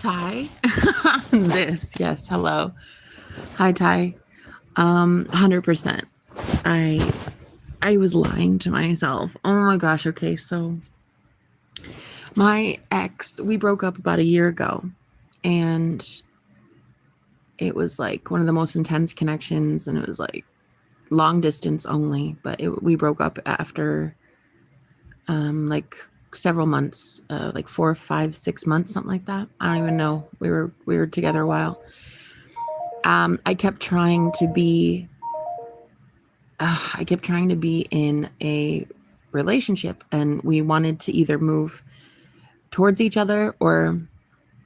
Ty. Yes, hello. Hi, Ty. 100%. I was lying to myself. Oh my gosh. Okay, so my ex, we broke up about a year ago, and it was like one of the most intense connections, and it was like long distance only, but we broke up after like several months, like 4, 5, 6 months, something like that. I don't even know. We were together a while. I kept trying to be in a relationship, and we wanted to either move towards each other, or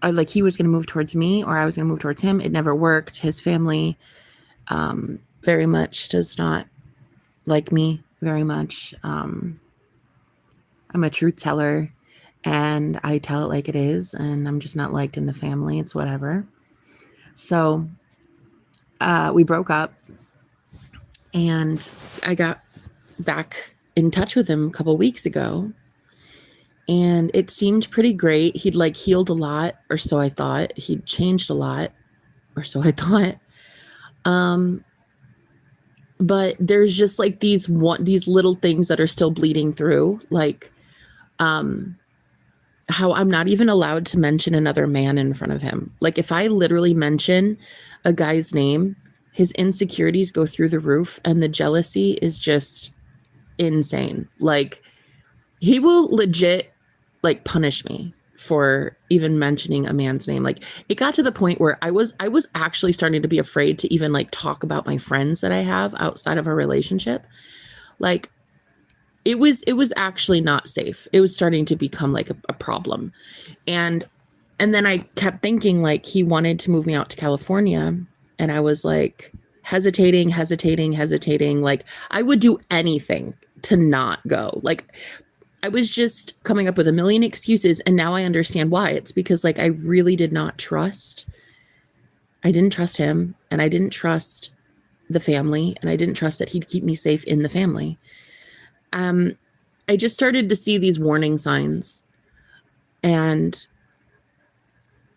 like he was going to move towards me, or I was going to move towards him. It never worked. His family very much does not like me very much. I'm a truth teller, and I tell it like it is, and I'm just not liked in the family. It's whatever. So we broke up, and I got back in touch with him a couple weeks ago, and it seemed pretty great. He'd like healed a lot, or so I thought. He'd changed a lot, or so I thought. But there's just like these little things that are still bleeding through, like how I'm not even allowed to mention another man in front of him. Like if I literally mention a guy's name, his insecurities go through the roof, and the jealousy is just insane. Like he will legit like punish me for even mentioning a man's name. Like it got to the point where I was actually starting to be afraid to even like talk about my friends that I have outside of a relationship. Like it was actually not safe. It was starting to become like a problem. And then I kept thinking like he wanted to move me out to California, and I was like hesitating. Like I would do anything to not go. Like I was just coming up with a million excuses, and now I understand why. It's because like I really did not trust. I didn't trust him, and I didn't trust the family, and I didn't trust that he'd keep me safe in the family. I just started to see these warning signs, and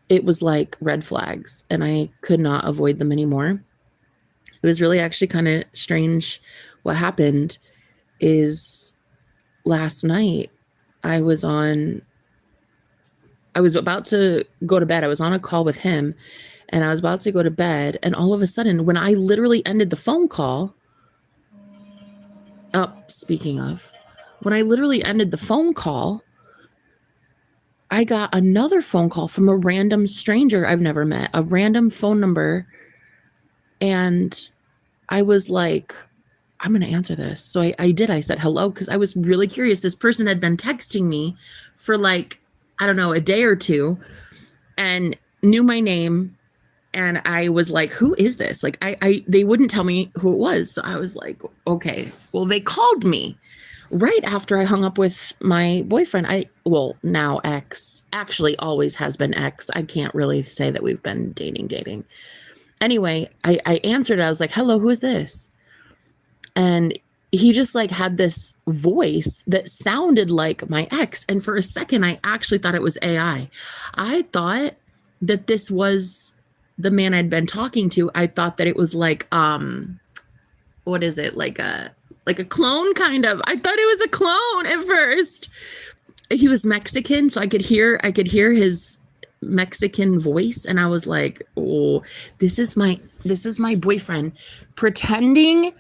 it was like red flags, and I could not avoid them anymore. It was really actually kind of strange. What happened is last night I was about to go to bed. I was on a call with him, and I was about to go to bed. And all of a sudden, when I literally ended the phone call, when I literally ended the phone call, I got another phone call from a random stranger I've never met, a random phone number. And I was like, I'm going to answer this. So I did. I said hello, because I was really curious. This person had been texting me for like, I don't know, a day or two, and knew my name. And I was like, who is this? Like they wouldn't tell me who it was. So I was like, okay, well, they called me right after I hung up with my boyfriend. Now ex, actually always has been ex. I can't really say that we've been dating. Anyway, I answered. I was like, hello, who is this? And he just like had this voice that sounded like my ex. And for a second, I actually thought it was AI. I thought that this was the man I'd been talking to. I thought that it was like, what is it? Like a clone kind of. I thought it was a clone at first. He was Mexican, so I could hear his Mexican voice, and I was like, oh, this is my boyfriend pretending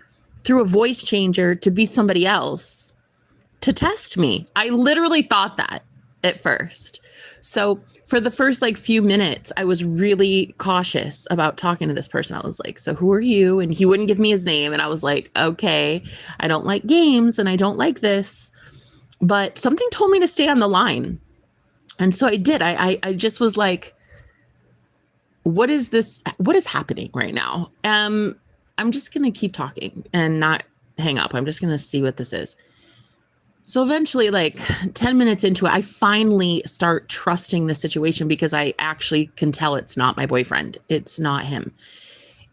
through a voice changer to be somebody else to test me. I literally thought that at first. So for the first like few minutes, I was really cautious about talking to this person. I was like, so who are you? And he wouldn't give me his name. And I was like, okay, I don't like games, and I don't like this, but something told me to stay on the line. And so I did. I just was like, what is this? What is happening right now? I'm just going to keep talking and not hang up. I'm just going to see what this is. So eventually, like 10 minutes into it, I finally start trusting the situation, because I actually can tell it's not my boyfriend. It's not him.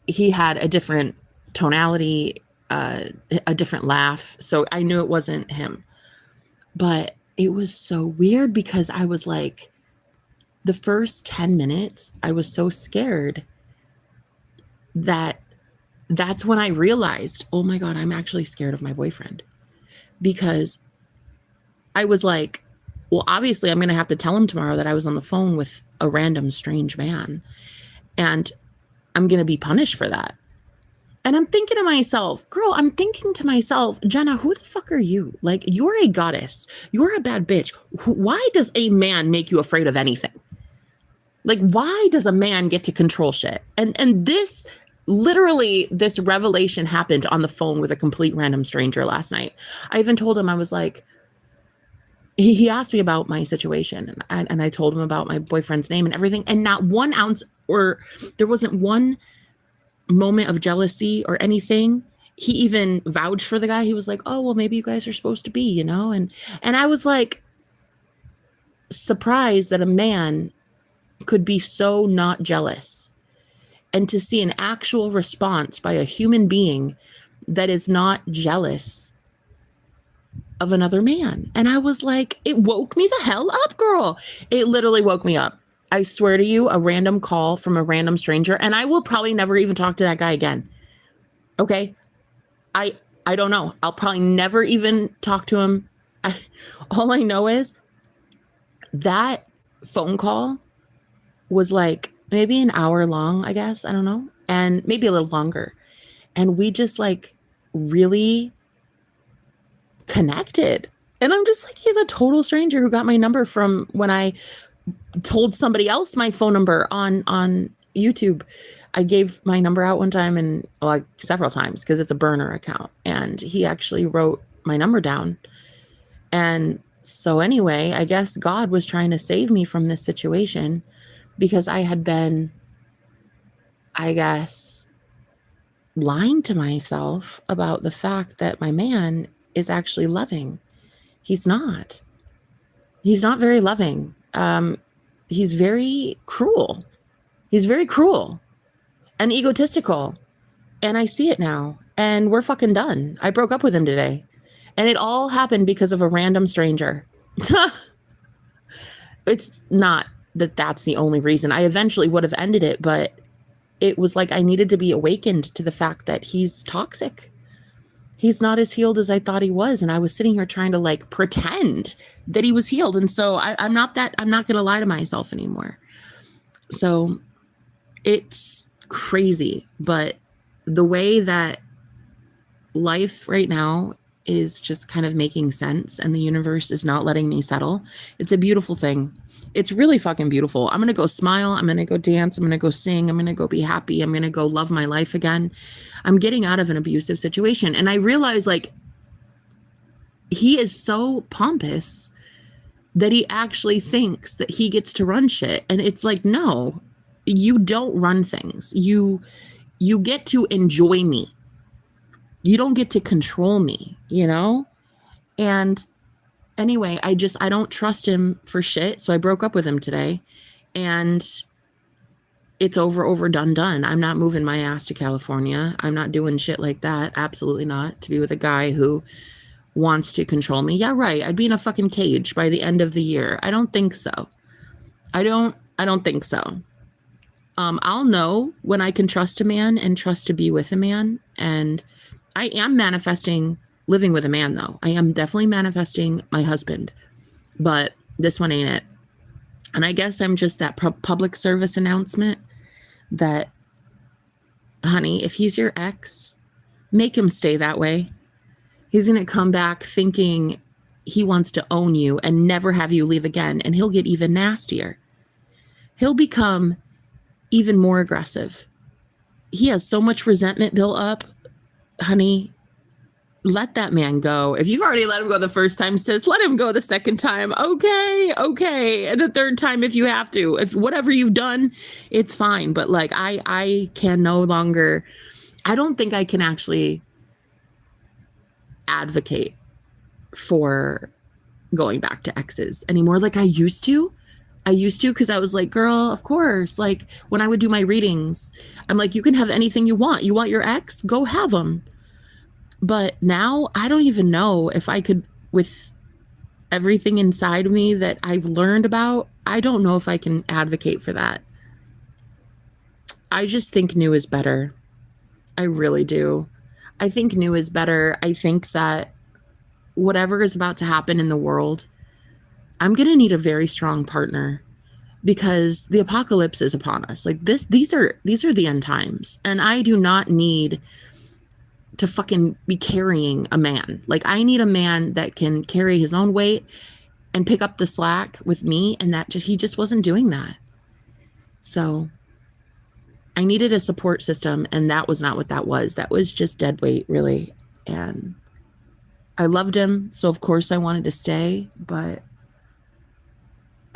He had a different tonality, a different laugh. So I knew it wasn't him. But it was so weird, because I was like, the first 10 minutes, I was so scared that's when I realized, oh my God, I'm actually scared of my boyfriend. Because I was like, well, obviously I'm going to have to tell him tomorrow that I was on the phone with a random strange man. And I'm going to be punished for that. And I'm thinking to myself, Jenna, who the fuck are you? Like, you're a goddess. You're a bad bitch. Why does a man make you afraid of anything? Like, why does a man get to control shit? And this, literally, this revelation happened on the phone with a complete random stranger last night. I even told him, I was like, he asked me about my situation, and I told him about my boyfriend's name and everything. And not 1 ounce, or there wasn't one moment of jealousy or anything. He even vouched for the guy. He was like, oh, well, maybe you guys are supposed to be, you know? And I was like, surprised that a man could be so not jealous, and to see an actual response by a human being that is not jealous of another man. And I was like, it woke me the hell up, girl. It literally woke me up. I swear to you, a random call from a random stranger, and I will probably never even talk to that guy again. Okay? I don't know. I'll probably never even talk to him. All I know is that phone call was like maybe an hour long, I guess. I don't know. And maybe a little longer. And we just like really connected. And I'm just like, he's a total stranger who got my number from when I told somebody else my phone number on YouTube. I gave my number out one time, and like several times, because it's a burner account, and he actually wrote my number down. And so anyway, I guess God was trying to save me from this situation, because I had been, I guess, lying to myself about the fact that my man is actually loving. He's not very loving. He's very cruel. He's very cruel and egotistical. And I see it now. And we're fucking done. I broke up with him today. And it all happened because of a random stranger. It's not that that's the only reason. I eventually would have ended it, but it was like I needed to be awakened to the fact that he's toxic. He's not as healed as I thought he was. And I was sitting here trying to like pretend that he was healed. And so I'm not going to lie to myself anymore. So it's crazy. But the way that life right now is just kind of making sense, and the universe is not letting me settle, it's a beautiful thing. It's really fucking beautiful. I'm going to go smile. I'm going to go dance. I'm going to go sing. I'm going to go be happy. I'm going to go love my life again. I'm getting out of an abusive situation. And I realize, like, he is so pompous that he actually thinks that he gets to run shit. And it's like, no, you don't run things. You get to enjoy me. You don't get to control me, you know? And anyway, I don't trust him for shit. So I broke up with him today, and it's over, done. I'm not moving my ass to California. I'm not doing shit like that. Absolutely not. To be with a guy who wants to control me. Yeah, right. I'd be in a fucking cage by the end of the year. I don't think so. I don't think so. I'll know when I can trust a man and trust to be with a man. And I am manifesting living with a man, though. I am definitely manifesting my husband, but this one ain't it. And I guess I'm just that public service announcement that, honey, if he's your ex, make him stay that way. He's going to come back thinking he wants to own you and never have you leave again. And he'll get even nastier. He'll become even more aggressive. He has so much resentment built up. Honey, let that man go. If you've already let him go the first time, sis, let him go the second time. Okay. And the third time if you have to. If whatever you've done, it's fine. But like I can no longer, I don't think I can actually advocate for going back to exes anymore like I used to. Because I was like, girl, of course. Like when I would do my readings, I'm like, you can have anything you want. You want your ex? Go have them. But now I don't even know if I could, with everything inside of me that I've learned about, I don't know if I can advocate for that. I just think new is better. I really do. I think new is better. I think that whatever is about to happen in the world, I'm going to need a very strong partner because the apocalypse is upon us. Like these are the end times. And I do not need to fucking be carrying a man. Like I need a man that can carry his own weight and pick up the slack with me. And he just wasn't doing that. So I needed a support system, and that was not what that was. That was just dead weight, really. And I loved him, so of course I wanted to stay, but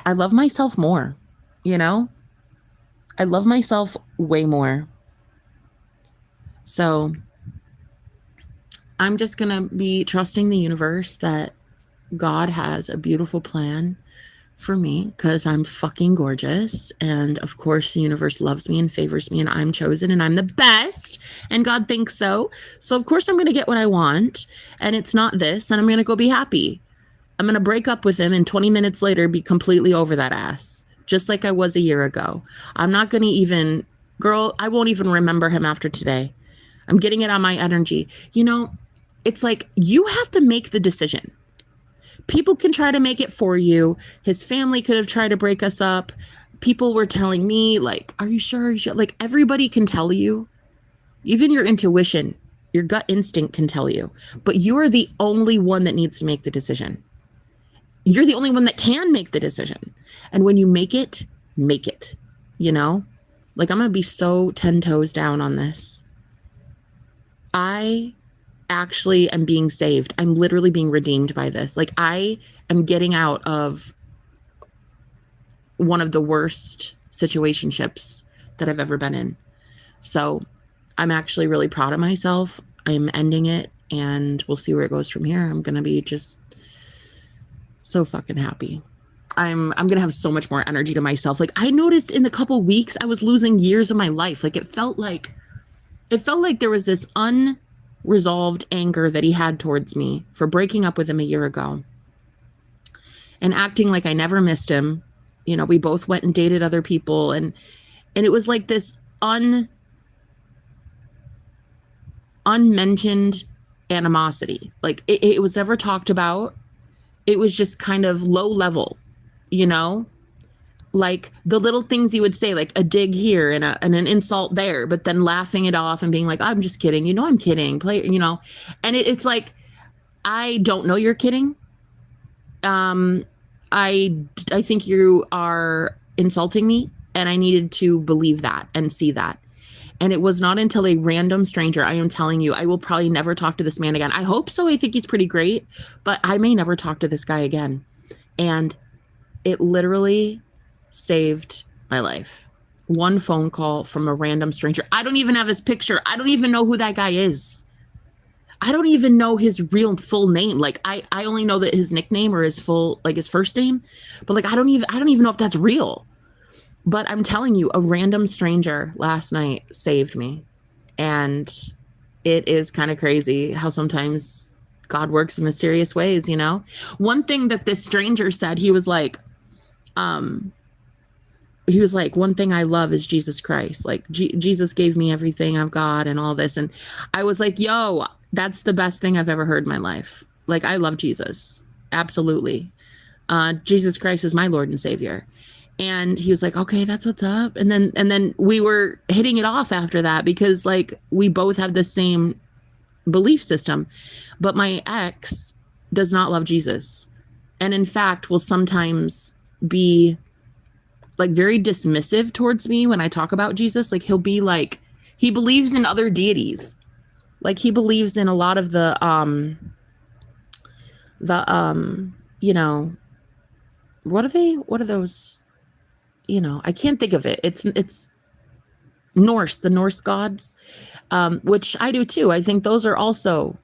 I love myself more, you know? I love myself way more. So I'm just gonna be trusting the universe that God has a beautiful plan for me because I'm fucking gorgeous. And of course, the universe loves me and favors me, and I'm chosen and I'm the best. And God thinks so. So, of course, I'm going to get what I want. And it's not this. And I'm going to go be happy. I'm going to break up with him and 20 minutes later be completely over that ass, just like I was a year ago. I'm not going to even, girl, I won't even remember him after today. I'm getting it on my energy. You know, it's like you have to make the decision. People can try to make it for you. His family could have tried to break us up. People were telling me, like, are you sure? Are you sure? Like, everybody can tell you. Even your intuition, your gut instinct can tell you. But you are the only one that needs to make the decision. You're the only one that can make the decision. And when you make it, you know? Like, I'm going to be so 10 toes down on this. I actually am being saved. I'm literally being redeemed by this. Like I am getting out of one of the worst situationships that I've ever been in. So I'm actually really proud of myself. I'm ending it and we'll see where it goes from here. I'm going to be just so fucking happy. I'm going to have so much more energy to myself. Like I noticed in the couple weeks I was losing years of my life. Like it felt like there was this unresolved anger that he had towards me for breaking up with him a year ago and acting like I never missed him. You know, we both went and dated other people and it was like this unmentioned animosity. Like it was never talked about. It was just kind of low level, you know, like the little things he would say, like a dig here and an insult there, but then laughing it off and being like, I'm just kidding. You know, I'm kidding. Play, you know, and it's like, I don't know you're kidding. I think you are insulting me and I needed to believe that and see that. And it was not until a random stranger, I am telling you, I will probably never talk to this man again. I hope so. I think he's pretty great, but I may never talk to this guy again. And it literally saved my life. One phone call from a random stranger. I don't even have his picture. I don't even know who that guy is. I don't even know his real full name. Like I only know that his nickname or his full, like his first name, but like I don't even know if that's real. But I'm telling you, a random stranger last night saved me. And it is kind of crazy how sometimes God works in mysterious ways, you know? One thing that this stranger said, he was like, one thing I love is Jesus Christ. Like Jesus gave me everything I've got and all this. And I was like, yo, that's the best thing I've ever heard in my life. Like, I love Jesus. Absolutely. Jesus Christ is my Lord and Savior. And he was like, okay, that's what's up. And then we were hitting it off after that because like we both have the same belief system, but my ex does not love Jesus. And in fact, will sometimes be like very dismissive towards me when I talk about Jesus. Like he'll be like, he believes in other deities. Like he believes in a lot of the you know, what are those? You know, I can't think of it. It's Norse, the Norse gods, which I do too. I think those are also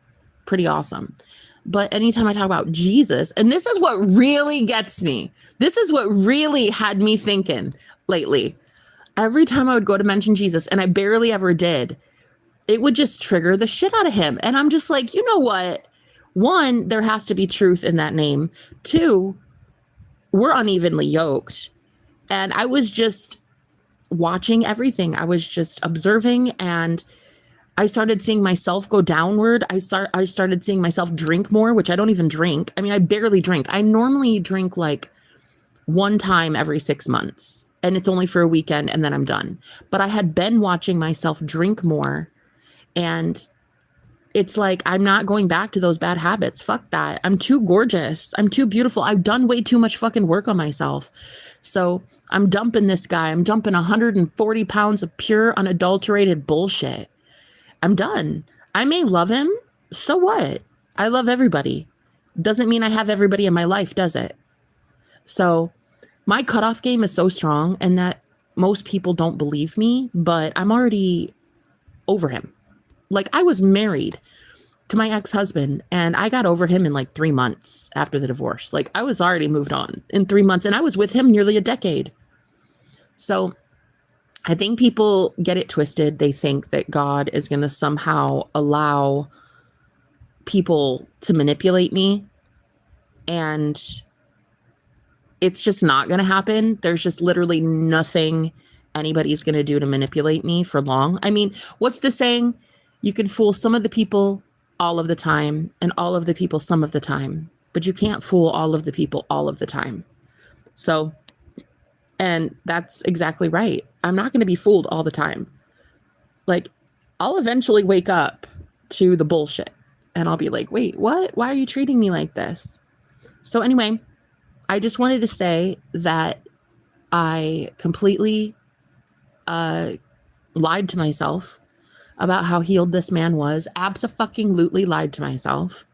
pretty awesome. But anytime I talk about Jesus, and this is what really gets me, this is what really had me thinking lately. Every time I would go to mention Jesus, and I barely ever did, it would just trigger the shit out of him. And I'm just like, you know what? One, there has to be truth in that name. Two, we're unevenly yoked. And I was just watching everything. I was just observing, and I started seeing myself go downward. I started seeing myself drink more, which I don't even drink. I mean, I barely drink. I normally drink like one time every 6 months, and it's only for a weekend, and then I'm done. But I had been watching myself drink more, and it's like, I'm not going back to those bad habits. Fuck that. I'm too gorgeous. I'm too beautiful. I've done way too much fucking work on myself. So I'm dumping this guy. I'm dumping 140 pounds of pure, unadulterated bullshit. I'm done. I may love him. So what? I love everybody. Doesn't mean I have everybody in my life, does it? So my cutoff game is so strong, and that most people don't believe me, but I'm already over him. Like, I was married to my ex-husband, and I got over him in like 3 months after the divorce. Like, I was already moved on in 3 months, and I was with him nearly a decade. So I think people get it twisted. They think that God is going to somehow allow people to manipulate me, and it's just not going to happen. There's just literally nothing anybody's going to do to manipulate me for long. I mean, what's the saying? You can fool some of the people all of the time, and all of the people some of the time, but you can't fool all of the people all of the time. So, and that's exactly right. I'm not going to be fooled all the time. Like, I'll eventually wake up to the bullshit, and I'll be like, wait, what? Why are you treating me like this? So anyway, I just wanted to say that I completely lied to myself about how healed this man was. Abso-fucking-lutely lied to myself.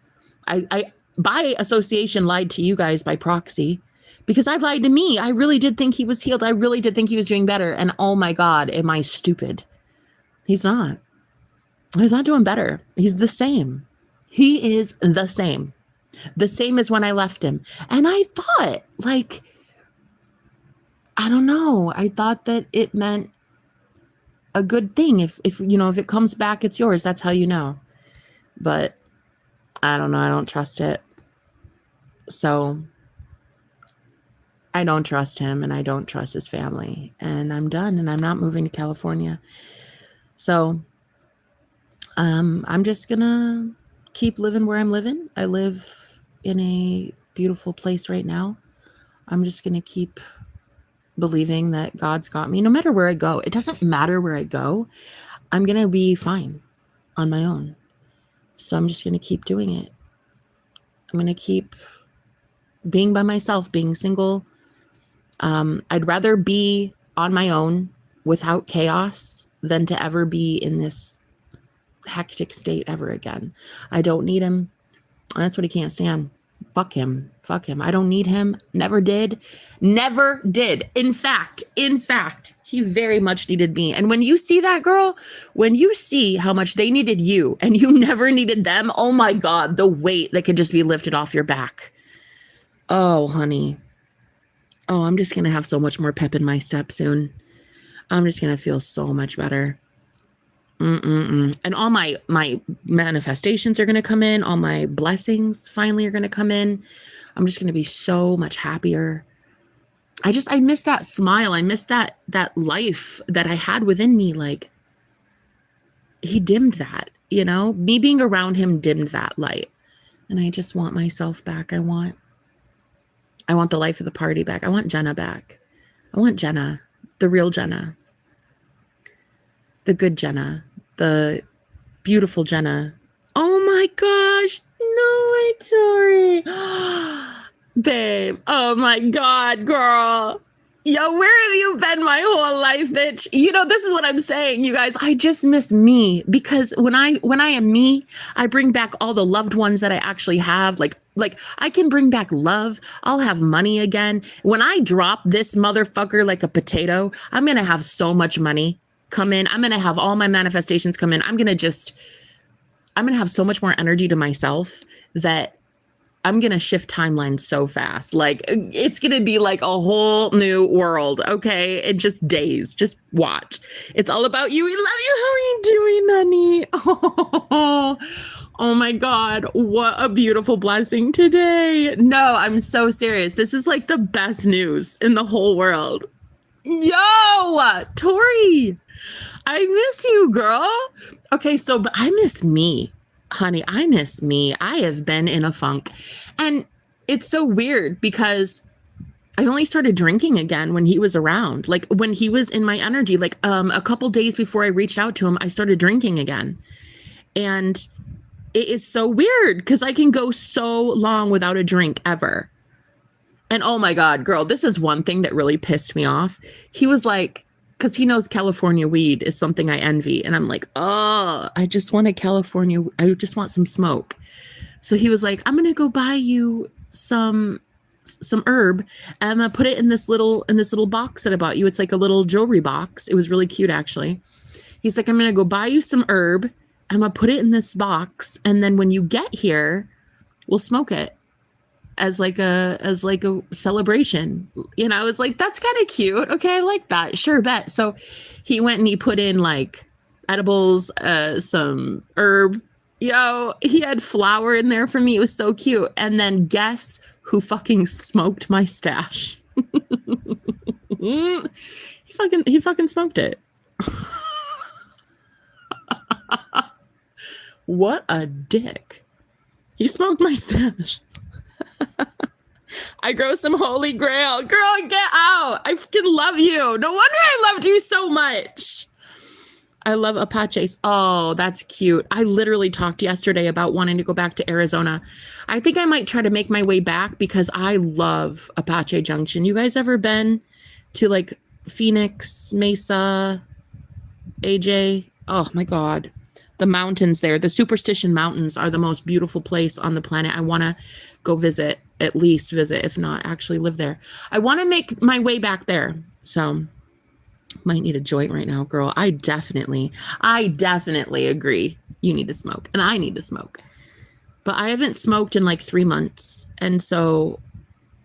I by association lied to you guys by proxy, because I lied to me. I really did think he was healed. I really did think he was doing better. And oh my God, am I stupid? He's not. He's not doing better. He's the same. He is the same. The same as when I left him. And I thought, like, I don't know. I thought that it meant a good thing. If you know, if it comes back, it's yours. That's how you know. But I don't know. I don't trust it. So I don't trust him, and I don't trust his family, and I'm done, and I'm not moving to California. So I'm just gonna keep living where I'm living. I live in a beautiful place right now. I'm just gonna keep believing that God's got me no matter where I go. It doesn't matter where I go. I'm going to be fine on my own. So I'm just going to keep doing it. I'm going to keep being by myself, being single. I'd rather be on my own without chaos than to ever be in this hectic state ever again. I don't need him. That's what he can't stand. Fuck him. Fuck him. I don't need him. Never did. Never did. In fact, he very much needed me. And when you see that, girl, when you see how much they needed you and you never needed them, oh my God, the weight that could just be lifted off your back. Oh, honey. Oh, I'm just going to have so much more pep in my step soon. I'm just going to feel so much better. And all my manifestations are going to come in. All my blessings finally are going to come in. I'm just going to be so much happier. I miss that smile. I miss that life that I had within me. Like, he dimmed that, you know, me being around him dimmed that light. And I just want myself back. I want the life of the party back. I want Jenna back. I want Jenna, the real Jenna. The good Jenna, the beautiful Jenna. Oh my gosh. No, I'm sorry. Babe. Oh my God, girl. Yo, where have you been my whole life, bitch? You know, this is what I'm saying, you guys. I just miss me, because when I am me, I bring back all the loved ones that I actually have. Like I can bring back love. I'll have money again. When I drop this motherfucker like a potato, I'm going to have so much money come in. I'm going to have all my manifestations come in. I'm going to have so much more energy to myself that I'm going to shift timelines so fast. Like, it's going to be like a whole new world. Okay. It just days. Just watch. It's all about you. We love you. How are you doing, honey? Oh my God. What a beautiful blessing today. No, I'm so serious. This is like the best news in the whole world. Yo, Tori, I miss you, girl. Okay, so but I miss me, honey. I miss me. I have been in a funk. And it's so weird because I only started drinking again when he was around. Like when he was in my energy, like a couple days before I reached out to him, I started drinking again. And it is so weird because I can go so long without a drink ever. And oh my God, girl, this is one thing that really pissed me off. He was like, because he knows California weed is something I envy. And I'm like, oh, I just want I just want some smoke. So he was like, I'm going to go buy you some herb and I'm going to put it in this little box that I bought you. It's like a little jewelry box. It was really cute, actually. He's like, I'm going to go buy you some herb. I'm going to put it in this box. And then when you get here, we'll smoke it as like a celebration. You know, I was like, that's kind of cute. Okay, I like that. Sure, bet. So he went and he put in like edibles, some herb. Yo, he had flour in there for me. It was so cute. And then guess who fucking smoked my stash? He fucking smoked it. What a dick. He smoked my stash. I grow some holy grail. Girl, get out. I fucking love you. No wonder I loved you so much. I love Apaches. Oh, that's cute. I literally talked yesterday about wanting to go back to Arizona. I think I might try to make my way back because I love Apache Junction. You guys ever been to like Phoenix, Mesa, AJ? Oh my God. The mountains there, the Superstition Mountains are the most beautiful place on the planet. I want to go visit, at least visit, if not actually live there. I want to make my way back there. So might need a joint right now, girl. I definitely agree. You need to smoke and I need to smoke. But I haven't smoked in like 3 months. And so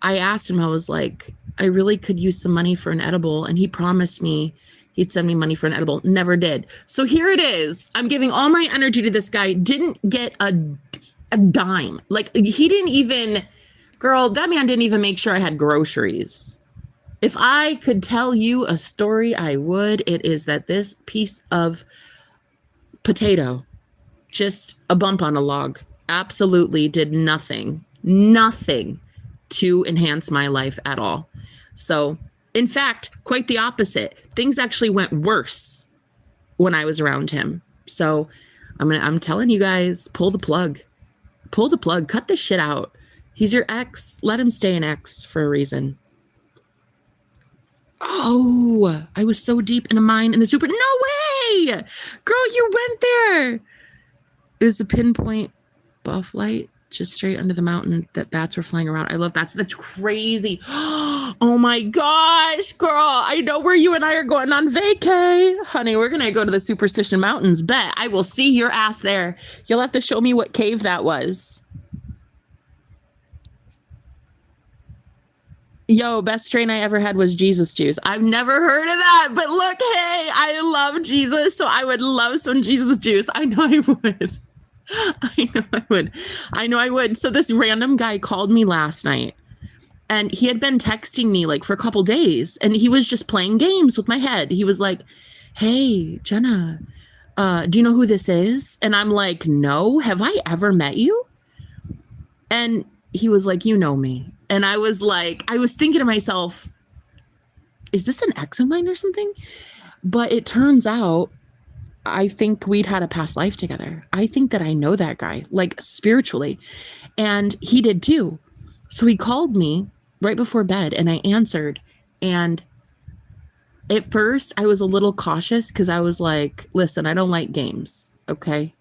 I asked him, I was like, I really could use some money for an edible. And he promised me he'd send me money for an edible. Never did. So here it is. I'm giving all my energy to this guy. Didn't get a dime. Like he didn't even, girl, that man didn't even make sure I had groceries. If I could tell you a story, I would. It is that this piece of potato, just a bump on a log, absolutely did nothing to enhance my life at all. So in fact, quite the opposite. Things actually went worse when I was around him. So I'm telling you guys, pull the plug, cut this shit out. He's your ex. Let him stay an ex for a reason. Oh, I was so deep in a mine in the super. No way, girl, you went there. It was a pinpoint buff light just straight under the mountain that bats were flying around. I love bats. That's crazy. Oh my gosh, girl. I know where you and I are going on vacay. Honey, we're going to go to the Superstition Mountains. Bet. I will see your ass there. You'll have to show me what cave that was. Yo, best strain I ever had was Jesus juice. I've never heard of that, but look, hey, I love Jesus, so I would love some Jesus juice. I know I would. I know I would. So this random guy called me last night and he had been texting me like for a couple days and he was just playing games with my head. He was like, hey, Jenna, do you know who this is? And I'm like, no, have I ever met you? And he was like, you know me. And I was like, I was thinking to myself, is this an ex of mine or something? But it turns out, I think we'd had a past life together. I think that I know that guy, like spiritually. And he did too. So he called me right before bed and I answered. And at first I was a little cautious because I was like, listen, I don't like games. Okay.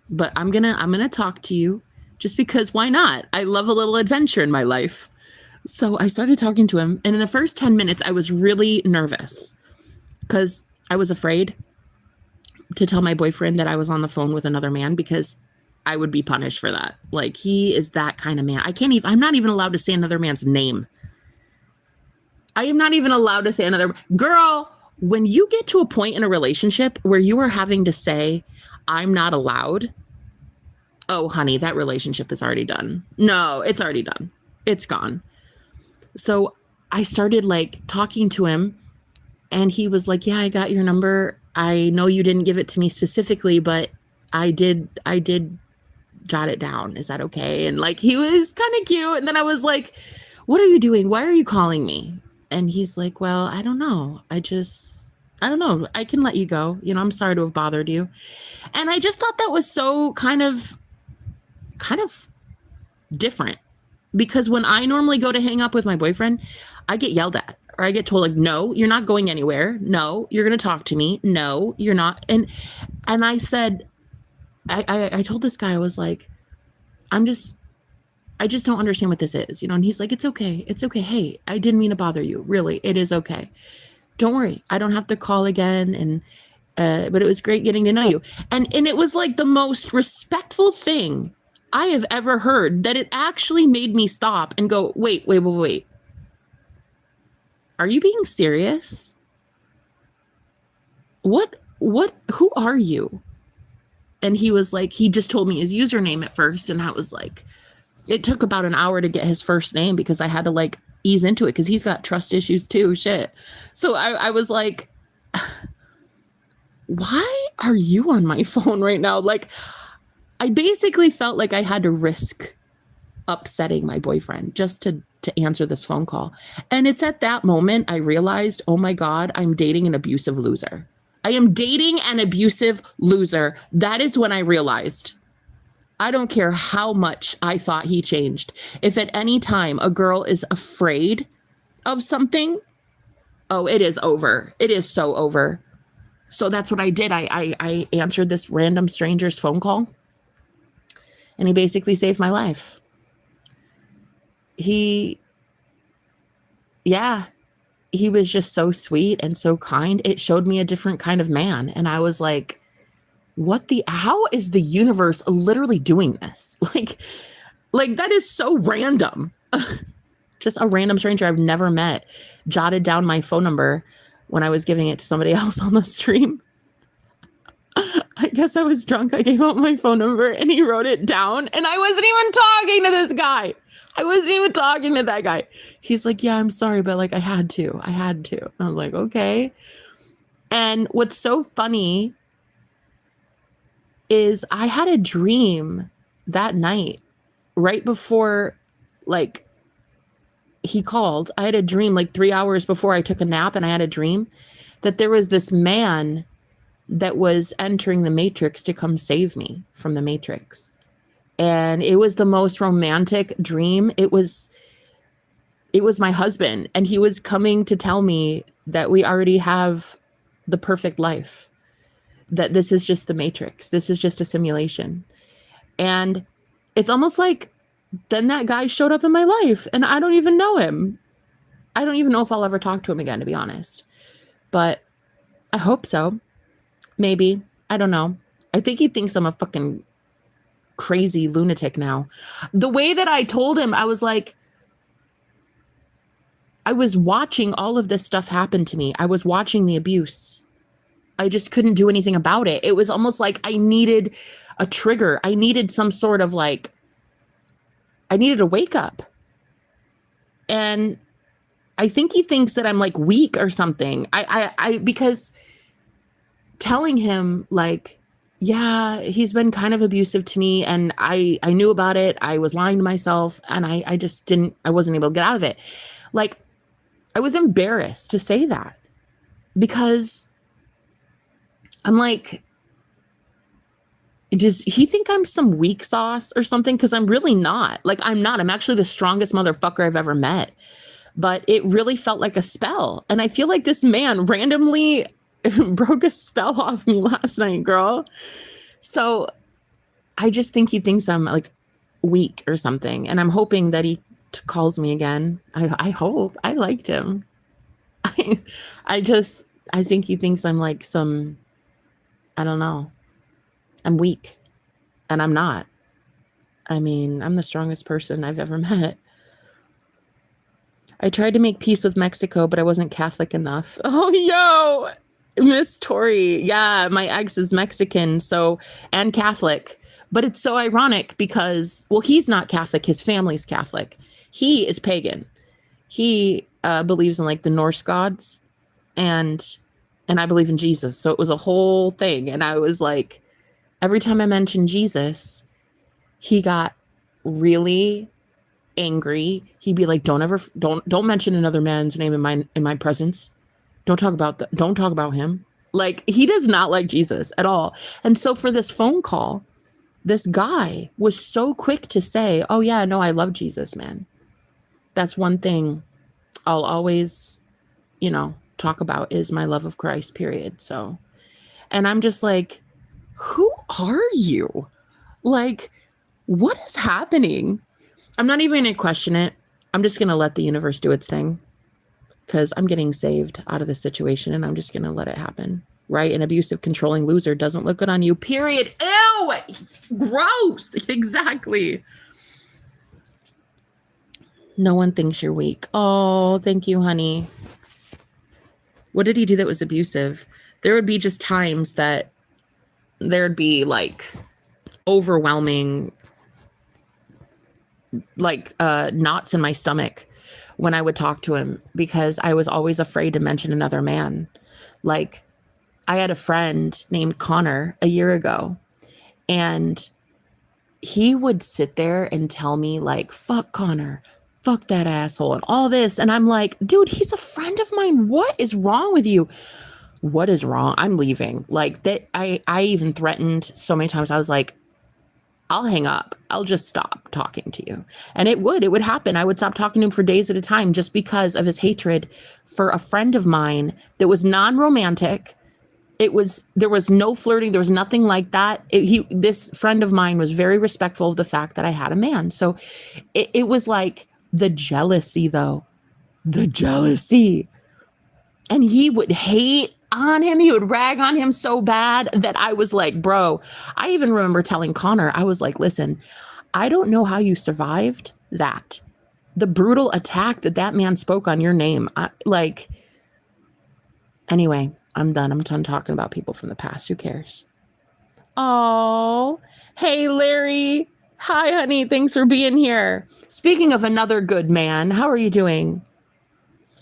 But I'm gonna talk to you just because why not? I love a little adventure in my life. So I started talking to him. And in the first 10 minutes, I was really nervous because I was afraid to tell my boyfriend that I was on the phone with another man because I would be punished for that. Like he is that kind of man. I'm not even allowed to say another man's name. I am not even allowed to say another girl. When you get to a point in a relationship where you are having to say, I'm not allowed. Oh, honey, that relationship is already done. No, it's already done. It's gone. So I started like talking to him And he was like, yeah, I got your number. I know you didn't give it to me specifically, but I did jot it down. Is that okay? And like, he was kind of cute. And then I was like, what are you doing? Why are you calling me? And he's like, well, I don't know. I don't know. I can let you go. You know, I'm sorry to have bothered you. And I just thought that was so kind of different, because when I normally go to hang up with my boyfriend, I get yelled at, or I get told like, no, you're not going anywhere. No, you're going to talk to me. No, you're not. And I said, I told this guy, I was like, I just don't understand what this is, you know? And he's like, it's okay. It's okay. Hey, I didn't mean to bother you. Really, it is okay. Don't worry. I don't have to call again. And, but it was great getting to know you. And it was like the most respectful thing I have ever heard, that it actually made me stop and go, wait. Are you being serious? Who are you? And he was like, he just told me his username at first. And I was like, it took about an hour to get his first name, because I had to like ease into it, because he's got trust issues too. Shit. So I was like, why are you on my phone right now? Like, I basically felt like I had to risk upsetting my boyfriend just to answer this phone call. And it's at that moment I realized, oh my God, I'm dating an abusive loser. I am dating an abusive loser. That is when I realized, I don't care how much I thought he changed. If at any time a girl is afraid of something, oh, it is over. It is so over. So that's what I did. I answered this random stranger's phone call, and he basically saved my life. He was just so sweet and so kind. It showed me a different kind of man. And I was like, how is the universe literally doing this? Like that is so random. Just a random stranger I've never met jotted down my phone number when I was giving it to somebody else on the stream. I guess I was drunk. I gave out my phone number and he wrote it down, and I wasn't even talking to this guy. I wasn't even talking to that guy. He's like, yeah, I'm sorry, but like I had to. And I was like, okay. And what's so funny is I had a dream that night right before like he called. I had a dream like 3 hours before I took a nap, and I had a dream that there was this man that was entering the Matrix to come save me from the Matrix. And it was the most romantic dream. It was my husband, and he was coming to tell me that we already have the perfect life, that this is just the Matrix. This is just a simulation. And it's almost like then that guy showed up in my life, and I don't even know him. I don't even know if I'll ever talk to him again, to be honest. But I hope so. Maybe. I don't know. I think he thinks I'm a fucking crazy lunatic now. The way that I told him, I was like, I was watching all of this stuff happen to me. I was watching the abuse. I just couldn't do anything about it. It was almost like I needed a trigger. I needed some sort of like, I needed a wake up. And I think he thinks that I'm like weak or something. Because telling him like, yeah, he's been kind of abusive to me, and I knew about it. I was lying to myself, and I wasn't able to get out of it. Like, I was embarrassed to say that, because I'm like, does he think I'm some weak sauce or something? Because I'm really not. Like, I'm not. I'm actually the strongest motherfucker I've ever met. But it really felt like a spell. And I feel like this man randomly broke a spell off me last night, girl. So I just think he thinks I'm like weak or something. And I'm hoping that he calls me again. I hope. I liked him. I think he thinks I'm like some, I don't know. I'm weak, and I'm not. I mean, I'm the strongest person I've ever met. I tried to make peace with Mexico, but I wasn't Catholic enough. Oh, yo, Miss Tori. Yeah, my ex is Mexican, and Catholic. But it's so ironic because, well, he's not Catholic. His family's Catholic. He is pagan. He believes in like the Norse gods. and I believe in Jesus. So it was a whole thing. And I was like, every time I mentioned Jesus, he got really angry. He'd be like, don't mention another man's name in my presence. Don't talk about him. Like, he does not like Jesus at all. And so for this phone call, this guy was so quick to say, oh yeah, no, I love Jesus, man. That's one thing I'll always, talk about is my love of Christ, period. So, and I'm just like, who are you? Like, what is happening? I'm not even going to question it. I'm just going to let the universe do its thing, because I'm getting saved out of this situation and I'm just going to let it happen. Right? An abusive, controlling loser doesn't look good on you, period. Ew! Gross! Exactly. No one thinks you're weak. Oh, thank you, honey. What did he do that was abusive? There would be just times that there'd be like overwhelming, like knots in my stomach when I would talk to him, because I was always afraid to mention another man. Like, I had a friend named Connor a year ago, and he would sit there and tell me like, fuck Connor, fuck that asshole, and all this. And I'm like, dude, he's a friend of mine. What is wrong with you? What is wrong? I'm leaving. Like that. I even threatened so many times. I was like, I'll hang up. I'll just stop talking to you. And it would happen. I would stop talking to him for days at a time just because of his hatred for a friend of mine that was non-romantic. There was no flirting. There was nothing like that. This friend of mine was very respectful of the fact that I had a man. So it was like the jealousy, though. The jealousy. And he would hate on him. He would rag on him so bad that I was like, bro, I even remember telling Connor, I was like, listen, I don't know how you survived that. The brutal attack that man spoke on your name. Anyway, I'm done. I'm done talking about people from the past. Who cares? Oh, hey, Larry. Hi, honey. Thanks for being here. Speaking of another good man, how are you doing?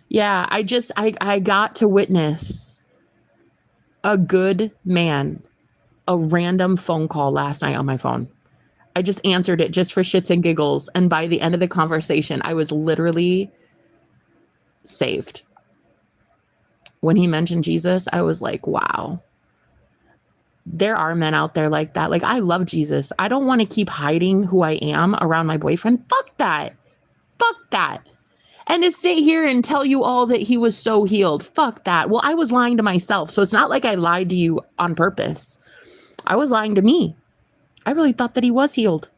Yeah, I got to witness a good man, a random phone call last night on my phone. I just answered it just for shits and giggles. And by the end of the conversation, I was literally saved. When he mentioned Jesus, I was like, wow, there are men out there like that. Like, I love Jesus. I don't want to keep hiding who I am around my boyfriend. Fuck that. Fuck that. And to sit here and tell you all that he was so healed. Fuck that. Well, I was lying to myself. So it's not like I lied to you on purpose. I was lying to me. I really thought that he was healed.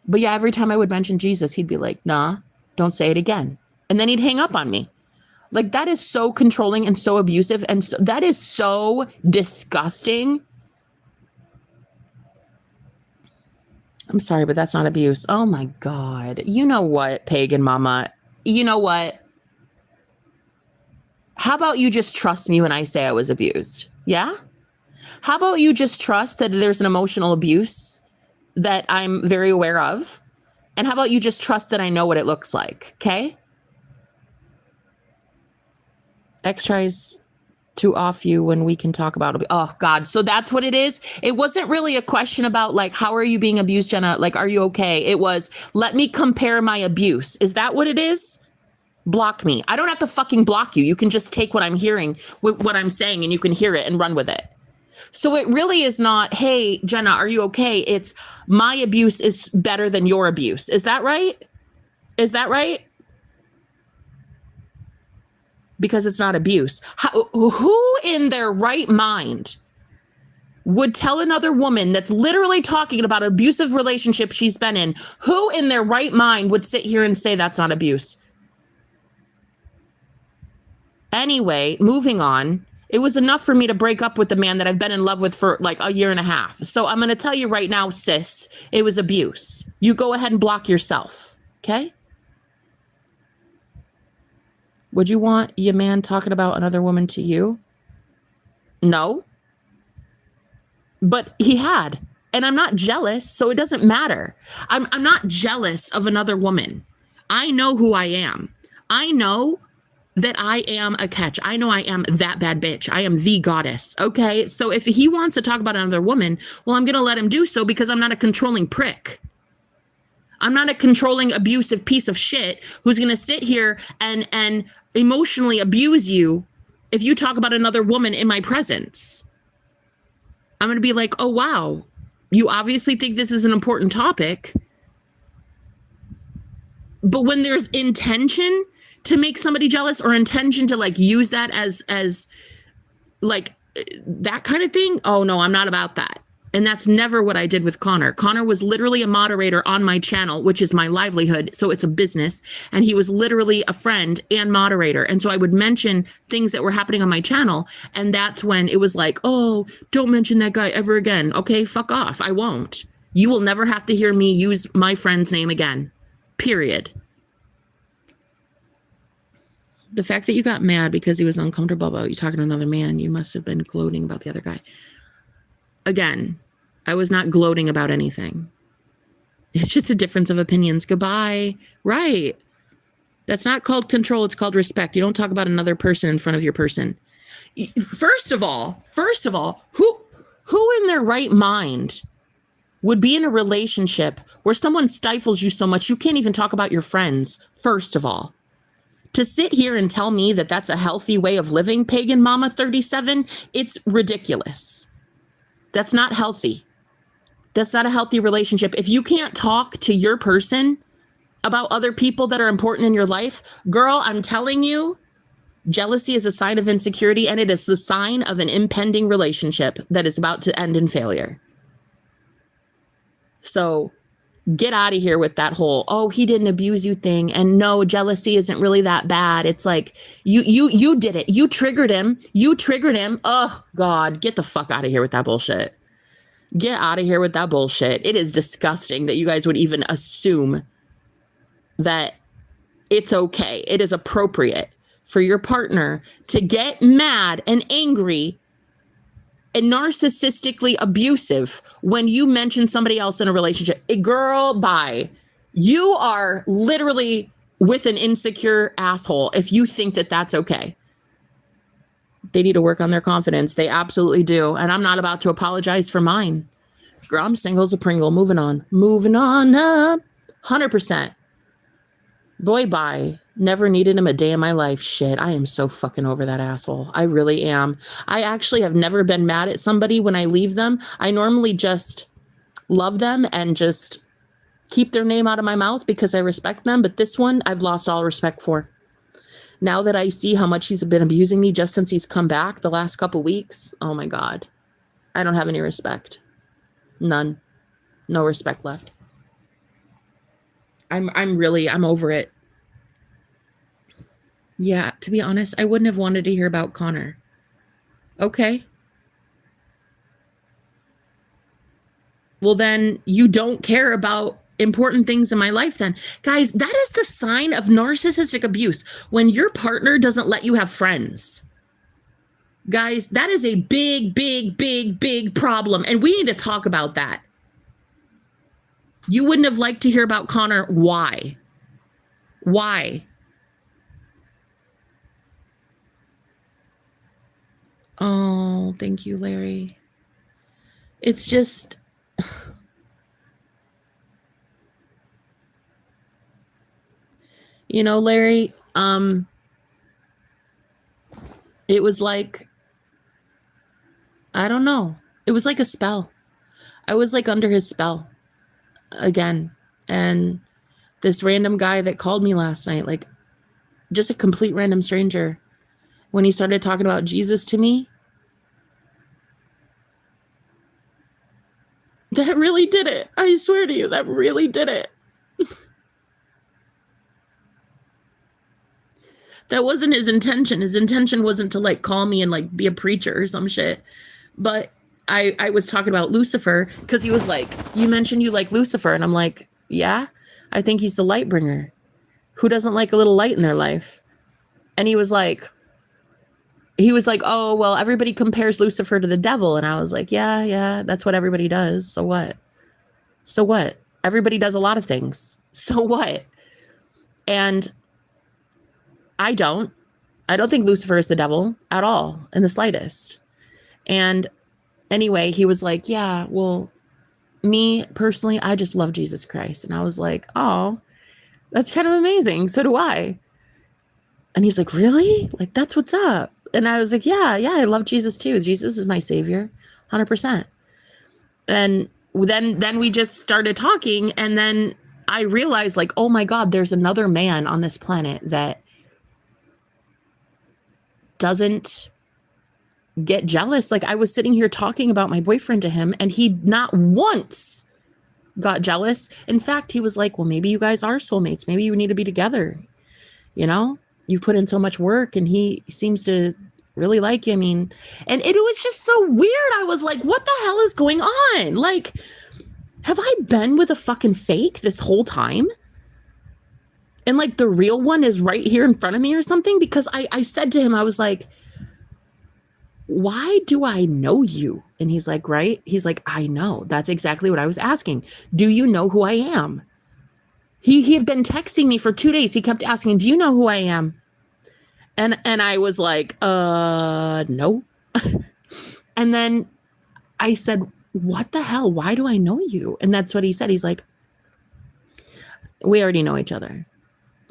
But yeah, every time I would mention Jesus, he'd be like, nah, don't say it again. And then he'd hang up on me. Like, that is so controlling and so abusive. And so, that is so disgusting. I'm sorry, but that's not abuse. Oh my God. You know what, pagan mama? You know what? How about you just trust me when I say I was abused? Yeah? How about you just trust that there's an emotional abuse that I'm very aware of? And how about you just trust that I know what it looks like? Okay? X tries to off you when we can talk about it. Oh God. So that's what it is. It wasn't really a question about like, how are you being abused, Jenna? Like, are you okay? It was, let me compare my abuse. Is that what it is? Block me. I don't have to fucking block you. You can just take what I'm hearing, what I'm saying, and you can hear it and run with it. So it really is not, hey, Jenna, are you okay? It's my abuse is better than your abuse. Is that right? Is that right? Because it's not abuse. Who in their right mind would tell another woman that's literally talking about an abusive relationship she's been in? Who in their right mind would sit here and say that's not abuse? Anyway, moving on. It was enough for me to break up with the man that I've been in love with for like a year and a half. So I'm going to tell you right now, sis, it was abuse. You go ahead and block yourself. Okay? Would you want your man talking about another woman to you? No. But he had. And I'm not jealous, so it doesn't matter. I'm not jealous of another woman. I know who I am. I know that I am a catch. I know I am that bad bitch. I am the goddess. Okay. So if he wants to talk about another woman, well, I'm going to let him do so because I'm not a controlling prick. I'm not a controlling, abusive piece of shit who's going to sit here and emotionally abuse you if you talk about another woman in my presence. I'm going to be like, oh, wow, you obviously think this is an important topic. But when there's intention to make somebody jealous or intention to like use that as like that kind of thing, oh no, I'm not about that. And that's never what I did with Connor. Connor was literally a moderator on my channel, which is my livelihood. So it's a business. And he was literally a friend and moderator. And so I would mention things that were happening on my channel. And that's when it was like, oh, don't mention that guy ever again. Okay, fuck off. I won't. You will never have to hear me use my friend's name again. Period. The fact that you got mad because he was uncomfortable about you talking to another man, you must have been gloating about the other guy. Again, I was not gloating about anything. It's just a difference of opinions. Goodbye. Right. That's not called control. It's called respect. You don't talk about another person in front of your person. First of all, who in their right mind would be in a relationship where someone stifles you so much you can't even talk about your friends, first of all? To sit here and tell me that that's a healthy way of living, Pagan Mama 37, it's ridiculous. That's not healthy. That's not a healthy relationship. If you can't talk to your person about other people that are important in your life, girl, I'm telling you, jealousy is a sign of insecurity, and it is the sign of an impending relationship that is about to end in failure. So get out of here with that whole, oh, he didn't abuse you thing. And no, jealousy isn't really that bad. It's like, you did it. You triggered him. Oh God, get the fuck out of here with that bullshit. Get out of here with that bullshit. It is disgusting that you guys would even assume that it's okay. It is appropriate for your partner to get mad and angry and narcissistically abusive when you mention somebody else in a relationship. Girl, bye. You are literally with an insecure asshole if you think that that's okay. They need to work on their confidence. They absolutely do. And I'm not about to apologize for mine. Girl, I'm single as a Pringle. Moving on. Moving on up. 100%. Boy, bye. Never needed him a day in my life. Shit, I am so fucking over that asshole. I really am. I actually have never been mad at somebody when I leave them. I normally just love them and just keep their name out of my mouth because I respect them. But this one, I've lost all respect for. Now that I see how much he's been abusing me just since he's come back the last couple weeks, oh my God. I don't have any respect. None. No respect left. I'm over it. Yeah, to be honest, I wouldn't have wanted to hear about Connor. Okay. Well, then you don't care about important things in my life then. Guys, that is the sign of narcissistic abuse. When your partner doesn't let you have friends. Guys, that is a big, big, big, big problem. And we need to talk about that. You wouldn't have liked to hear about Connor. Why? Why? Oh, thank you, Larry. It's just... You know, Larry, it was like, I don't know. It was like a spell. I was like under his spell again. And this random guy that called me last night, like just a complete random stranger, when he started talking about Jesus to me, that really did it. I swear to you, that really did it. That wasn't his intention. His intention wasn't to like call me and like be a preacher or some shit. But I was talking about Lucifer because he was like, you mentioned you like Lucifer. And I'm like, yeah, I think he's the light bringer. Who doesn't like a little light in their life? And he was like, oh, well, everybody compares Lucifer to the devil. And I was like, yeah, that's what everybody does. So what? So what? Everybody does a lot of things. So what? And I don't. I don't think Lucifer is the devil at all, in the slightest. And anyway, he was like, yeah, well, me personally, I just love Jesus Christ. And I was like, oh, that's kind of amazing. So do I. And he's like, really? Like, that's what's up. And I was like, yeah, I love Jesus too. Jesus is my savior, 100%. And then we just started talking. And then I realized, like, oh my God, there's another man on this planet that doesn't get jealous. Like, I was sitting here talking about my boyfriend to him, and he not once got jealous. In fact, he was like, well, maybe you guys are soulmates. Maybe you need to be together. You know, you've put in so much work, and he seems to really like you. I mean, and it was just so weird. I was like, what the hell is going on? Like, have I been with a fucking fake this whole time? And like the real one is right here in front of me or something? Because I said to him, I was like, why do I know you? And he's like, right? He's like, I know. That's exactly what I was asking. Do you know who I am? He had been texting me for 2 days. He kept asking, do you know who I am? And I was like, no. And then I said, what the hell? Why do I know you? And that's what he said. He's like, we already know each other.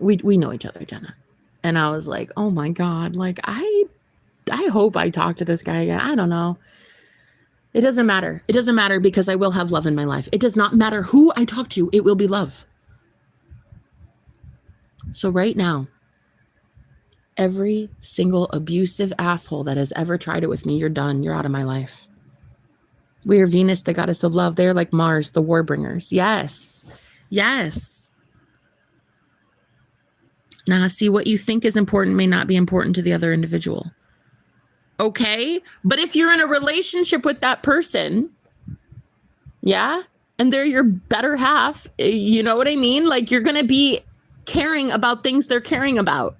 We know each other, Jenna. And I was like, oh my God, like I hope I talk to this guy again. I don't know. It doesn't matter. It doesn't matter because I will have love in my life. It does not matter who I talk to. It will be love. So right now, every single abusive asshole that has ever tried it with me, you're done. You're out of my life. We are Venus, the goddess of love. They're like Mars, the war bringers. Yes. Yes. Now, see, what you think is important may not be important to the other individual. Okay? But if you're in a relationship with that person, yeah, and they're your better half, you know what I mean? Like, you're going to be caring about things they're caring about.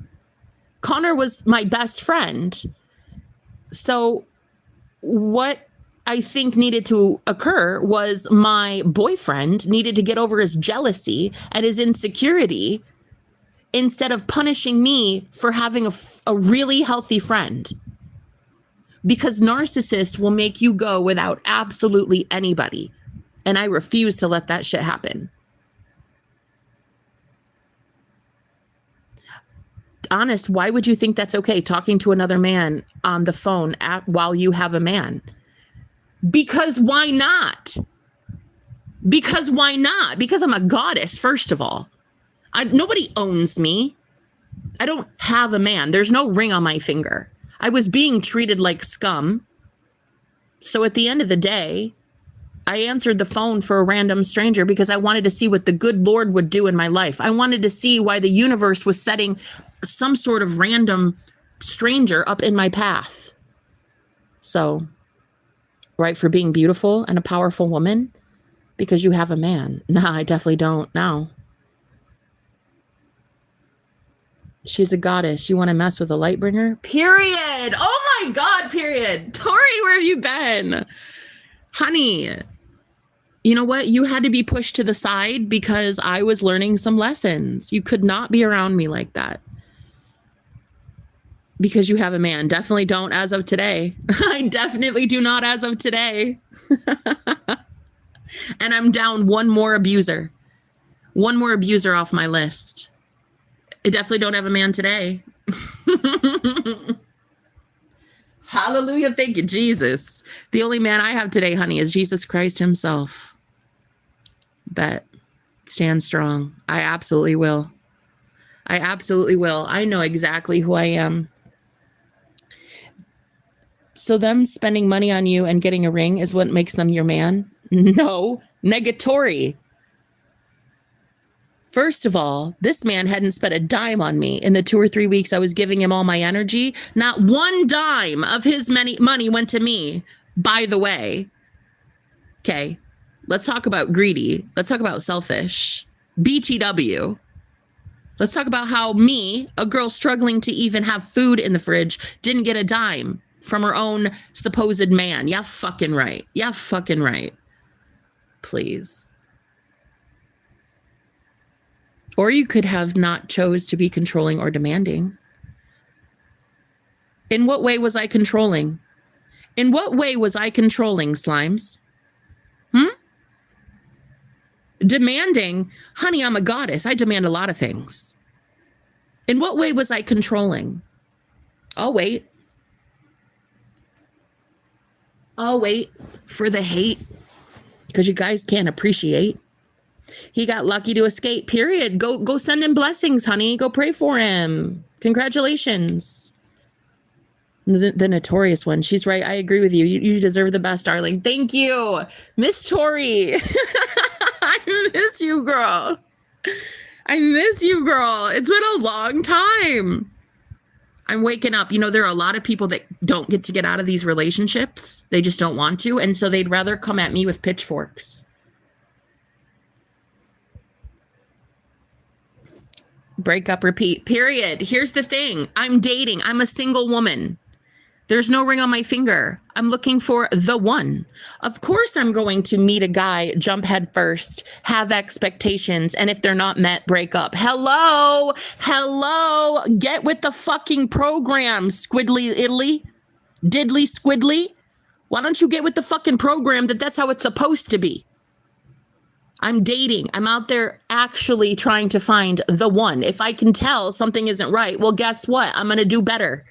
Connor was my best friend. So what I think needed to occur was my boyfriend needed to get over his jealousy and his insecurity instead of punishing me for having a really healthy friend. Because narcissists will make you go without absolutely anybody. And I refuse to let that shit happen. Honest, why would you think that's okay, talking to another man on the phone while you have a man? Because why not? Because why not? Because I'm a goddess, first of all. Nobody owns me. I don't have a man. There's no ring on my finger. I was being treated like scum. So at the end of the day, I answered the phone for a random stranger because I wanted to see what the good Lord would do in my life. I wanted to see why the universe was setting some sort of random stranger up in my path. So, right, for being beautiful and a powerful woman because you have a man. Nah, I definitely don't now. She's a goddess. You want to mess with a light bringer? Period. Oh my God, period. Tori, where have you been? Honey, you know what? You had to be pushed to the side because I was learning some lessons. You could not be around me like that. Because you have a man. Definitely don't as of today. I definitely do not as of today. And I'm down one more abuser. One more abuser off my list. I definitely don't have a man today. Hallelujah. Thank you, Jesus. The only man I have today, honey, is Jesus Christ himself. Bet. Stand strong. I absolutely will. I absolutely will. I know exactly who I am. So them spending money on you and getting a ring is what makes them your man? No. Negatory. First of all, this man hadn't spent a dime on me in the 2 or 3 weeks I was giving him all my energy. Not one dime of his money went to me, by the way. Okay, let's talk about greedy. Let's talk about selfish. BTW. Let's talk about how me, a girl struggling to even have food in the fridge, didn't get a dime from her own supposed man. Yeah, fucking right. Yeah, fucking right. Please. Or you could have not chose to be controlling or demanding. In what way was I controlling? In what way was I controlling, Slimes? Demanding, honey, I'm a goddess. I demand a lot of things. In what way was I controlling? I'll wait. I'll wait for the hate because you guys can't appreciate. He got lucky to escape, period. Go send him blessings, honey. Go pray for him. Congratulations. The notorious one. She's right. I agree with you. You deserve the best, darling. Thank you. Miss Tori. I miss you, girl. I miss you, girl. It's been a long time. I'm waking up. You know, there are a lot of people that don't get to get out of these relationships. They just don't want to. And so they'd rather come at me with pitchforks. Break up, repeat, period. Here's the thing. I'm dating. I'm a single woman. There's no ring on my finger. I'm looking for the one. Of course, I'm going to meet a guy, jump head first, have expectations, and if they're not met, break up. Hello, get with the fucking program, squiddly Italy, diddly squiddly. Why don't you get with the fucking program that's how it's supposed to be? I'm dating. I'm out there actually trying to find the one. If I can tell something isn't right, well, guess what? I'm going to do better.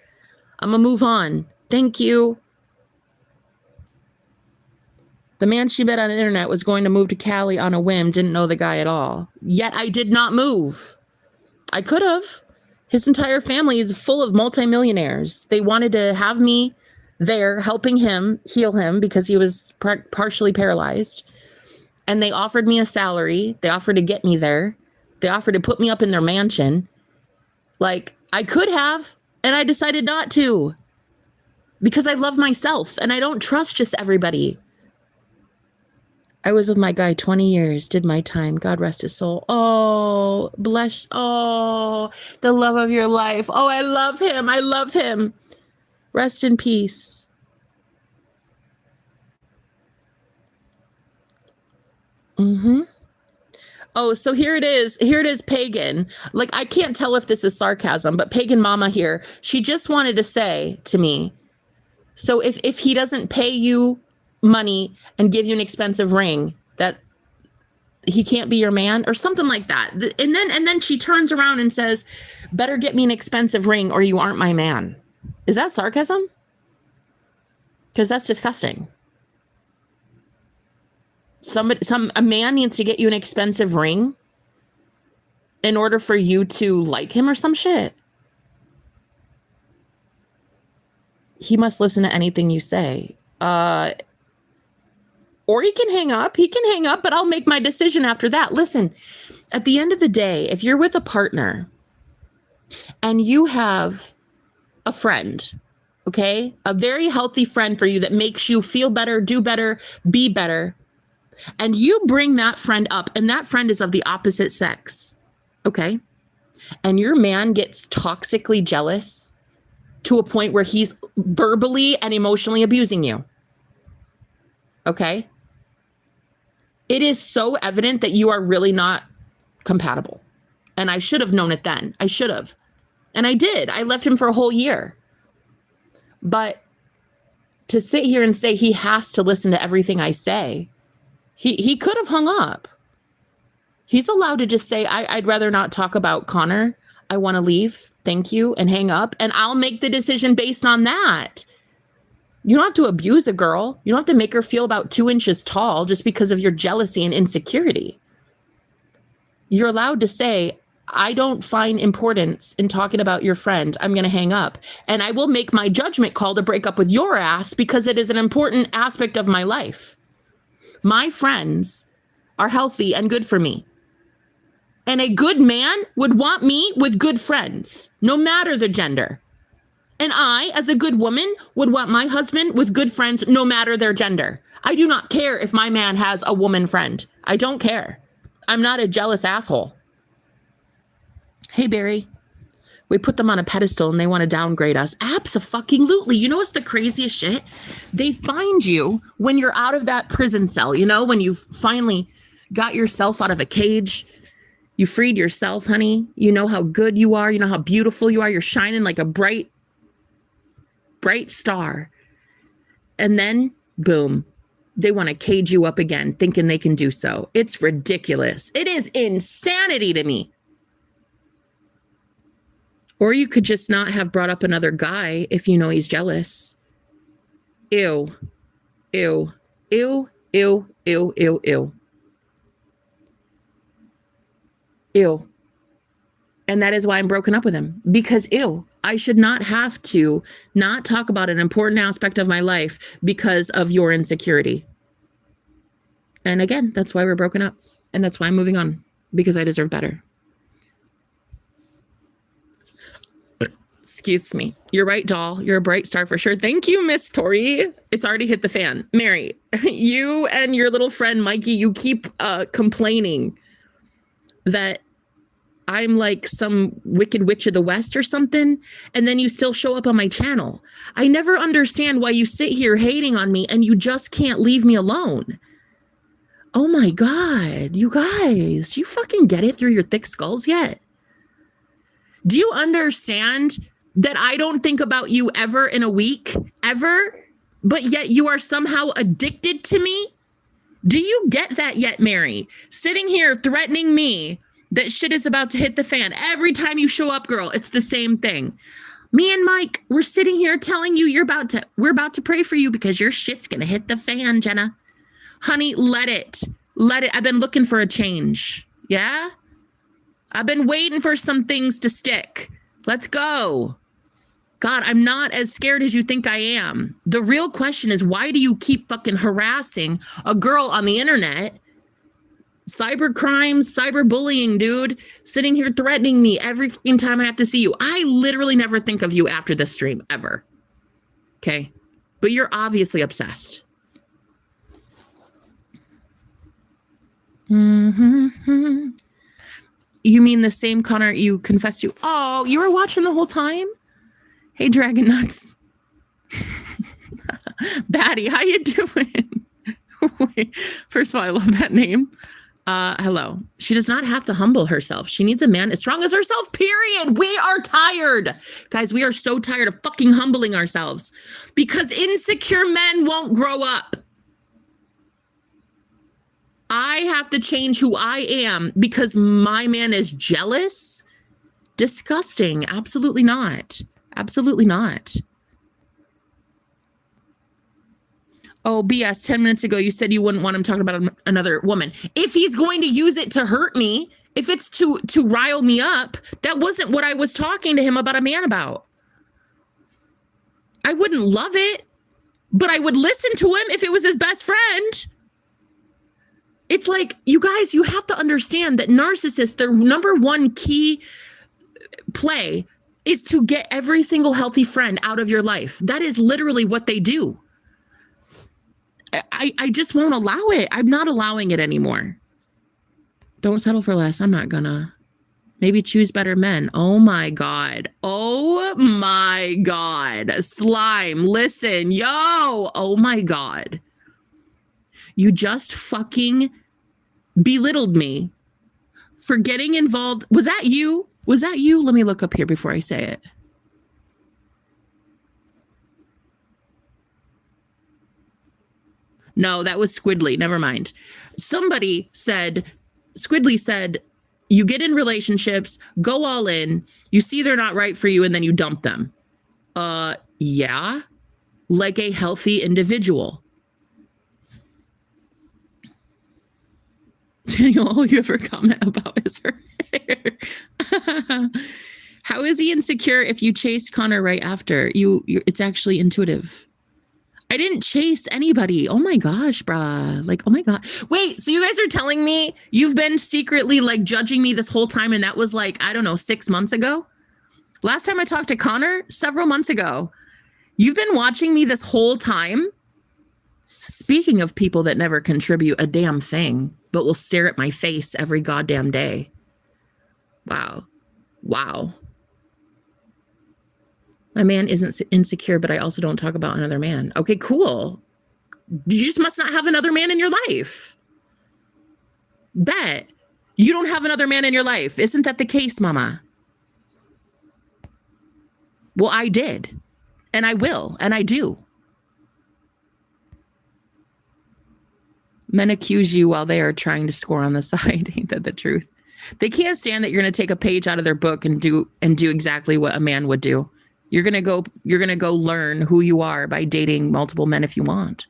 I'm going to move on. Thank you. The man she met on the internet was going to move to Cali on a whim, didn't know the guy at all. Yet I did not move. I could have. His entire family is full of multimillionaires. They wanted to have me there helping him heal him because he was partially paralyzed. And they offered me a salary. They offered to get me there. They offered to put me up in their mansion. Like, I could have. And I decided not to because I love myself and I don't trust just everybody. I was with my guy 20 years, did my time. God rest his soul. Oh, bless. Oh, the love of your life. Oh, I love him. I love him. Rest in peace. Oh, so here it is. Here it is, Pagan. Like, I can't tell if this is sarcasm, but Pagan Mama here, she just wanted to say to me, so if he doesn't pay you money and give you an expensive ring, that he can't be your man or something like that. And then she turns around and says, better get me an expensive ring or you aren't my man. Is that sarcasm? Because that's disgusting. A man needs to get you an expensive ring in order for you to like him or some shit. He must listen to anything you say. Or he can hang up. He can hang up, but I'll make my decision after that. Listen, at the end of the day, if you're with a partner and you have a friend, okay, a very healthy friend for you that makes you feel better, do better, be better, and you bring that friend up, and that friend is of the opposite sex, okay? And your man gets toxically jealous to a point where he's verbally and emotionally abusing you, okay? It is so evident that you are really not compatible. And I should have known it then. I should have. And I did. I left him for a whole year. But to sit here and say he has to listen to everything I say, he could have hung up. He's allowed to just say, I'd rather not talk about Connor. I want to leave. Thank you. And hang up. And I'll make the decision based on that. You don't have to abuse a girl. You don't have to make her feel about 2 inches tall just because of your jealousy and insecurity. You're allowed to say, I don't find importance in talking about your friend. I'm going to hang up. And I will make my judgment call to break up with your ass because it is an important aspect of my life. My friends are healthy and good for me. And a good man would want me with good friends, no matter the gender. And I, as a good woman, would want my husband with good friends, no matter their gender. I do not care if my man has a woman friend. I don't care. I'm not a jealous asshole. Hey, Barry. We put them on a pedestal and they want to downgrade us. Abso-fucking-lutely. You know what's the craziest shit? They find you when you're out of that prison cell, you know, when you've finally got yourself out of a cage. You freed yourself, honey. You know how good you are. You know how beautiful you are. You're shining like a bright bright star. And then, boom, they want to cage you up again, thinking they can do so. It's ridiculous. It is insanity to me. Or you could just not have brought up another guy if you know he's jealous. Ew. Ew. Ew. Ew. Ew. Ew. Ew. Ew. And that is why I'm broken up with him. Because ew. I should not have to not talk about an important aspect of my life because of your insecurity. And again, that's why we're broken up. And that's why I'm moving on. Because I deserve better. Excuse me. You're right, doll. You're a bright star for sure. Thank you, Miss Tori. It's already hit the fan. Mary, you and your little friend Mikey, you keep complaining that I'm like some wicked witch of the West or something, and then you still show up on my channel. I never understand why you sit here hating on me and you just can't leave me alone. Oh my God, you guys, do you fucking get it through your thick skulls yet? Do you understand that I don't think about you ever in a week, ever, but yet you are somehow addicted to me? Do you get that yet, Mary? Sitting here threatening me that shit is about to hit the fan. Every time you show up, girl, it's the same thing. Me and Mike, we're sitting here telling you we're about to pray for you because your shit's gonna hit the fan, Jenna. Honey, let it. I've been looking for a change. Yeah? I've been waiting for some things to stick. Let's go. God, I'm not as scared as you think I am. The real question is, why do you keep fucking harassing a girl on the internet? Cyber crimes, cyber bullying, dude. Sitting here threatening me every fucking time I have to see you. I literally never think of you after this stream, ever. Okay? But you're obviously obsessed. Mm-hmm. You mean the same Connor you confessed to? Oh, you were watching the whole time? Hey, Dragon Nuts. Batty, how you doing? Wait, first of all, I love that name. Hello. She does not have to humble herself. She needs a man as strong as herself, period. We are tired. Guys, we are so tired of fucking humbling ourselves because insecure men won't grow up. I have to change who I am because my man is jealous? Disgusting. Absolutely not. Absolutely not. Oh, BS, 10 minutes ago, you said you wouldn't want him talking about another woman. If he's going to use it to hurt me, if it's to rile me up, that wasn't what I was talking to him about a man about. I wouldn't love it, but I would listen to him if it was his best friend. It's like, you guys, you have to understand that narcissists, their number one key play is to get every single healthy friend out of your life. That is literally what they do. I just won't allow it. I'm not allowing it anymore. Don't settle for less. I'm not gonna. Maybe choose better men. Oh my God. Oh my God. Slime, listen, yo. Oh my God. You just fucking belittled me for getting involved. Was that you? Was that you? Let me look up here before I say it. No, that was Squidly. Never mind. Somebody said, Squidly said, you get in relationships, go all in, you see they're not right for you, and then you dump them. Yeah. Like a healthy individual. Daniel, all you ever comment about is her hair. How is he insecure if you chased Connor right after? It's actually intuitive. I didn't chase anybody. Oh my gosh, brah. Like, oh my God. Wait, so you guys are telling me you've been secretly like judging me this whole time, and that was like, I don't know, 6 months ago? Last time I talked to Connor, several months ago. You've been watching me this whole time? Speaking of people that never contribute a damn thing, but will stare at my face every goddamn day. Wow. Wow. My man isn't insecure, but I also don't talk about another man. Okay, cool. You just must not have another man in your life. Bet. You don't have another man in your life. Isn't that the case, mama? Well, I did. And I will, and I do. Men accuse you while they are trying to score on the side. Ain't that the truth? They can't stand that you're going to take a page out of their book and do exactly what a man would do. You're going to go learn who you are by dating multiple men if you want.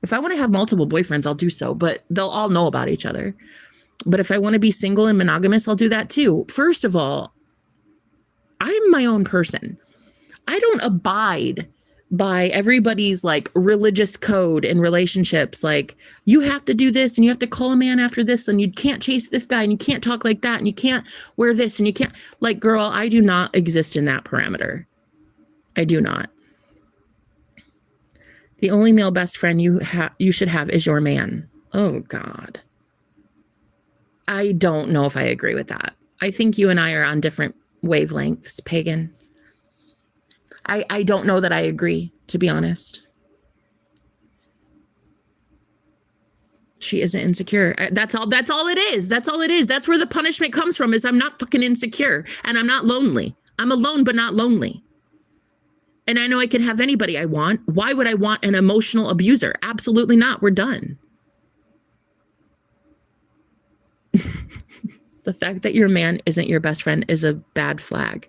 If I want to have multiple boyfriends, I'll do so, but they'll all know about each other. But if I want to be single and monogamous, I'll do that too. First of all, I'm my own person. I don't abide by everybody's like religious code in relationships. Like, you have to do this and you have to call a man after this and you can't chase this guy and you can't talk like that and you can't wear this and you can't. Like, girl, I do not exist in that parameter. I do not. The only male best friend you should have is your man. Oh, God. I don't know if I agree with that. I think you and I are on different wavelengths, Pagan. I don't know that I agree, to be honest. She isn't insecure. That's all it is. That's all it is. That's where the punishment comes from, is I'm not fucking insecure and I'm not lonely. I'm alone, but not lonely. And I know I can have anybody I want. Why would I want an emotional abuser? Absolutely not. We're done. The fact that your man isn't your best friend is a bad flag.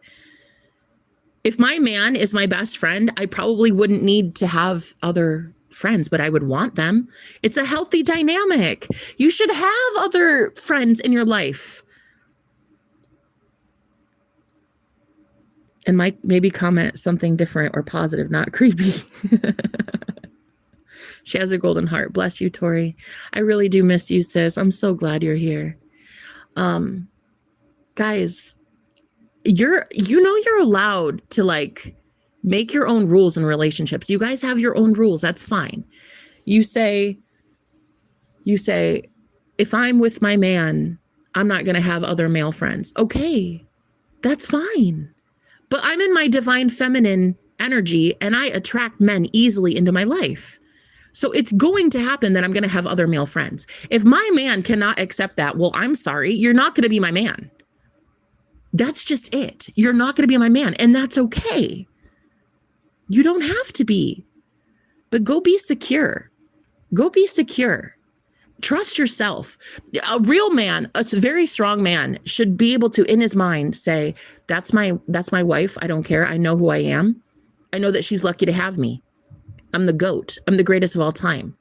If my man is my best friend, I probably wouldn't need to have other friends, but I would want them. It's a healthy dynamic. You should have other friends in your life. And might maybe comment something different or positive, not creepy. She has a golden heart. Bless you, Tori. I really do miss you, sis. I'm so glad you're here. Guys, you're allowed to like make your own rules in relationships. You guys have your own rules. That's fine. You say, if I'm with my man, I'm not going to have other male friends. Okay, that's fine. But I'm in my divine feminine energy and I attract men easily into my life. So it's going to happen that I'm going to have other male friends. If my man cannot accept that, well, I'm sorry, you're not going to be my man. That's just it. You're not going to be my man. And that's okay. You don't have to be. But go be secure. Go be secure. Trust yourself. A real man, a very strong man, should be able to, in his mind, say, that's my wife. I don't care. I know who I am. I know that she's lucky to have me. I'm the GOAT. I'm the greatest of all time.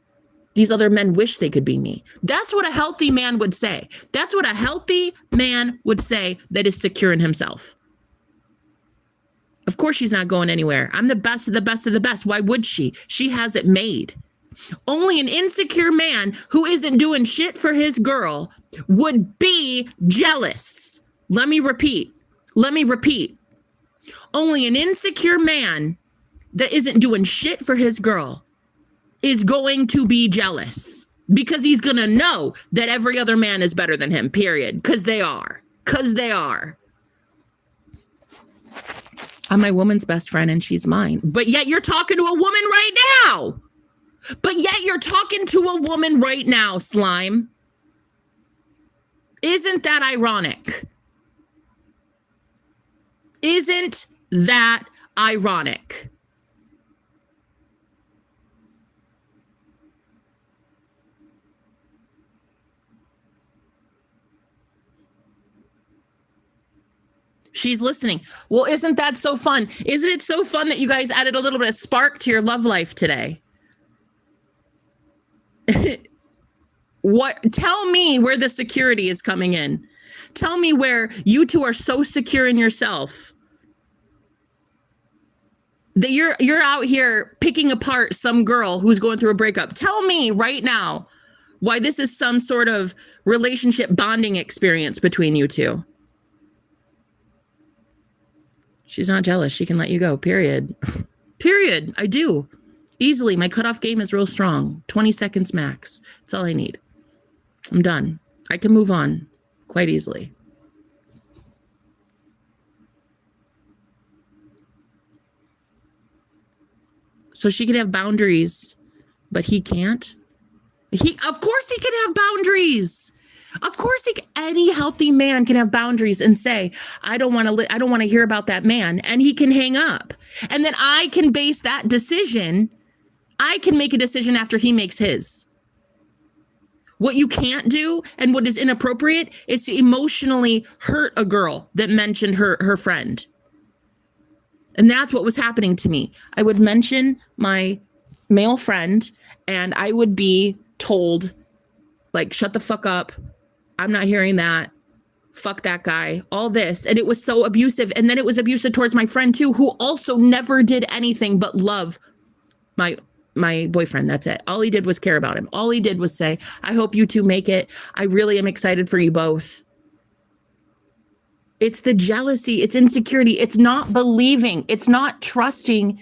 These other men wish they could be me. That's what a healthy man would say. That's what a healthy man would say that is secure in himself. Of course she's not going anywhere. I'm the best of the best of the best. Why would she? She has it made. Only an insecure man who isn't doing shit for his girl would be jealous. Let me repeat. Only an insecure man that isn't doing shit for his girl is going to be jealous, because he's going to know that every other man is better than him, period. Because they are. I'm my woman's best friend and she's mine. But yet you're talking to a woman right now. Slime. Isn't that ironic? She's listening. Well, isn't that so fun? Isn't it so fun that you guys added a little bit of spark to your love life today? What? Tell me where the security is coming in. Tell me where you two are so secure in yourself that you're out here picking apart some girl who's going through a breakup. Tell me right now why this is some sort of relationship bonding experience between you two. She's not jealous. She can let you go, period. Period. I do. Easily. My cutoff game is real strong. 20 seconds max. That's all I need. I'm done. I can move on quite easily. So she could have boundaries, but he can't. Of course he can have boundaries. Of course, like any healthy man can have boundaries and say, I don't want to hear about that man, and he can hang up. And then I can base that decision. I can make a decision after he makes his. What you can't do and what is inappropriate is to emotionally hurt a girl that mentioned her friend. And that's what was happening to me. I would mention my male friend and I would be told, like, shut the fuck up. I'm not hearing that. Fuck that guy. All this. And it was so abusive. And then it was abusive towards my friend too, who also never did anything but love my boyfriend. That's it. All he did was care about him. All he did was say, I hope you two make it. I really am excited for you both. It's the jealousy. It's insecurity. It's not believing. It's not trusting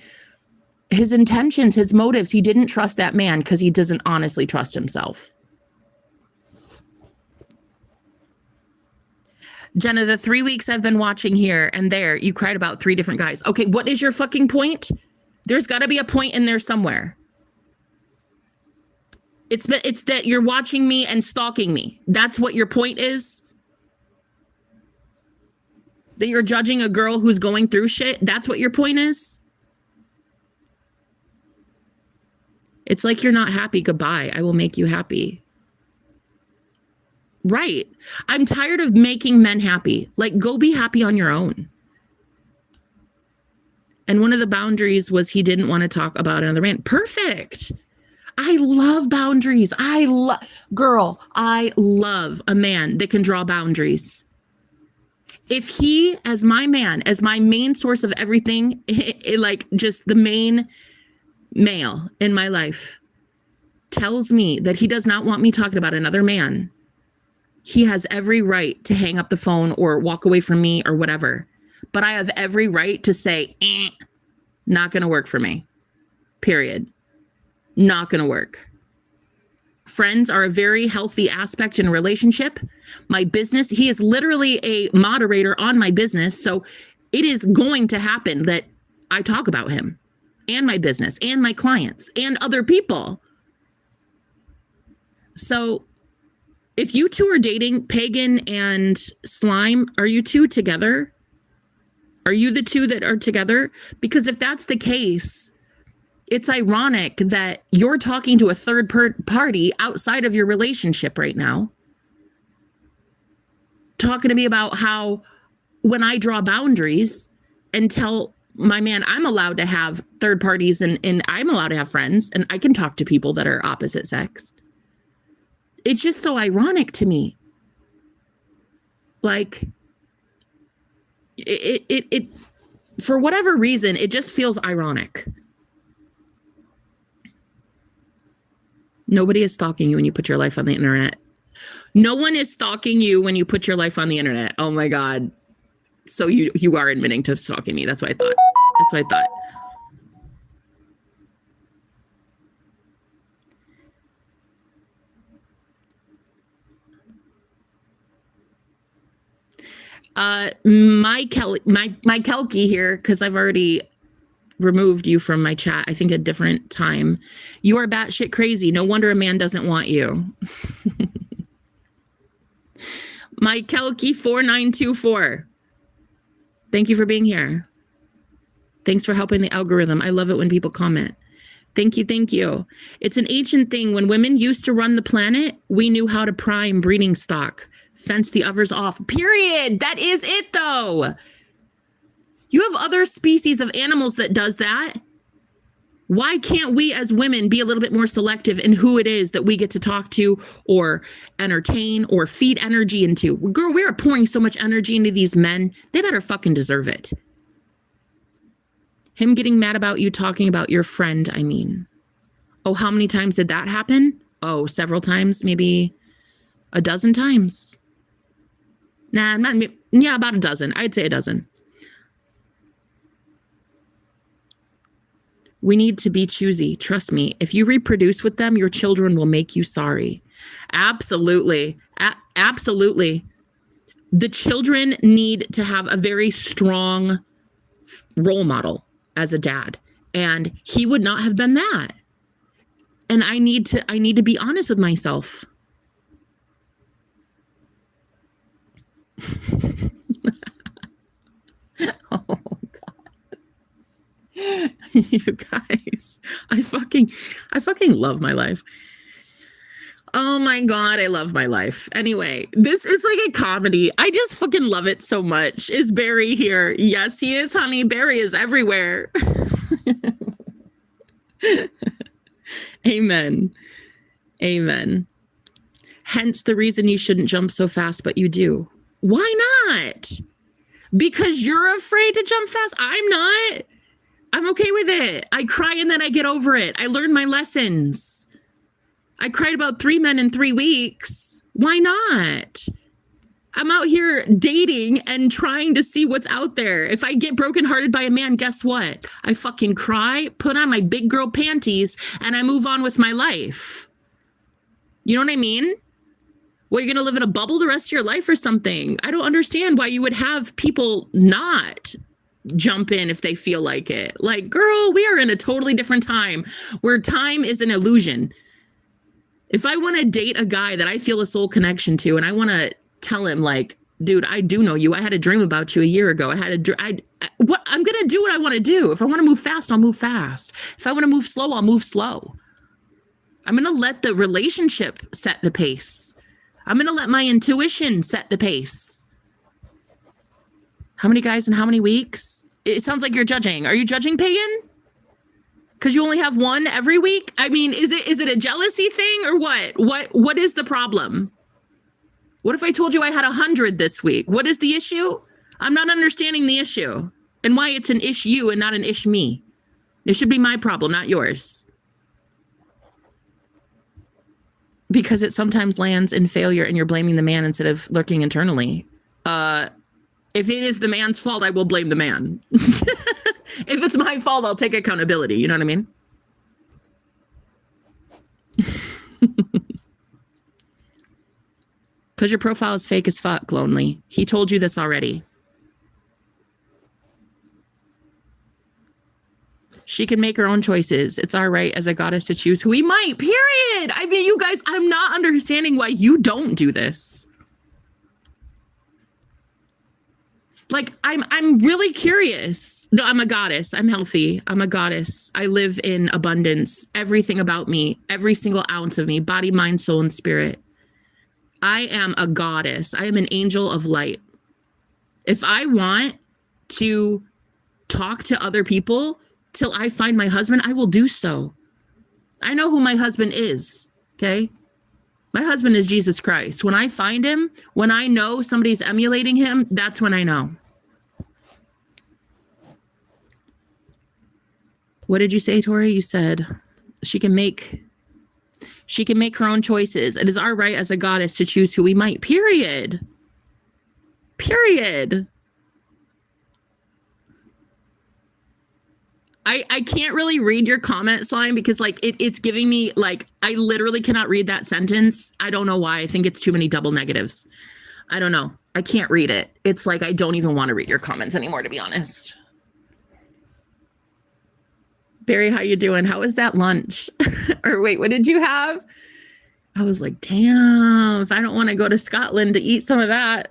his intentions, his motives. He didn't trust that man because he doesn't honestly trust himself. Jenna, the 3 weeks I've been watching here and there, you cried about 3 different guys. Okay, what is your fucking point? There's got to be a point in there somewhere. It's that you're watching me and stalking me. That's what your point is? That you're judging a girl who's going through shit? That's what your point is? It's like you're not happy. Goodbye. I will make you happy. Right. I'm tired of making men happy. Like, go be happy on your own. And one of the boundaries was he didn't want to talk about another man. Perfect. I love boundaries. I love a man that can draw boundaries. If he, as my man, as my main source of everything, like just the main male in my life, tells me that he does not want me talking about another man, he has every right to hang up the phone or walk away from me or whatever. But I have every right to say, not going to work for me. Period. Not going to work. Friends are a very healthy aspect in a relationship. My business, he is literally a moderator on my business. So it is going to happen that I talk about him and my business and my clients and other people. So if you two are dating, Pagan and Slime, are you two together? Are you the two that are together? Because if that's the case, it's ironic that you're talking to a third party outside of your relationship right now, talking to me about how when I draw boundaries and tell my man I'm allowed to have third parties and I'm allowed to have friends and I can talk to people that are opposite sex. It's just so ironic to me. Like, it for whatever reason, it just feels ironic. Nobody is stalking you when you put your life on the internet. No one is stalking you when you put your life on the internet. Oh my God. So you are admitting to stalking me. That's what I thought. That's what I thought. My Kelky here, because I've already removed you from my chat, I think a different time. You are batshit crazy. No wonder a man doesn't want you. My Kelky 4924. Thank you for being here. Thanks for helping the algorithm. I love it when people comment. Thank you, thank you. It's an ancient thing. When women used to run the planet, we knew how to prime breeding stock, fence the others off. Period. That is it, though. You have other species of animals that does that. Why can't we as women be a little bit more selective in who it is that we get to talk to or entertain or feed energy into? Girl, we are pouring so much energy into these men. They better fucking deserve it. Him getting mad about you talking about your friend, I mean. Oh, how many times did that happen? Oh, several times, maybe a dozen times. Nah, about a dozen. I'd say a dozen. We need to be choosy. Trust me. If you reproduce with them, your children will make you sorry. Absolutely. Absolutely. The children need to have a very strong role model as a dad. And he would not have been that. And I need to be honest with myself. You guys, I fucking love my life. Oh my God, I love my life. Anyway, this is like a comedy. I just fucking love it so much. Is Barry here? Yes, he is, honey. Barry is everywhere. Amen. Amen. Hence the reason you shouldn't jump so fast, but you do. Why not? Because you're afraid to jump fast? I'm not. I'm okay with it. I cry and then I get over it. I learn my lessons. I cried about 3 men in 3 weeks. Why not? I'm out here dating and trying to see what's out there. If I get brokenhearted by a man, guess what? I fucking cry, put on my big girl panties, and I move on with my life. You know what I mean? Well, you're going to live in a bubble the rest of your life or something. I don't understand why you would have people not jump in if they feel like it. Like, girl, we are in a totally different time where time is an illusion. If I want to date a guy that I feel a soul connection to, and I want to tell him, like, dude, I do know you. I had a dream about you a year ago. I'm going to do what I want to do. If I want to move fast, I'll move fast. If I want to move slow, I'll move slow. I'm going to let the relationship set the pace. I'm going to let my intuition set the pace. How many guys in how many weeks? It sounds like you're judging. Are you judging, Pagan? Because you only have one every week? I mean, is it a jealousy thing or what? What is the problem? What if I told you I had 100 this week? What is the issue? I'm not understanding the issue and why it's an ish you and not an ish me. It should be my problem, not yours. Because it sometimes lands in failure and you're blaming the man instead of lurking internally. If it is the man's fault, I will blame the man. If it's my fault, I'll take accountability. You know what I mean? Because your profile is fake as fuck, Lonely. He told you this already. She can make her own choices. It's our right as a goddess to choose who we might, period. I mean, you guys, I'm not understanding why you don't do this. Like, I'm really curious. No, I'm a goddess. I'm healthy. I'm a goddess. I live in abundance. Everything about me, every single ounce of me, body, mind, soul, and spirit. I am a goddess. I am an angel of light. If I want to talk to other people till I find my husband, I will do so. I know who my husband is, okay? My husband is Jesus Christ. When I find him, when I know somebody's emulating him, that's when I know. What did you say, Tori? You said she can make her own choices. It is our right as a goddess to choose who we might, period. Period. I can't really read your comment, Slime, because like it's giving me like, I literally cannot read that sentence. I don't know why. I think it's too many double negatives. I don't know. I can't read it. It's like, I don't even want to read your comments anymore, to be honest. Barry, how you doing? How was that lunch? Or wait, what did you have? I was like, damn, if I don't want to go to Scotland to eat some of that.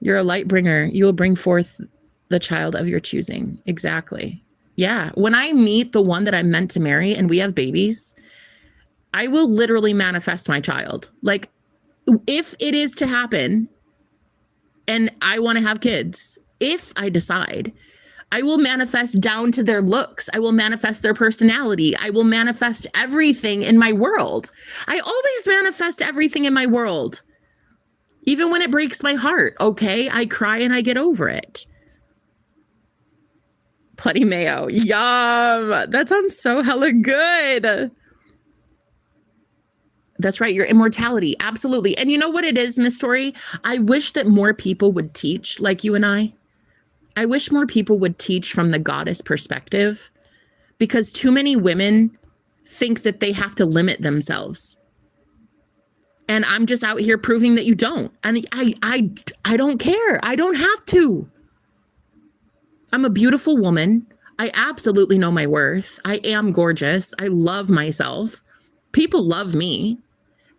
You're a light bringer. You will bring forth the child of your choosing. Exactly. Yeah. When I meet the one that I'm meant to marry and we have babies, I will literally manifest my child. Like, if it is to happen and I want to have kids, if I decide, I will manifest down to their looks. I will manifest their personality. I will manifest everything in my world. I always manifest everything in my world. Even when it breaks my heart, okay? I cry and I get over it. Plenty mayo. Yum. That sounds so hella good. That's right. Your immortality. Absolutely. And you know what it is, Miss Tori? I wish that more people would teach like you and I. I wish more people would teach from the goddess perspective, because too many women think that they have to limit themselves. And I'm just out here proving that you don't. And I don't care. I don't have to. I'm a beautiful woman. I absolutely know my worth. I am gorgeous. I love myself. People love me.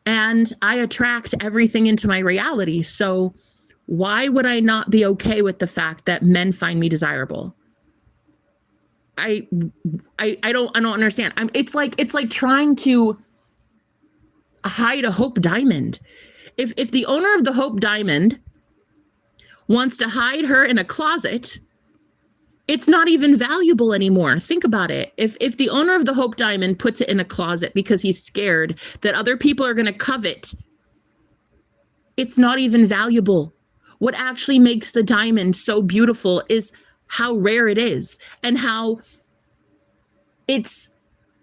And I attract everything into my reality. So why would I not be okay with the fact that men find me desirable? I don't understand. It's like trying to hide a Hope diamond. If the owner of the Hope diamond wants to hide her in a closet, it's not even valuable anymore. Think about it. If the owner of the Hope diamond puts it in a closet because he's scared that other people are going to covet, it's not even valuable. What actually makes the diamond so beautiful is how rare it is and how it's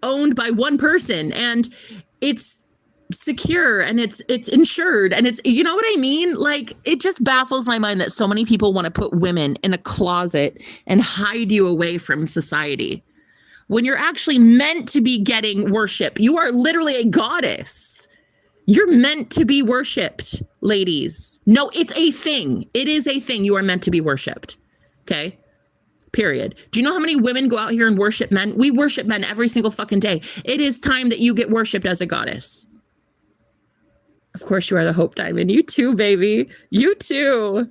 owned by one person and it's secure and it's insured and it's, you know what I mean? Like, it just baffles my mind that so many people want to put women in a closet and hide you away from society when you're actually meant to be getting worship. You are literally a goddess. You're meant to be worshipped, ladies. No, it's a thing. It is a thing. You are meant to be worshipped. Okay? Period. Do you know how many women go out here and worship men? We worship men every single fucking day. It is time that you get worshipped as a goddess. Of course you are the Hope Diamond. You too, baby. You too.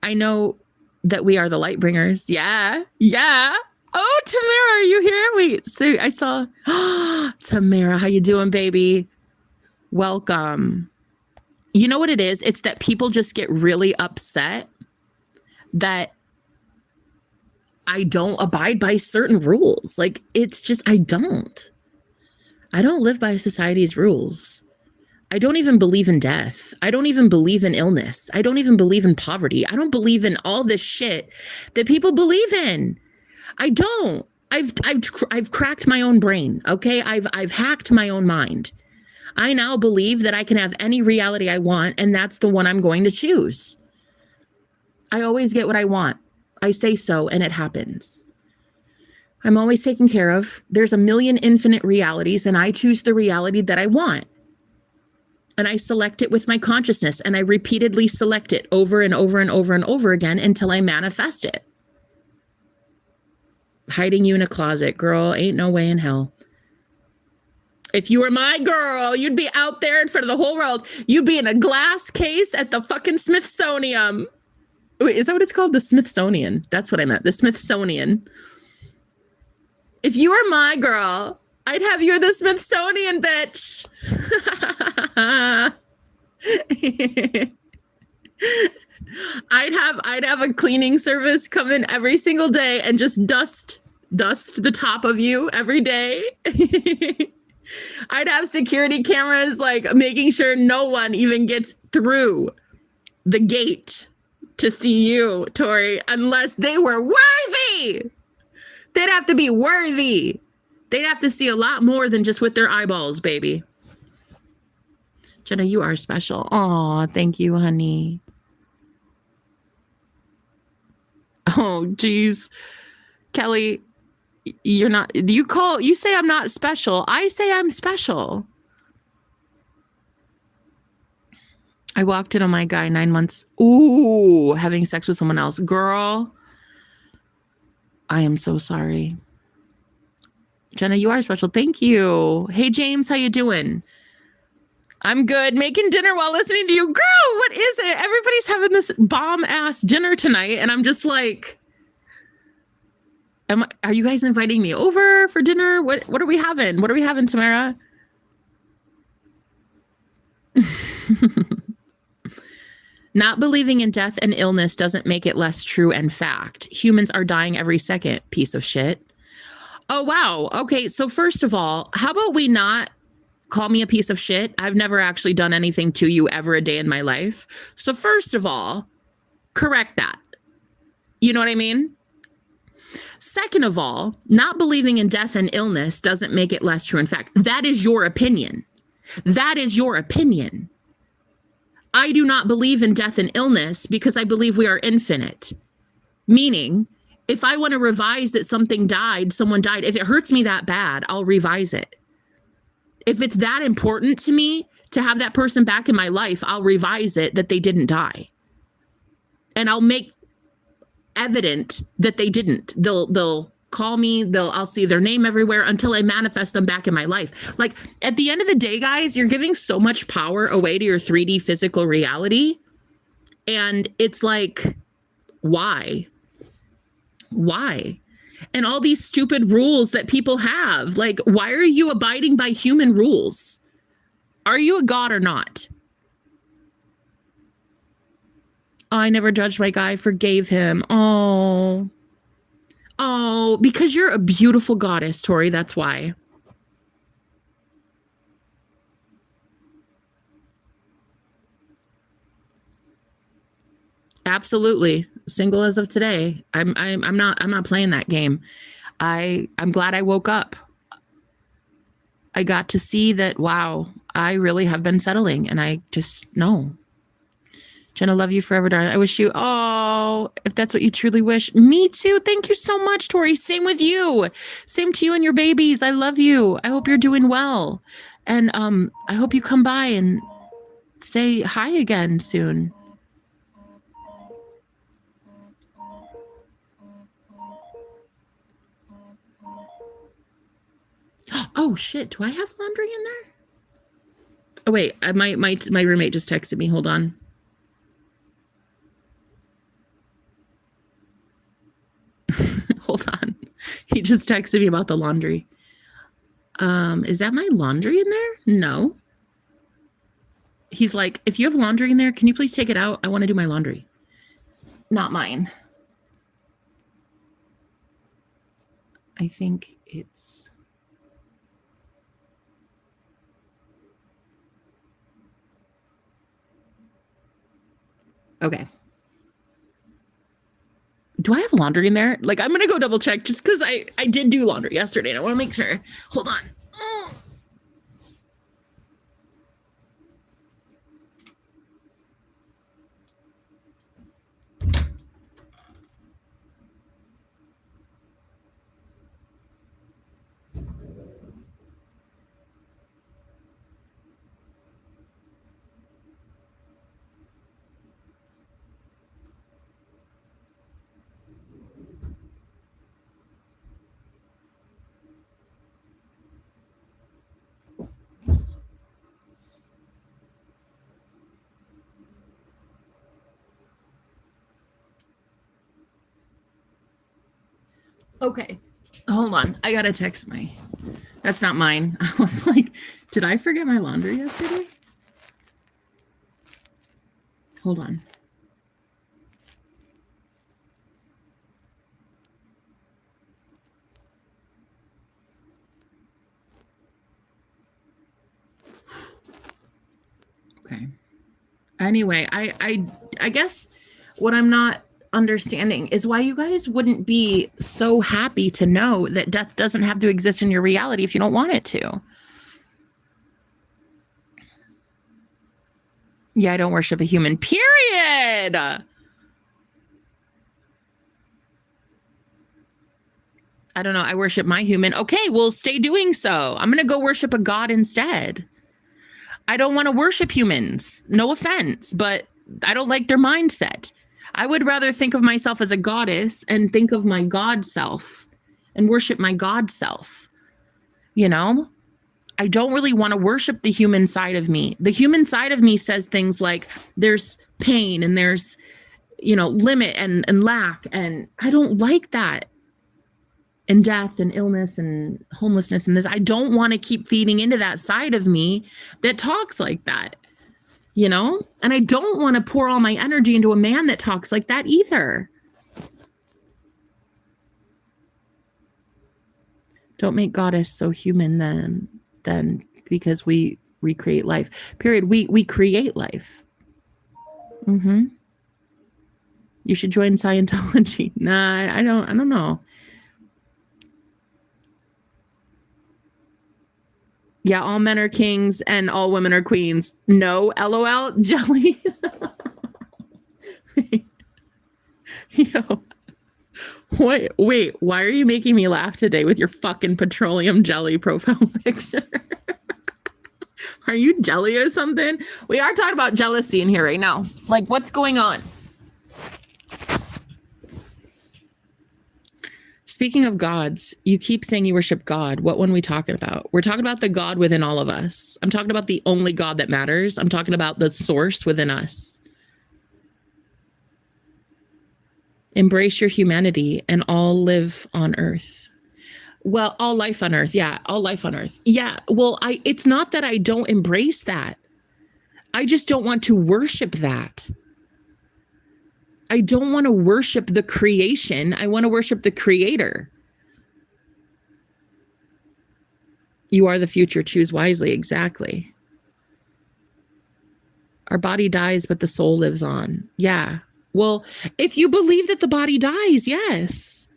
I know that we are the light bringers. Yeah. Yeah. Oh, Tamara, are you here? Wait, so I saw Tamara. How you doing, baby? Welcome. You know what it is? It's that people just get really upset that I don't abide by certain rules. Like, it's just, I don't live by society's rules. I don't even believe in death. I don't even believe in illness. I don't even believe in poverty. I don't believe in all this shit that people believe in. I don't. I've cracked my own brain. Okay. I've hacked my own mind. I now believe that I can have any reality I want, and that's the one I'm going to choose. I always get what I want. I say so, and it happens. I'm always taken care of. There's a million infinite realities, and I choose the reality that I want. And I select it with my consciousness, and I repeatedly select it over and over and over and over again until I manifest it. Hiding you in a closet, girl, ain't no way in hell. If you were my girl, you'd be out there in front of the whole world. You'd be in a glass case at the fucking Smithsonian. Wait, is that what it's called? The Smithsonian. That's what I meant. The Smithsonian. If you were my girl, I'd have you in the Smithsonian, bitch. I'd have a cleaning service come in every single day and just dust the top of you every day. I'd have security cameras like making sure no one even gets through the gate to see you, Tori, unless they were worthy. They'd have to be worthy. They'd have to see a lot more than just with their eyeballs, baby. Jenna, you are special. Aw, thank you, honey. Oh, geez. Kelly, you're not, you say I'm not special. I say I'm special. I walked in on my guy 9 months. Ooh, having sex with someone else. Girl, I am so sorry. Jenna, you are special. Thank you. Hey, James, how you doing? I'm good. Making dinner while listening to you. Girl, what is it? Everybody's having this bomb-ass dinner tonight, and I'm just like, are you guys inviting me over for dinner? What are we having? What are we having, Tamara? Not believing in death and illness doesn't make it less true and fact. Humans are dying every second, piece of shit. Oh, wow. Okay, so first of all, how about we not call me a piece of shit? I've never actually done anything to you ever a day in my life. So first of all, correct that. You know what I mean? Second of all, not believing in death and illness doesn't make it less true in fact. That is your opinion. That is your opinion. I do not believe in death and illness because I believe we are infinite. Meaning, if I want to revise that someone died, if it hurts me that bad, I'll revise it. If it's that important to me to have that person back in my life, I'll revise it that they didn't die. And I'll make evident that they didn't. They'll call me, I'll see their name everywhere until I manifest them back in my life. Like, at the end of the day, guys, you're giving so much power away to your 3D physical reality. And it's like, why? Why? And all these stupid rules that people have. Like, why are you abiding by human rules? Are you a god or not? Oh, I never judged my guy, forgave him. Oh, because you're a beautiful goddess, Tori. That's why. Absolutely. Single as of today. I'm not playing that game. I'm glad I woke up. I got to see that, wow, I really have been settling, and I just know. Jenna, love you forever, darling. I wish you, if that's what you truly wish. Me too. Thank you so much, Tori. Same with you. Same to you and your babies. I love you. I hope you're doing well. And I hope you come by and say hi again soon. Oh shit, do I have laundry in there? Oh wait, my roommate just texted me. Hold on. Hold on. He just texted me about the laundry. Is that my laundry in there? No. He's like, if you have laundry in there, can you please take it out? I want to do my laundry. Not mine. I think it's... Okay. Do I have laundry in there? Like, I'm going to go double check just because I did do laundry yesterday and I want to make sure. Hold on. Okay, hold on. I gotta text my... That's not mine. I was like, did I forget my laundry yesterday? Hold on. Okay. Anyway, I guess what I'm not understanding is why you guys wouldn't be so happy to know that death doesn't have to exist in your reality if you don't want it to. Yeah, I don't worship a human, period. I don't know. I worship my human. Okay, well, stay doing so. I'm going to go worship a god instead. I don't want to worship humans. No offense, but I don't like their mindset. I would rather think of myself as a goddess and think of my God self and worship my God self. You know, I don't really want to worship the human side of me. The human side of me says things like there's pain and there's, limit and lack. And I don't like that. And death and illness and homelessness and this. I don't want to keep feeding into that side of me that talks like that. And I don't want to pour all my energy into a man that talks like that either. Don't make goddess so human then because we recreate life. Period. We create life. Mm-hmm. You should join Scientology. Nah, I don't know. Yeah, all men are kings and all women are queens. No, LOL, jelly. Yo. Wait, why are you making me laugh today with your fucking petroleum jelly profile picture? Are you jelly or something? We are talking about jealousy in here right now. Like, what's going on? Speaking of gods, you keep saying you worship God. What one are we talking about? We're talking about the God within all of us. I'm talking about the only God that matters. I'm talking about the source within us. Embrace your humanity and all live on earth. Well, all life on earth. Yeah, all life on earth. Yeah, well, it's not that I don't embrace that. I just don't want to worship that. I don't want to worship the creation. I want to worship the creator. You are the future. Choose wisely. Exactly. Our body dies, but the soul lives on. Yeah. Well, if you believe that the body dies, yes.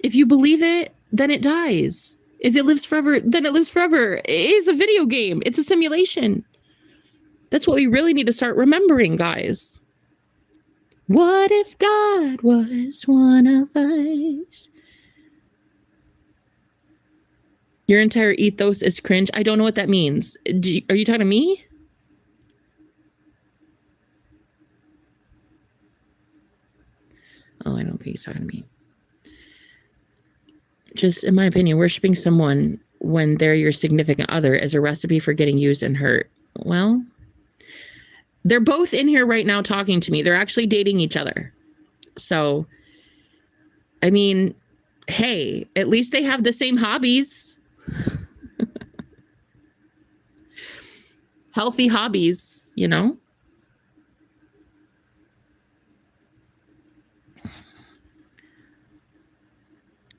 If you believe it, then it dies. If it lives forever, then it lives forever. It is a video game. It's a simulation. That's what we really need to start remembering, guys. What if God was one of us? Your entire ethos is cringe. I don't know what that means. Are you talking to me? Oh, I don't think he's talking to me. Just in my opinion, worshiping someone when they're your significant other is a recipe for getting used and hurt. Well, they're both in here right now talking to me. They're actually dating each other. So, I mean, hey, at least they have the same hobbies. Healthy hobbies, you know?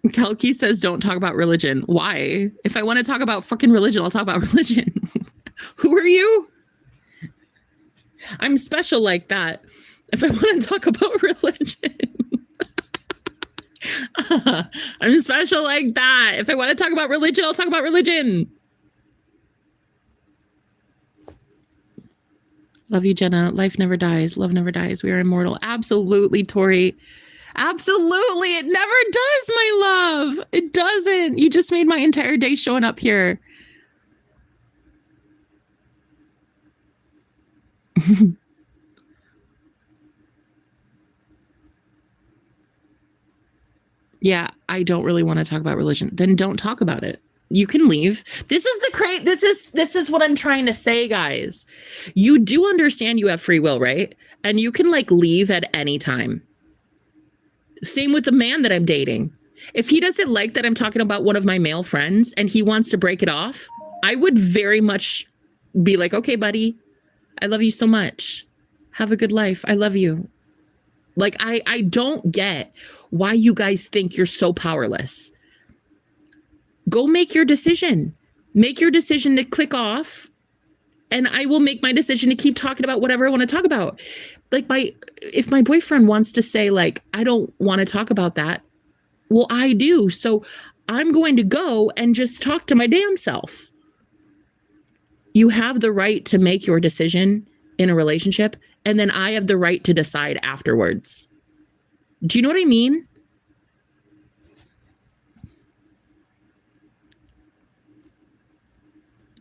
Kelky says, don't talk about religion. Why? If I want to talk about fucking religion, I'll talk about religion. Who are you? I'm special like that. If I want to talk about religion. I'm special like that. If I want to talk about religion, I'll talk about religion. Love you, Jenna. Life never dies. Love never dies. We are immortal. Absolutely, Tori. Absolutely. It never does, my love. It doesn't. You just made my entire day showing up here. Yeah, I don't really want to talk about religion. Then don't talk about it. You can leave. This is what I'm trying to say, guys. You do understand you have free will, right? And you can like leave at any time. Same with the man that I'm dating. If he doesn't like that I'm talking about one of my male friends and he wants to break it off, I would very much be like, okay, buddy, I love you so much. Have a good life. I love you. Like, I don't get why you guys think you're so powerless. Go make your decision. Make your decision to click off, and I will make my decision to keep talking about whatever I want to talk about. Like, if my boyfriend wants to say, like, I don't want to talk about that, well, I do. So I'm going to go and just talk to my damn self. You have the right to make your decision in a relationship, and then I have the right to decide afterwards. Do you know what I mean?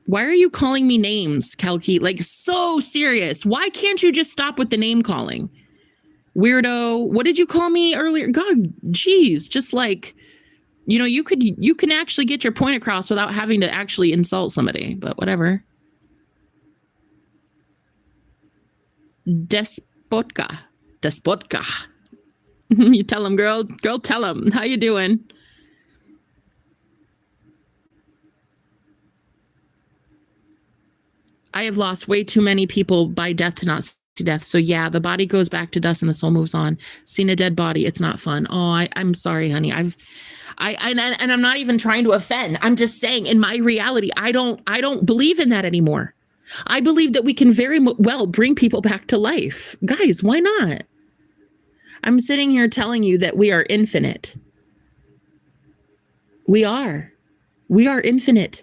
Why are you calling me names, Kelky? Like, so serious. Why can't you just stop with the name calling? Weirdo. What did you call me earlier? God, geez. Just like, you know, you can actually get your point across without having to actually insult somebody, but whatever. Despotka. You tell him, girl, tell him. How you doing? I have lost way too many people by death to not see death. So yeah, the body goes back to dust and the soul moves on. Seen a dead body. It's not fun. Oh, I'm sorry, honey. And I'm not even trying to offend. I'm just saying, in my reality, I don't believe in that anymore. I believe that we can very well bring people back to life. Guys, why not? I'm sitting here telling you that we are infinite. We are infinite.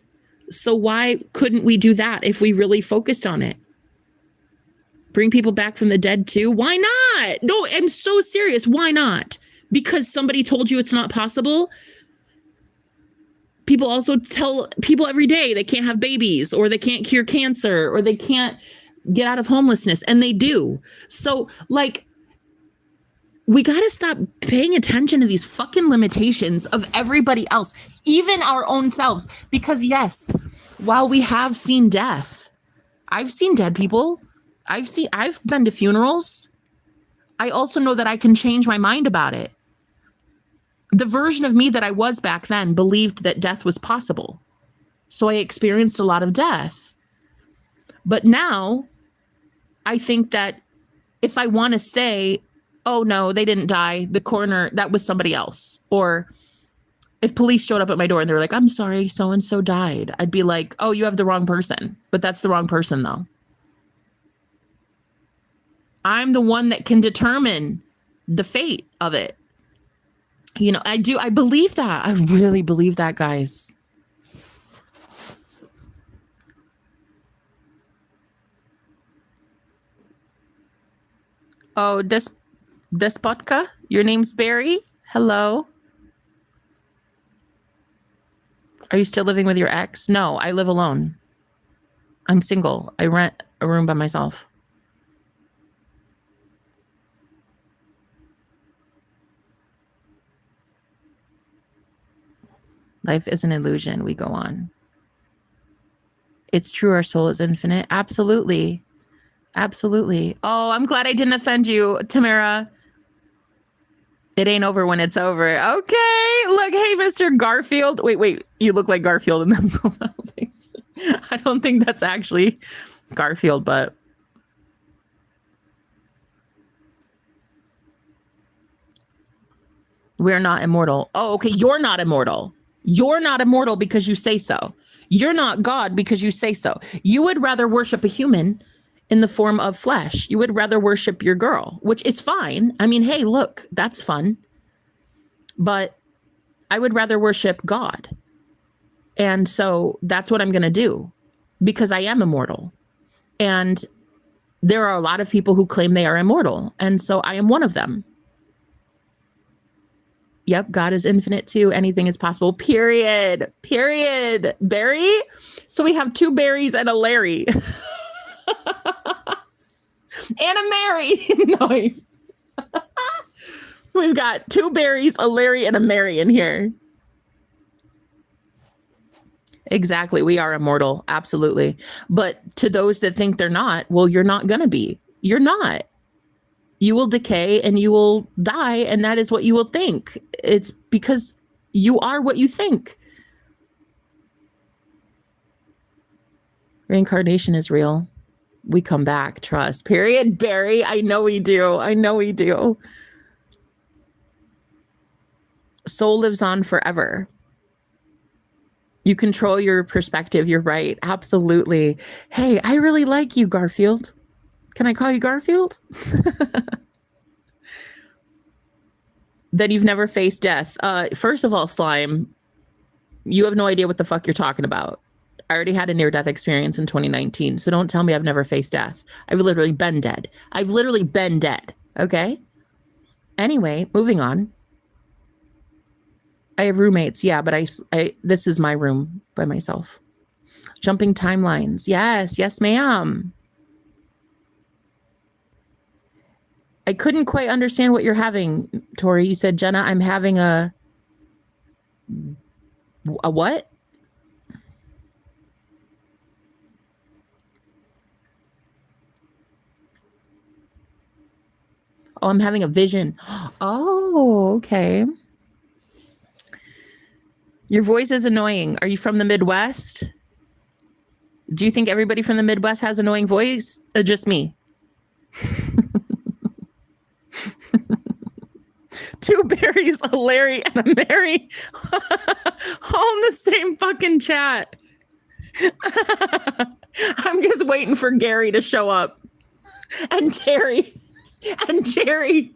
So why couldn't we do that if we really focused on it? Bring people back from the dead too? Why not? No, I'm so serious. Why not? Because somebody told you it's not possible? People also tell people every day they can't have babies, or they can't cure cancer, or they can't get out of homelessness, and they do. So, like, we got to stop paying attention to these fucking limitations of everybody else, even our own selves. Because yes, while we have seen death, I've seen dead people. I've been to funerals. I also know that I can change my mind about it. The version of me that I was back then believed that death was possible. So I experienced a lot of death. But now I think that if I want to say, oh no, they didn't die, the coroner, that was somebody else. Or if police showed up at my door and they were like, I'm sorry, so-and-so died, I'd be like, oh, you have the wrong person. But that's the wrong person though. I'm the one that can determine the fate of it. You know, I believe that. I really believe that, guys. Oh, Despotka, your name's Barry. Hello. Are you still living with your ex? No, I live alone. I'm single. I rent a room by myself. Life is an illusion. We go on. It's true. Our soul is infinite. Absolutely. Absolutely. Oh, I'm glad I didn't offend you, Tamara. It ain't over when it's over. Okay. Look, hey, Mr. Garfield. Wait. You look like Garfield in the I don't think that's actually Garfield, but we're not immortal. Oh, okay. You're not immortal. You're not immortal because you say so. You're not God because you say so. You would rather worship a human in the form of flesh. You would rather worship your girl, which is fine. I mean, hey, look, that's fun. But I would rather worship God. And so that's what I'm going to do because I am immortal. And there are a lot of people who claim they are immortal. And so I am one of them. Yep, God is infinite too. Anything is possible. Period. Barry. So we have two Barrys and a Larry. And a Mary. No. We've got two Barrys, a Larry, and a Mary in here. Exactly. We are immortal. Absolutely. But to those that think they're not, well, you're not going to be. You're not. You will decay and you will die, and that is what you will think. It's because you are what you think. Reincarnation is real. We come back, trust. Period, Barry. I know we do. Soul lives on forever. You control your perspective. You're right. Absolutely. Hey, I really like you, Garfield. Can I call you Garfield? That you've never faced death. First of all, Slime, you have no idea what the fuck you're talking about. I already had a near-death experience in 2019, so don't tell me I've never faced death. I've literally been dead. Okay? Anyway, moving on. I have roommates, yeah, but this is my room by myself. Jumping timelines. Yes, ma'am. I couldn't quite understand what you're having, Tori. You said, Jenna, I'm having a what? Oh, I'm having a vision. Oh, okay. Your voice is annoying. Are you from the Midwest? Do you think everybody from the Midwest has annoying voice? Or just me? Two Barrys, a Larry, and a Mary. All in the same fucking chat. I'm just waiting for Gary to show up. And Terry. And Jerry.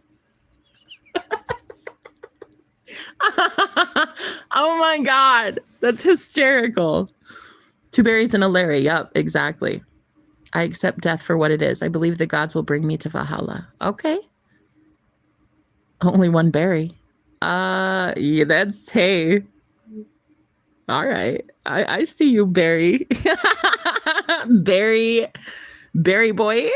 Oh my God. That's hysterical. Two Barrys and a Larry. Yup, exactly. I accept death for what it is. I believe the gods will bring me to Valhalla. Okay. Only one Barry. Yeah, that's, hey. All right. I see you, Barry. Barry boy.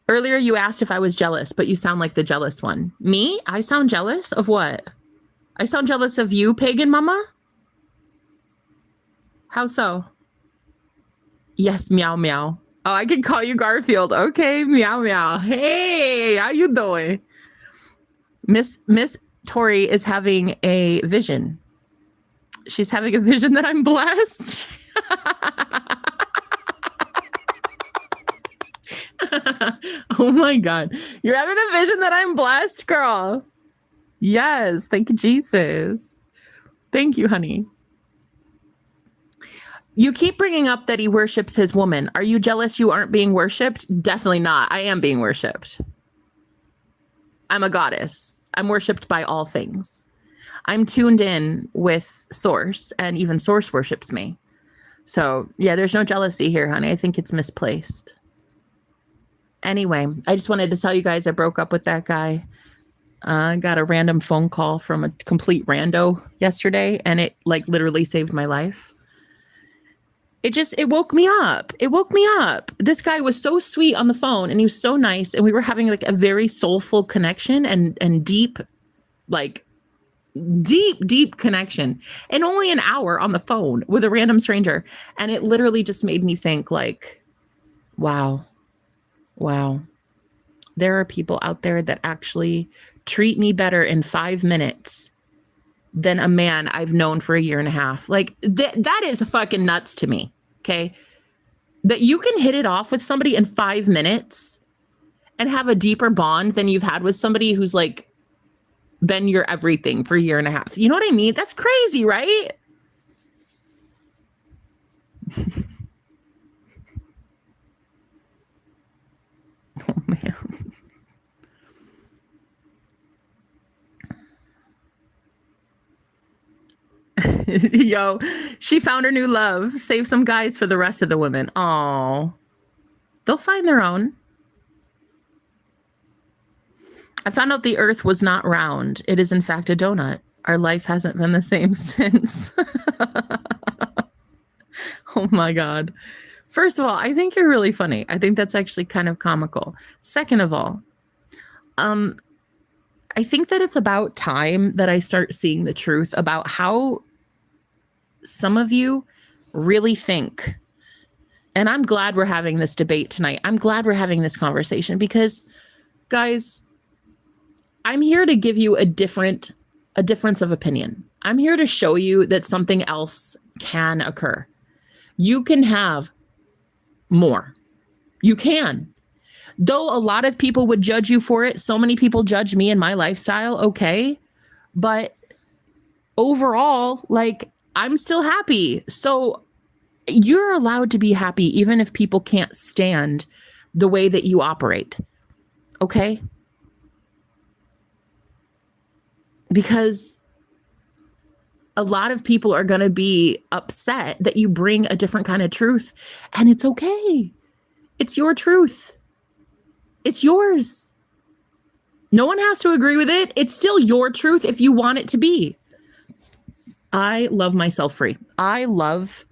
Earlier, you asked if I was jealous, but you sound like the jealous one. Me? I sound jealous of what? I sound jealous of you, pagan mama? How so? Yes, meow, meow. Oh, I can call you Garfield. Okay, meow meow. Hey, how you doing? Miss Tori is having a vision. She's having a vision that I'm blessed. Oh my God. You're having a vision that I'm blessed, girl. Yes. Thank you, Jesus. Thank you, honey. You keep bringing up that he worships his woman. Are you jealous you aren't being worshipped? Definitely not. I am being worshipped. I'm a goddess. I'm worshipped by all things. I'm tuned in with Source, and even Source worships me. So, yeah, there's no jealousy here, honey. I think it's misplaced. Anyway, I just wanted to tell you guys I broke up with that guy. I got a random phone call from a complete rando yesterday, and it like literally saved my life. It woke me up. It woke me up. This guy was so sweet on the phone, and he was so nice, and we were having like a very soulful connection and deep, like deep connection, and only an hour on the phone with a random stranger. And it literally just made me think like, wow, there are people out there that actually treat me better in 5 minutes than a man I've known for a year and a half. Like that is fucking nuts to me. Okay. That you can hit it off with somebody in 5 minutes and have a deeper bond than you've had with somebody who's like been your everything for a year and a half. You know what I mean? That's crazy, right? Oh man. Yo, she found her new love. Save some guys for the rest of the women. Oh, they'll find their own. I found out the earth was not round. It is in fact a donut. Our life hasn't been the same since. Oh my God. First of all, I think you're really funny. I think that's actually kind of comical. Second of all, I think that it's about time that I start seeing the truth about how some of you really think. And I'm glad we're having this debate tonight. I'm glad we're having this conversation because, guys, I'm here to give you a difference of opinion. I'm here to show you that something else can occur. You can have more. You can. Though a lot of people would judge you for it, so many people judge me and my lifestyle, okay? But overall, like, I'm still happy. So you're allowed to be happy even if people can't stand the way that you operate, okay? Because a lot of people are going to be upset that you bring a different kind of truth, and it's okay. It's your truth. It's yours. No one has to agree with it. It's still your truth if you want it to be. I love myself free. I love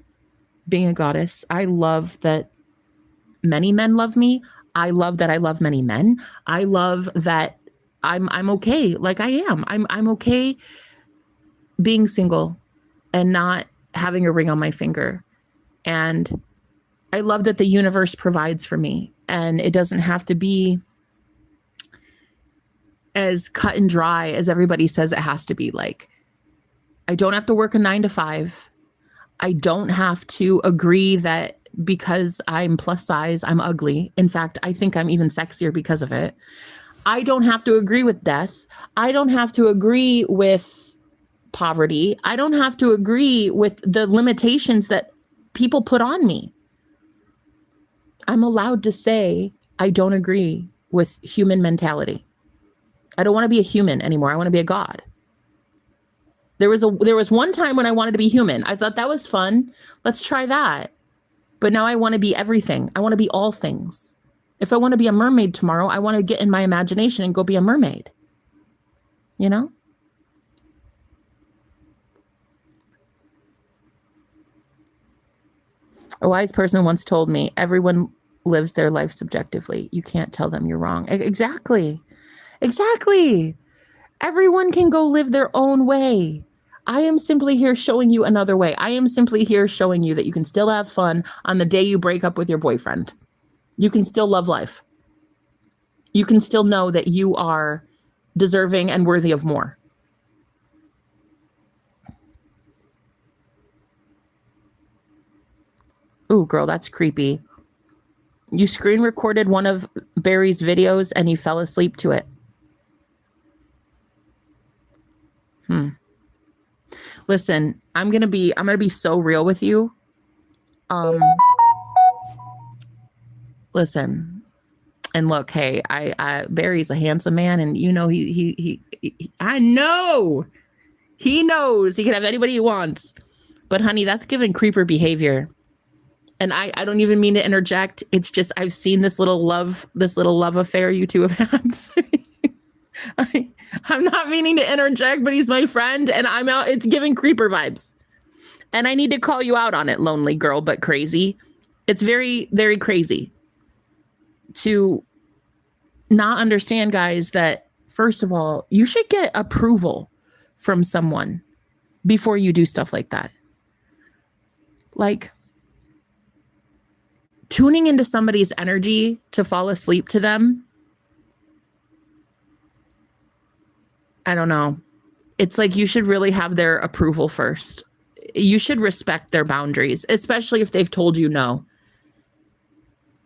being a goddess. I love that many men love me. I love that I love many men. I love that I'm okay like I am. I'm okay being single and not having a ring on my finger. And I love that the universe provides for me, and it doesn't have to be as cut and dry as everybody says it has to be. Like, I don't have to work a 9 to 5. I don't have to agree that because I'm plus size, I'm ugly. In fact, I think I'm even sexier because of it. I don't have to agree with death. I don't have to agree with poverty. I don't have to agree with the limitations that people put on me. I'm allowed to say I don't agree with human mentality. I don't want to be a human anymore. I want to be a god. There was one time when I wanted to be human. I thought that was fun. Let's try that. But now I want to be everything. I want to be all things. If I want to be a mermaid tomorrow, I want to get in my imagination and go be a mermaid. You know? A wise person once told me, everyone lives their life subjectively. You can't tell them you're wrong. Exactly. Everyone can go live their own way. I am simply here showing you another way. I am simply here showing you that you can still have fun on the day you break up with your boyfriend. You can still love life. You can still know that you are deserving and worthy of more. Ooh, girl, that's creepy. You screen recorded one of Barry's videos and you fell asleep to it. Listen, I'm gonna be so real with you. Listen, and look, hey, I Barry's a handsome man, and you know he I know he knows he can have anybody he wants, but honey, that's giving creeper behavior. And I don't even mean to interject. It's just I've seen this little love affair you two have had. I'm not meaning to interject, but he's my friend, and I'm out. It's giving creeper vibes, and I need to call you out on it, lonely girl, but crazy. It's very, very crazy to not understand, guys, that first of all, you should get approval from someone before you do stuff like that. Like tuning into somebody's energy to fall asleep to them. I don't know. It's like you should really have their approval first. You should respect their boundaries, especially if they've told you no.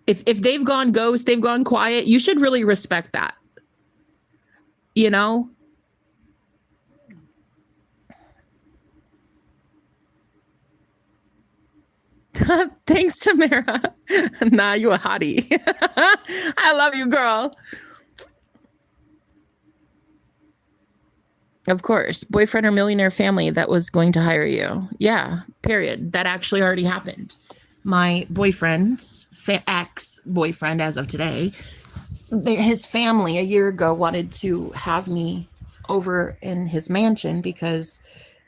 If they've gone ghost, they've gone quiet, you should really respect that. You know? Thanks, Tamara. Nah, you a hottie. I love you, girl. Of course. Boyfriend or millionaire family that was going to hire you. Yeah, period. That actually already happened. My boyfriend's ex-boyfriend, as of today, his family a year ago wanted to have me over in his mansion because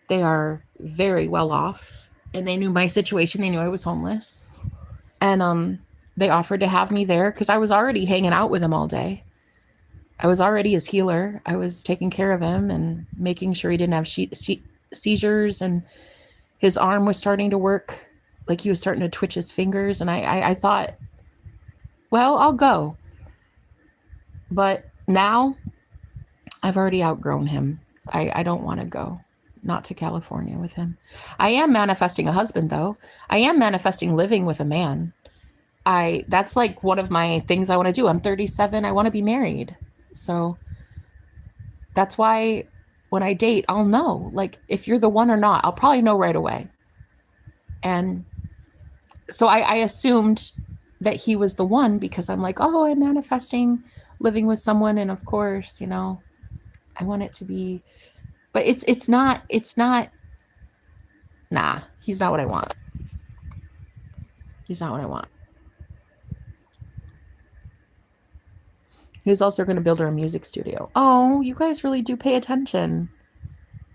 they are very well off and they knew my situation. They knew I was homeless. And they offered to have me there because I was already hanging out with him all day. I was already his healer. I was taking care of him and making sure he didn't have seizures, and his arm was starting to work. Like he was starting to twitch his fingers. And I thought, well, I'll go. But now I've already outgrown him. I don't want to go. Not to California with him. I am manifesting a husband, though. I am manifesting living with a man. That's like one of my things I want to do. I'm 37. I want to be married. So that's why when I date, I'll know, like, if you're the one or not. I'll probably know right away. And so I assumed that he was the one because I'm like, oh, I'm manifesting living with someone. And of course, you know, I want it to be, but it's not, nah, he's not what I want. He's not what I want. He was also going to build her a music studio. Oh, you guys really do pay attention.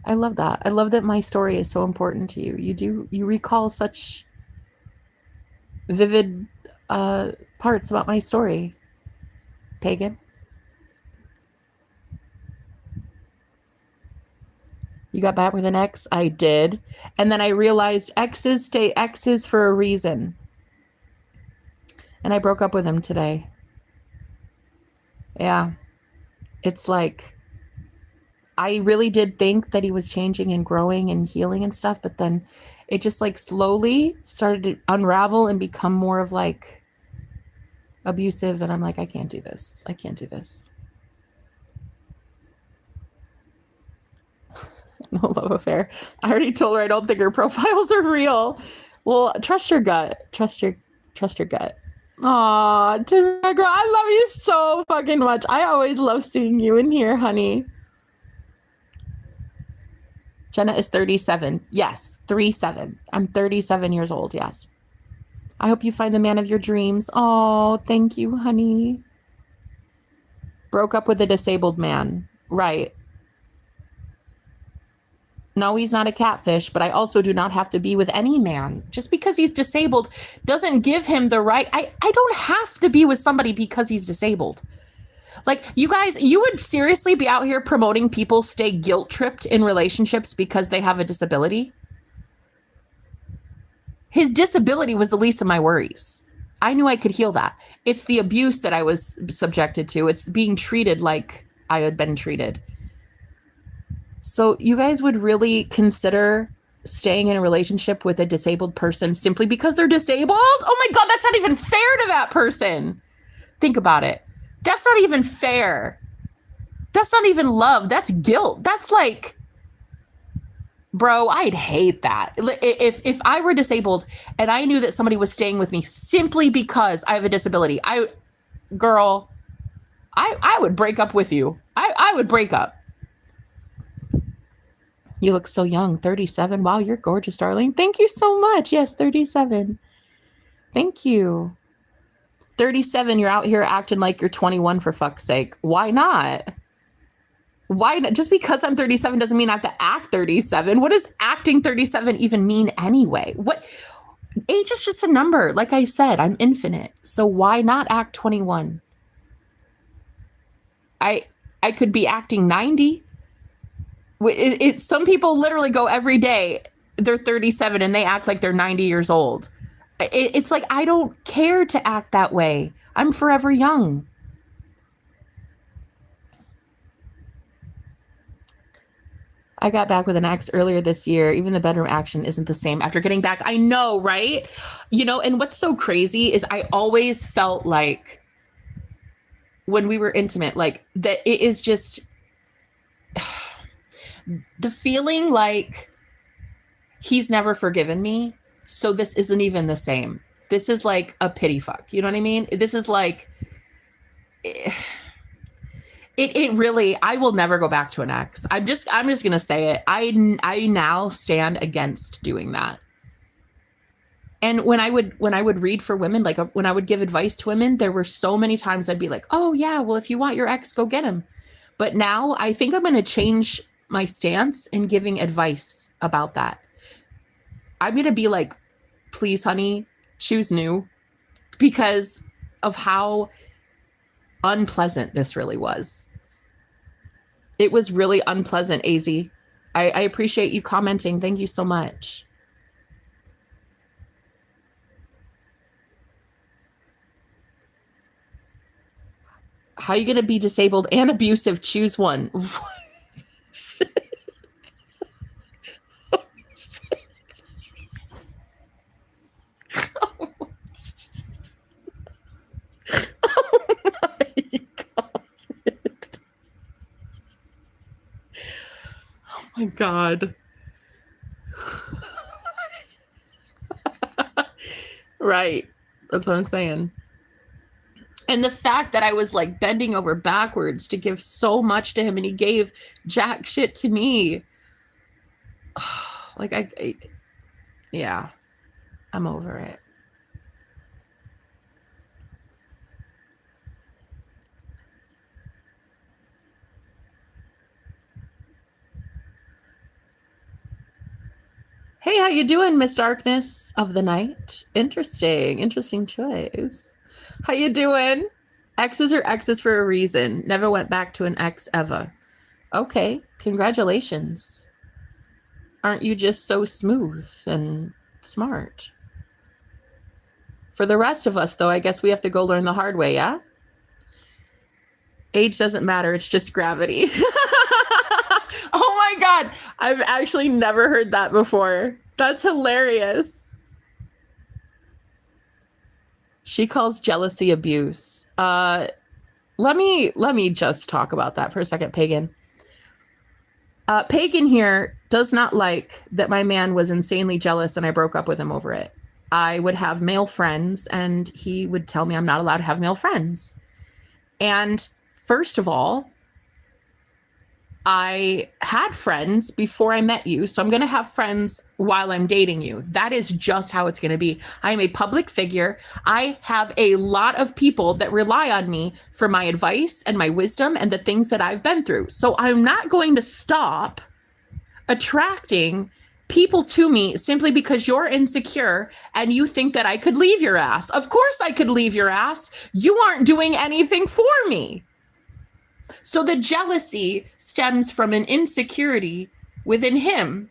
I love that. I love that my story is so important to you. You recall such vivid parts about my story. Pagan. You got back with an ex? I did. And then I realized exes stay exes for a reason. And I broke up with him today. Yeah. It's like, I really did think that he was changing and growing and healing and stuff, but then it just like slowly started to unravel and become more of like abusive. And I'm like, I can't do this. I can't do this. No love affair. I already told her I don't think her profiles are real. Well, trust your gut. Trust your gut. Aw, Tamara, girl, I love you so fucking much. I always love seeing you in here, honey. Jenna is 37. Yes, 37. I'm 37 years old, yes. I hope you find the man of your dreams. Oh, thank you, honey. Broke up with a disabled man. Right. No, he's not a catfish, but I also do not have to be with any man. Just because he's disabled doesn't give him the right. I don't have to be with somebody because he's disabled. Like, you guys, you would seriously be out here promoting people stay guilt-tripped in relationships because they have a disability? His disability was the least of my worries. I knew I could heal that. It's the abuse that I was subjected to. It's being treated like I had been treated. So you guys would really consider staying in a relationship with a disabled person simply because they're disabled? Oh my God, that's not even fair to that person. Think about it. That's not even fair. That's not even love. That's guilt. That's like, bro, I'd hate that. If I were disabled and I knew that somebody was staying with me simply because I have a disability, I would break up with you. I would break up. You look so young, 37. Wow, you're gorgeous, darling. Thank you so much. Yes, 37. Thank you. 37, you're out here acting like you're 21 for fuck's sake. Why not? Why not? Just because I'm 37 doesn't mean I have to act 37. What does acting 37 even mean anyway? What? Age is just a number. Like I said, I'm infinite. So why not act 21? I could be acting 90. Some people literally go every day, they're 37 and they act like they're 90 years old. It's like, I don't care to act that way. I'm forever young. I got back with an ex earlier this year. Even the bedroom action isn't the same after getting back. I know, right? You know, and what's so crazy is I always felt like when we were intimate, like that it is just the feeling like he's never forgiven me. So this isn't even the same. This is like a pity fuck. You know what I mean? This is like, it really, I will never go back to an ex. I'm just going to say it. I now stand against doing that. And when I would read for women, like when I would give advice to women, there were so many times I'd be like, oh yeah, well, if you want your ex, go get him. But now I think I'm going to change my stance in giving advice about that. I'm going to be like, please, honey, choose new, because of how unpleasant this really was. It was really unpleasant, AZ. I appreciate you commenting. Thank you so much. How are you going to be disabled and abusive? Choose one. Oh my God. Right. That's what I'm saying. And the fact that I was like bending over backwards to give so much to him and he gave jack shit to me. Like yeah, I'm over it. Hey, how you doing, Miss Darkness of the Night? Interesting choice. How you doing? Exes are exes for a reason. Never went back to an ex ever. Okay, congratulations. Aren't you just so smooth and smart? For the rest of us, though, I guess we have to go learn the hard way, yeah? Age doesn't matter, it's just gravity. Oh my God, I've actually never heard that before. That's hilarious. She calls jealousy abuse. Let me just talk about that for a second, Pagan. Pagan here does not like that my man was insanely jealous and I broke up with him over it. I would have male friends and he would tell me I'm not allowed to have male friends. And first of all, I had friends before I met you, so I'm going to have friends while I'm dating you. That is just how it's going to be. I am a public figure. I have a lot of people that rely on me for my advice and my wisdom and the things that I've been through. So I'm not going to stop attracting people to me simply because you're insecure and you think that I could leave your ass. Of course I could leave your ass. You aren't doing anything for me. So the jealousy stems from an insecurity within him,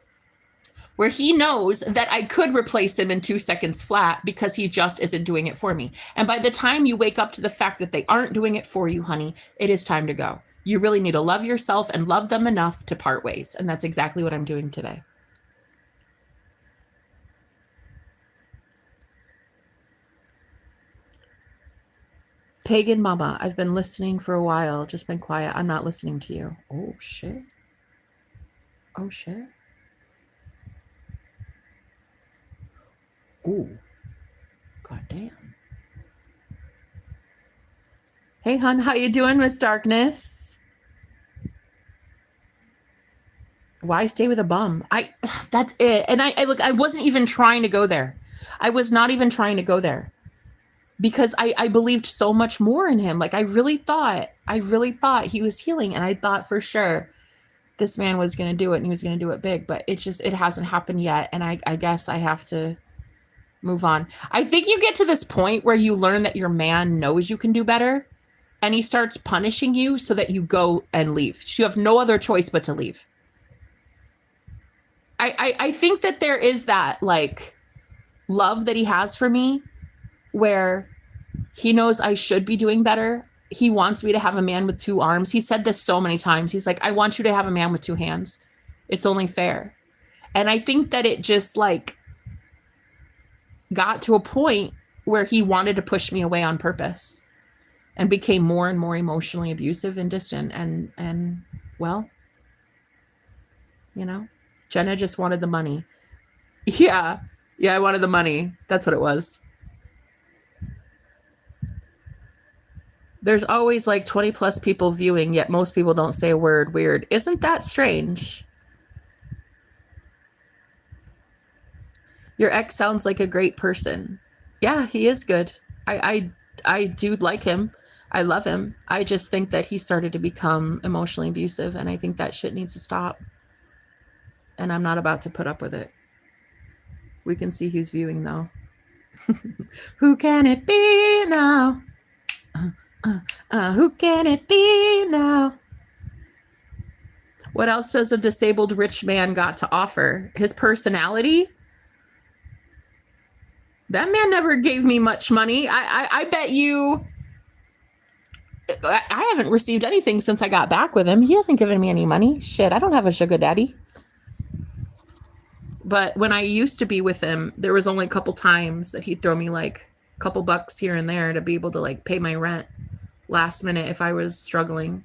where he knows that I could replace him in 2 seconds flat because he just isn't doing it for me. And by the time you wake up to the fact that they aren't doing it for you, honey, it is time to go. You really need to love yourself and love them enough to part ways. And that's exactly what I'm doing today. Pagan Mama, I've been listening for a while. Just been quiet. I'm not listening to you. Oh, shit. Oh, shit. Ooh. God damn. Hey, hon, how you doing, Miss Darkness? Why stay with a bum? That's it. And I look, I wasn't even trying to go there. I was not even trying to go there because I believed so much more in him. Like I really thought he was healing, and I thought for sure this man was going to do it and he was going to do it big, but it hasn't happened yet. And I guess I have to move on. I think you get to this point where you learn that your man knows you can do better and he starts punishing you so that you go and leave. You have no other choice but to leave. I think that there is that like love that he has for me where he knows I should be doing better. He wants me to have a man with 2 arms. He said this so many times. He's like, I want you to have a man with 2 hands. It's only fair. And I think that it just like got to a point where he wanted to push me away on purpose and became more and more emotionally abusive and distant. And well, you know, Jenna just wanted the money. Yeah, I wanted the money. That's what it was. There's always like 20 plus people viewing, yet most people don't say a word. Weird. Isn't that strange? Your ex sounds like a great person. Yeah, he is good. I do like him. I love him. I just think that he started to become emotionally abusive, and I think that shit needs to stop. And I'm not about to put up with it. We can see who's viewing, though. Who can it be now? Who can it be now? What else does a disabled rich man got to offer? His personality? That man never gave me much money. I bet you... I haven't received anything since I got back with him. He hasn't given me any money. Shit, I don't have a sugar daddy. But when I used to be with him, there was only a couple times that he'd throw me like a couple bucks here and there to be able to like pay my rent last minute if I was struggling.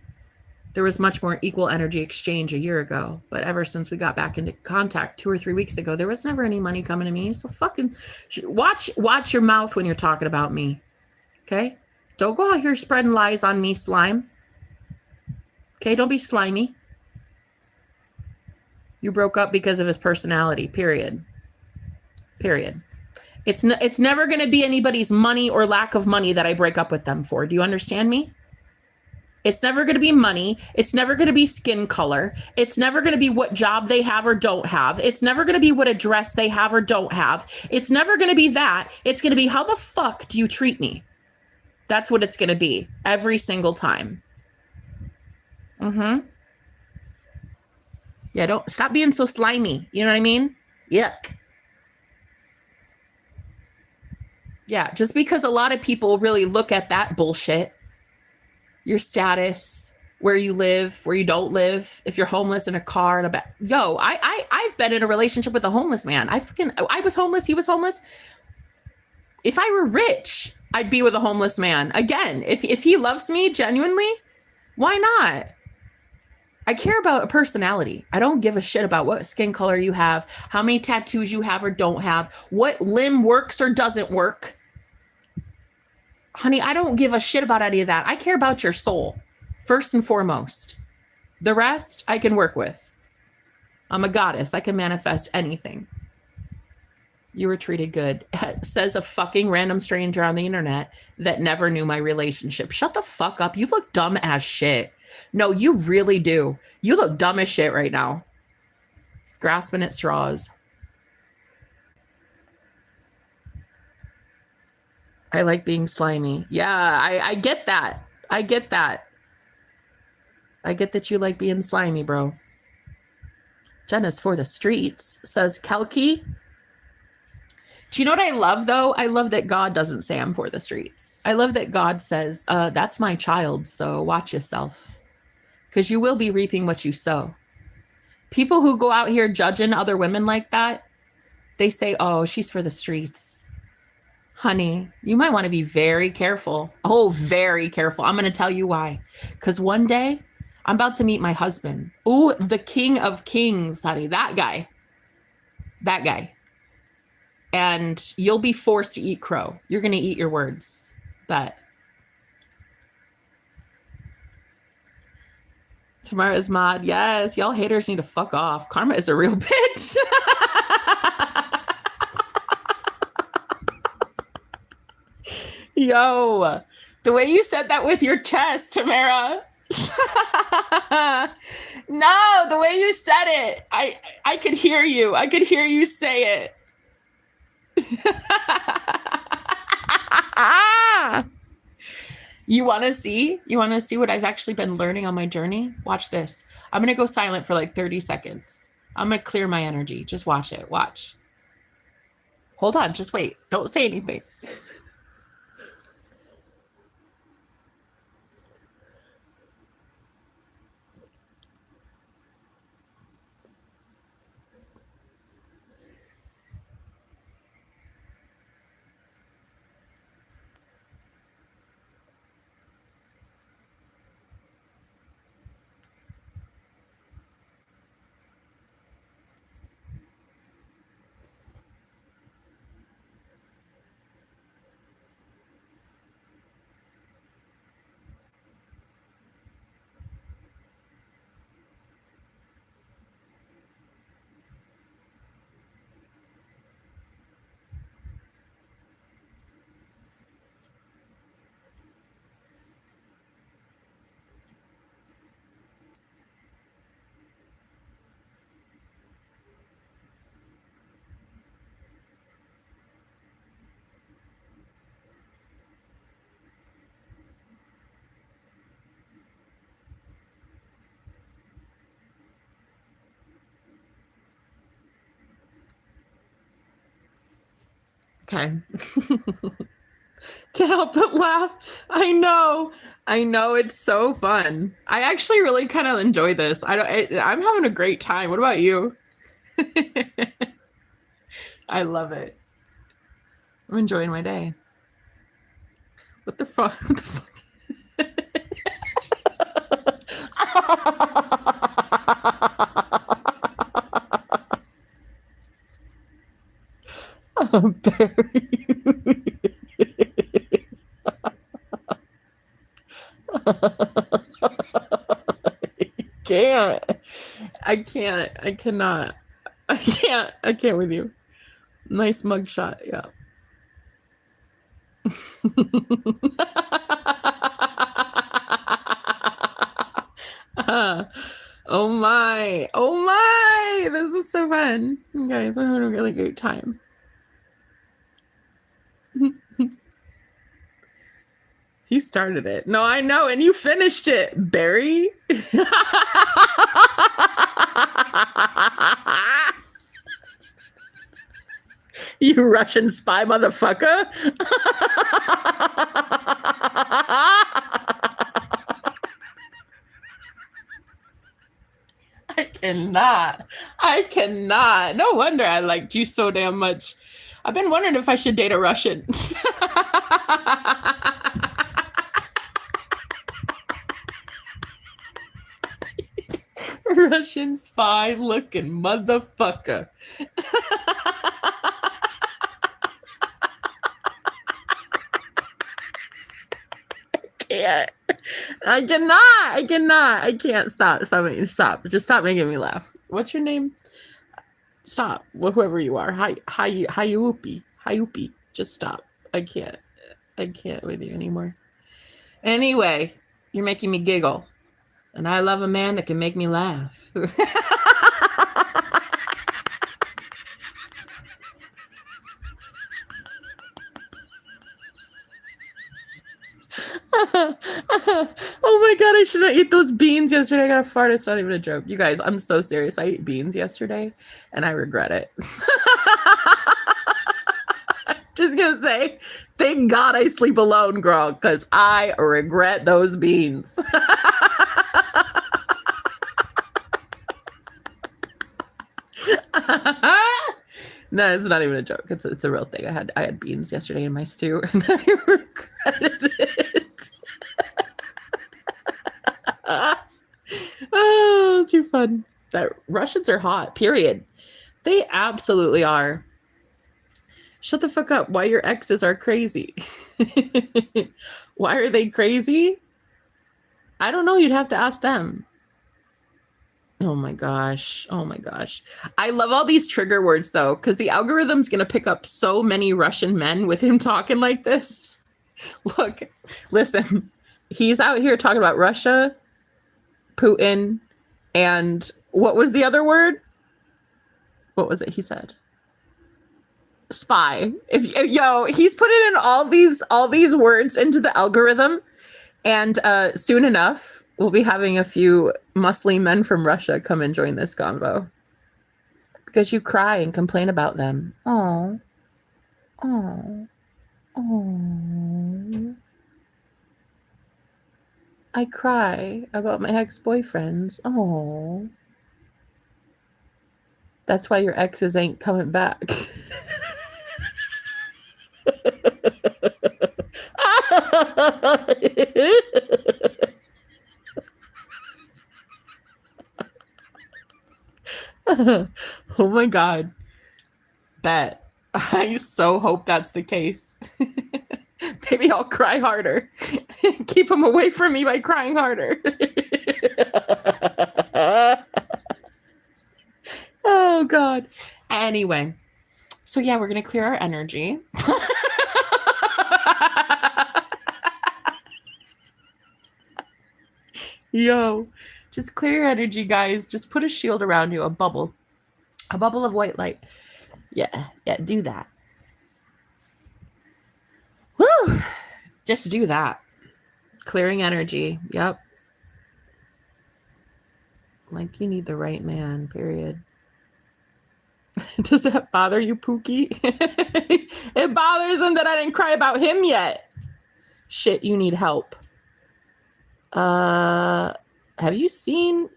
There was much more equal energy exchange a year ago. But ever since we got back into contact 2 or 3 weeks ago, there was never any money coming to me. So fucking watch your mouth when you're talking about me. Okay? Don't go out here spreading lies on me, slime. Okay? Don't be slimy. You broke up because of his personality, period. It's never going to be anybody's money or lack of money that I break up with them for. Do you understand me? It's never going to be money. It's never going to be skin color. It's never going to be what job they have or don't have. It's never going to be what address they have or don't have. It's never going to be that. It's going to be, how the fuck do you treat me? That's what it's going to be every single time. Mm-hmm. Yeah, don't stop being so slimy. You know what I mean? Yuck. Yeah, just because a lot of people really look at that bullshit, your status, where you live, where you don't live, if you're homeless in a car, and I've been in a relationship with a homeless man. I was homeless, he was homeless. If I were rich, I'd be with a homeless man. Again, if he loves me genuinely, why not? I care about a personality. I don't give a shit about what skin color you have, how many tattoos you have or don't have, what limb works or doesn't work. Honey, I don't give a shit about any of that. I care about your soul, first and foremost. The rest, I can work with. I'm a goddess. I can manifest anything. You were treated good, says a fucking random stranger on the internet that never knew my relationship. Shut the fuck up. You look dumb as shit. No, you really do. You look dumb as shit right now. Grasping at straws. I like being slimy. Yeah, I get that. I get that. I get that you like being slimy, bro. Jenna's for the streets, says Kelky. Do you know what I love, though? I love that God doesn't say I'm for the streets. I love that God says, that's my child, so watch yourself. Because you will be reaping what you sow. People who go out here judging other women like that, they say, oh, she's for the streets. Honey, you might want to be very careful. Oh, very careful. I'm going to tell you why. Because one day, I'm about to meet my husband. Ooh, the king of kings, honey. That guy. That guy. And you'll be forced to eat crow. You're going to eat your words. But Tamara's mod. Yes, y'all haters need to fuck off. Karma is a real bitch. Yo, the way you said that with your chest, Tamara. No, the way you said it. I could hear you. I could hear you say it. You want to see? You want to see what I've actually been learning on my journey? Watch this. I'm going to go silent for like 30 seconds. I'm going to clear my energy. Just watch it. Watch. Hold on. Just wait. Don't say anything. Okay. Can't help but laugh. I know. It's so fun. I actually really kind of enjoy this. I'm having a great time. What about you? I love it. I'm enjoying my day. What the fuck? What the fuck? Oh, Barry. I can't. I cannot. I can't with you. Nice mugshot. Yeah. Oh my. Oh my. This is so fun. Guys, I'm having a really great time. He started it. No, I know. And you finished it, Barry. You Russian spy motherfucker. I cannot. No wonder I liked you so damn much. I've been wondering if I should date a Russian. Russian spy looking motherfucker. I cannot. I can't stop. Just stop making me laugh. What's your name? Stop. Whoever you are. Hayupi. Just stop. I can't with you anymore. Anyway, you're making me giggle. And I love a man that can make me laugh. Oh my God, I shouldn't eat those beans yesterday. I got a fart. It's not even a joke. You guys, I'm so serious. I ate beans yesterday and I regret it. Just gonna say, thank God I sleep alone, girl, because I regret those beans. No, it's not even a joke. It's a real thing. I had beans yesterday in my stew and I regretted it. Oh, too fun. That Russians are hot, period. They absolutely are. Shut the fuck up. Why your exes are crazy. Why are they crazy? I don't know. You'd have to ask them. Oh my gosh. Oh my gosh. I love all these trigger words though, because the algorithm's going to pick up so many Russian men with him talking like this. Look, listen, he's out here talking about Russia, Putin, and what was the other word? What was it he said? Spy. He's putting in all these words into the algorithm, and soon enough we'll be having a few muscly men from Russia come and join this convo because you cry and complain about them. Oh, I cry about my ex-boyfriends. Oh, that's why your exes ain't coming back. Oh my God. Bet. I so hope that's the case. Maybe I'll cry harder. Keep him away from me by crying harder. Oh God. Anyway. So yeah, we're going to clear our energy. Yo, just clear your energy, guys. Just put a shield around you, a bubble of white light. Yeah, do that. Woo! Just do that. Clearing energy. Yep. Like you need the right man, period. Does that bother you, Pookie? It bothers him that I didn't cry about him yet. Shit, you need help. Have you seen?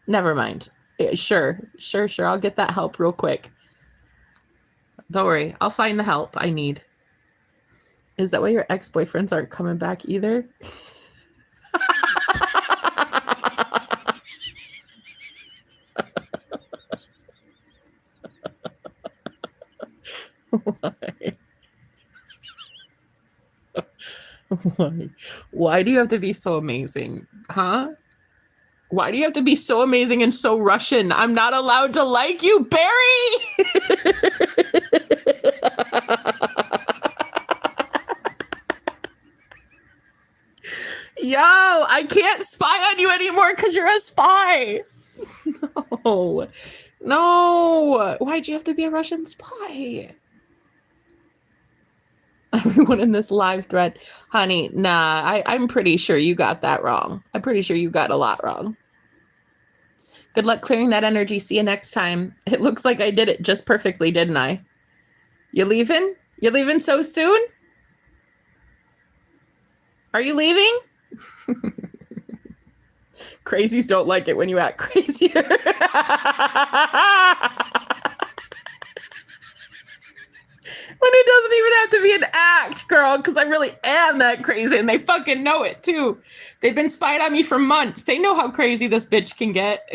Never mind. Sure. I'll get that help real quick. Don't worry. I'll find the help I need. Is that why your ex-boyfriends aren't coming back either? Why? Why do you have to be so amazing? Huh? Why do you have to be so amazing and so Russian? I'm not allowed to like you, Barry! Yo, I can't spy on you anymore because you're a spy. No. Why'd you have to be a Russian spy? Everyone in this live thread, honey, nah, I'm pretty sure you got that wrong. I'm pretty sure you got a lot wrong. Good luck clearing that energy. See you next time. It looks like I did it just perfectly, didn't I? You leaving? You leaving so soon? Are you leaving? Crazies don't like it when you act crazier. When it doesn't even have to be an act, girl, because I really am that crazy, and they fucking know it, too. They've been spying on me for months. They know how crazy this bitch can get.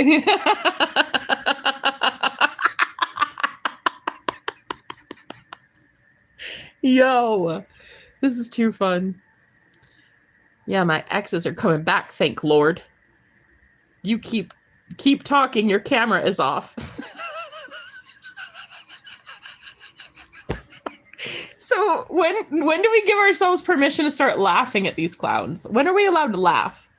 Yo, this is too fun. Yeah, my exes are coming back, thank Lord. You keep talking, your camera is off. So when do we give ourselves permission to start laughing at these clowns? When are we allowed to laugh?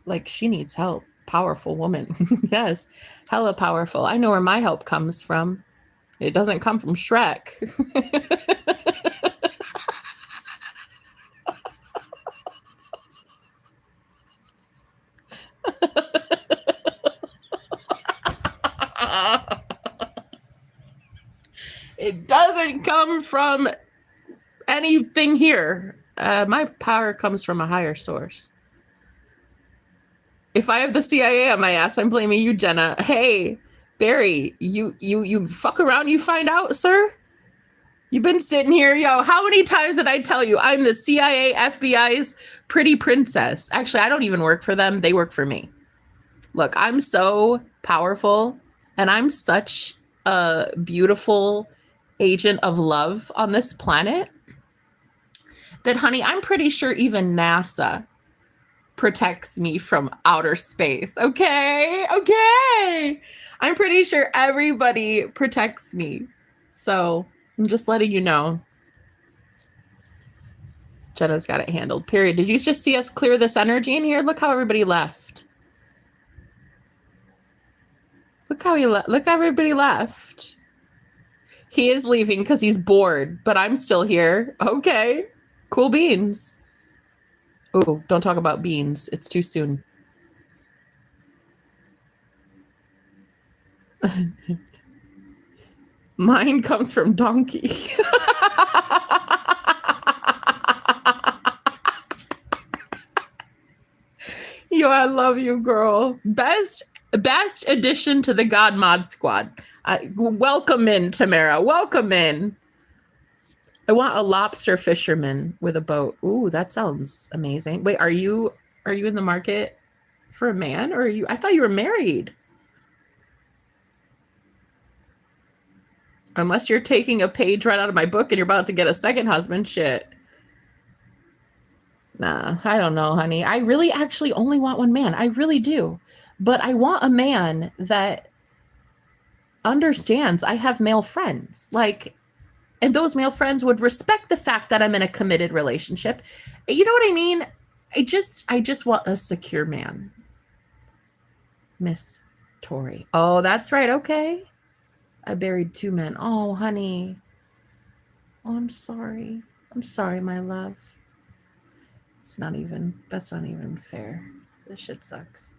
Like, she needs help. Powerful woman. Yes, hella powerful. I know where my help comes from. It doesn't come from Shrek. It doesn't come from anything here. My power comes from a higher source. If I have the CIA on my ass, I'm blaming you, Jenna. Hey, Barry, you fuck around, you find out, sir? You've been sitting here, yo. How many times did I tell you I'm the CIA, FBI's pretty princess? Actually, I don't even work for them. They work for me. Look, I'm so powerful and I'm such a beautiful agent of love on this planet that, honey, I'm pretty sure even NASA protects me from outer space. Okay. I'm pretty sure everybody protects me. So I'm just letting you know. Jenna's got it handled, period. Did you just see us clear this energy in here? Look how everybody left. Look how everybody left. He is leaving because he's bored, but I'm still here. Okay. Cool beans. Oh, don't talk about beans. It's too soon. Mine comes from donkey. Yo, I love you, girl. Best addition to the God Mod Squad. Welcome in, Tamara. Welcome in. I want a lobster fisherman with a boat. Ooh, that sounds amazing. Wait, are you in the market for a man, or are you? I thought you were married. Unless you're taking a page right out of my book and you're about to get a second husband, shit. Nah, I don't know, honey. I really actually only want one man. I really do. But I want a man that understands I have male friends. Like, and those male friends would respect the fact that I'm in a committed relationship. You know what I mean? I just want a secure man. Miss Tori. Oh, that's right. Okay. I buried 2 men. Oh, honey. Oh, I'm sorry. I'm sorry, my love. That's not even fair. This shit sucks.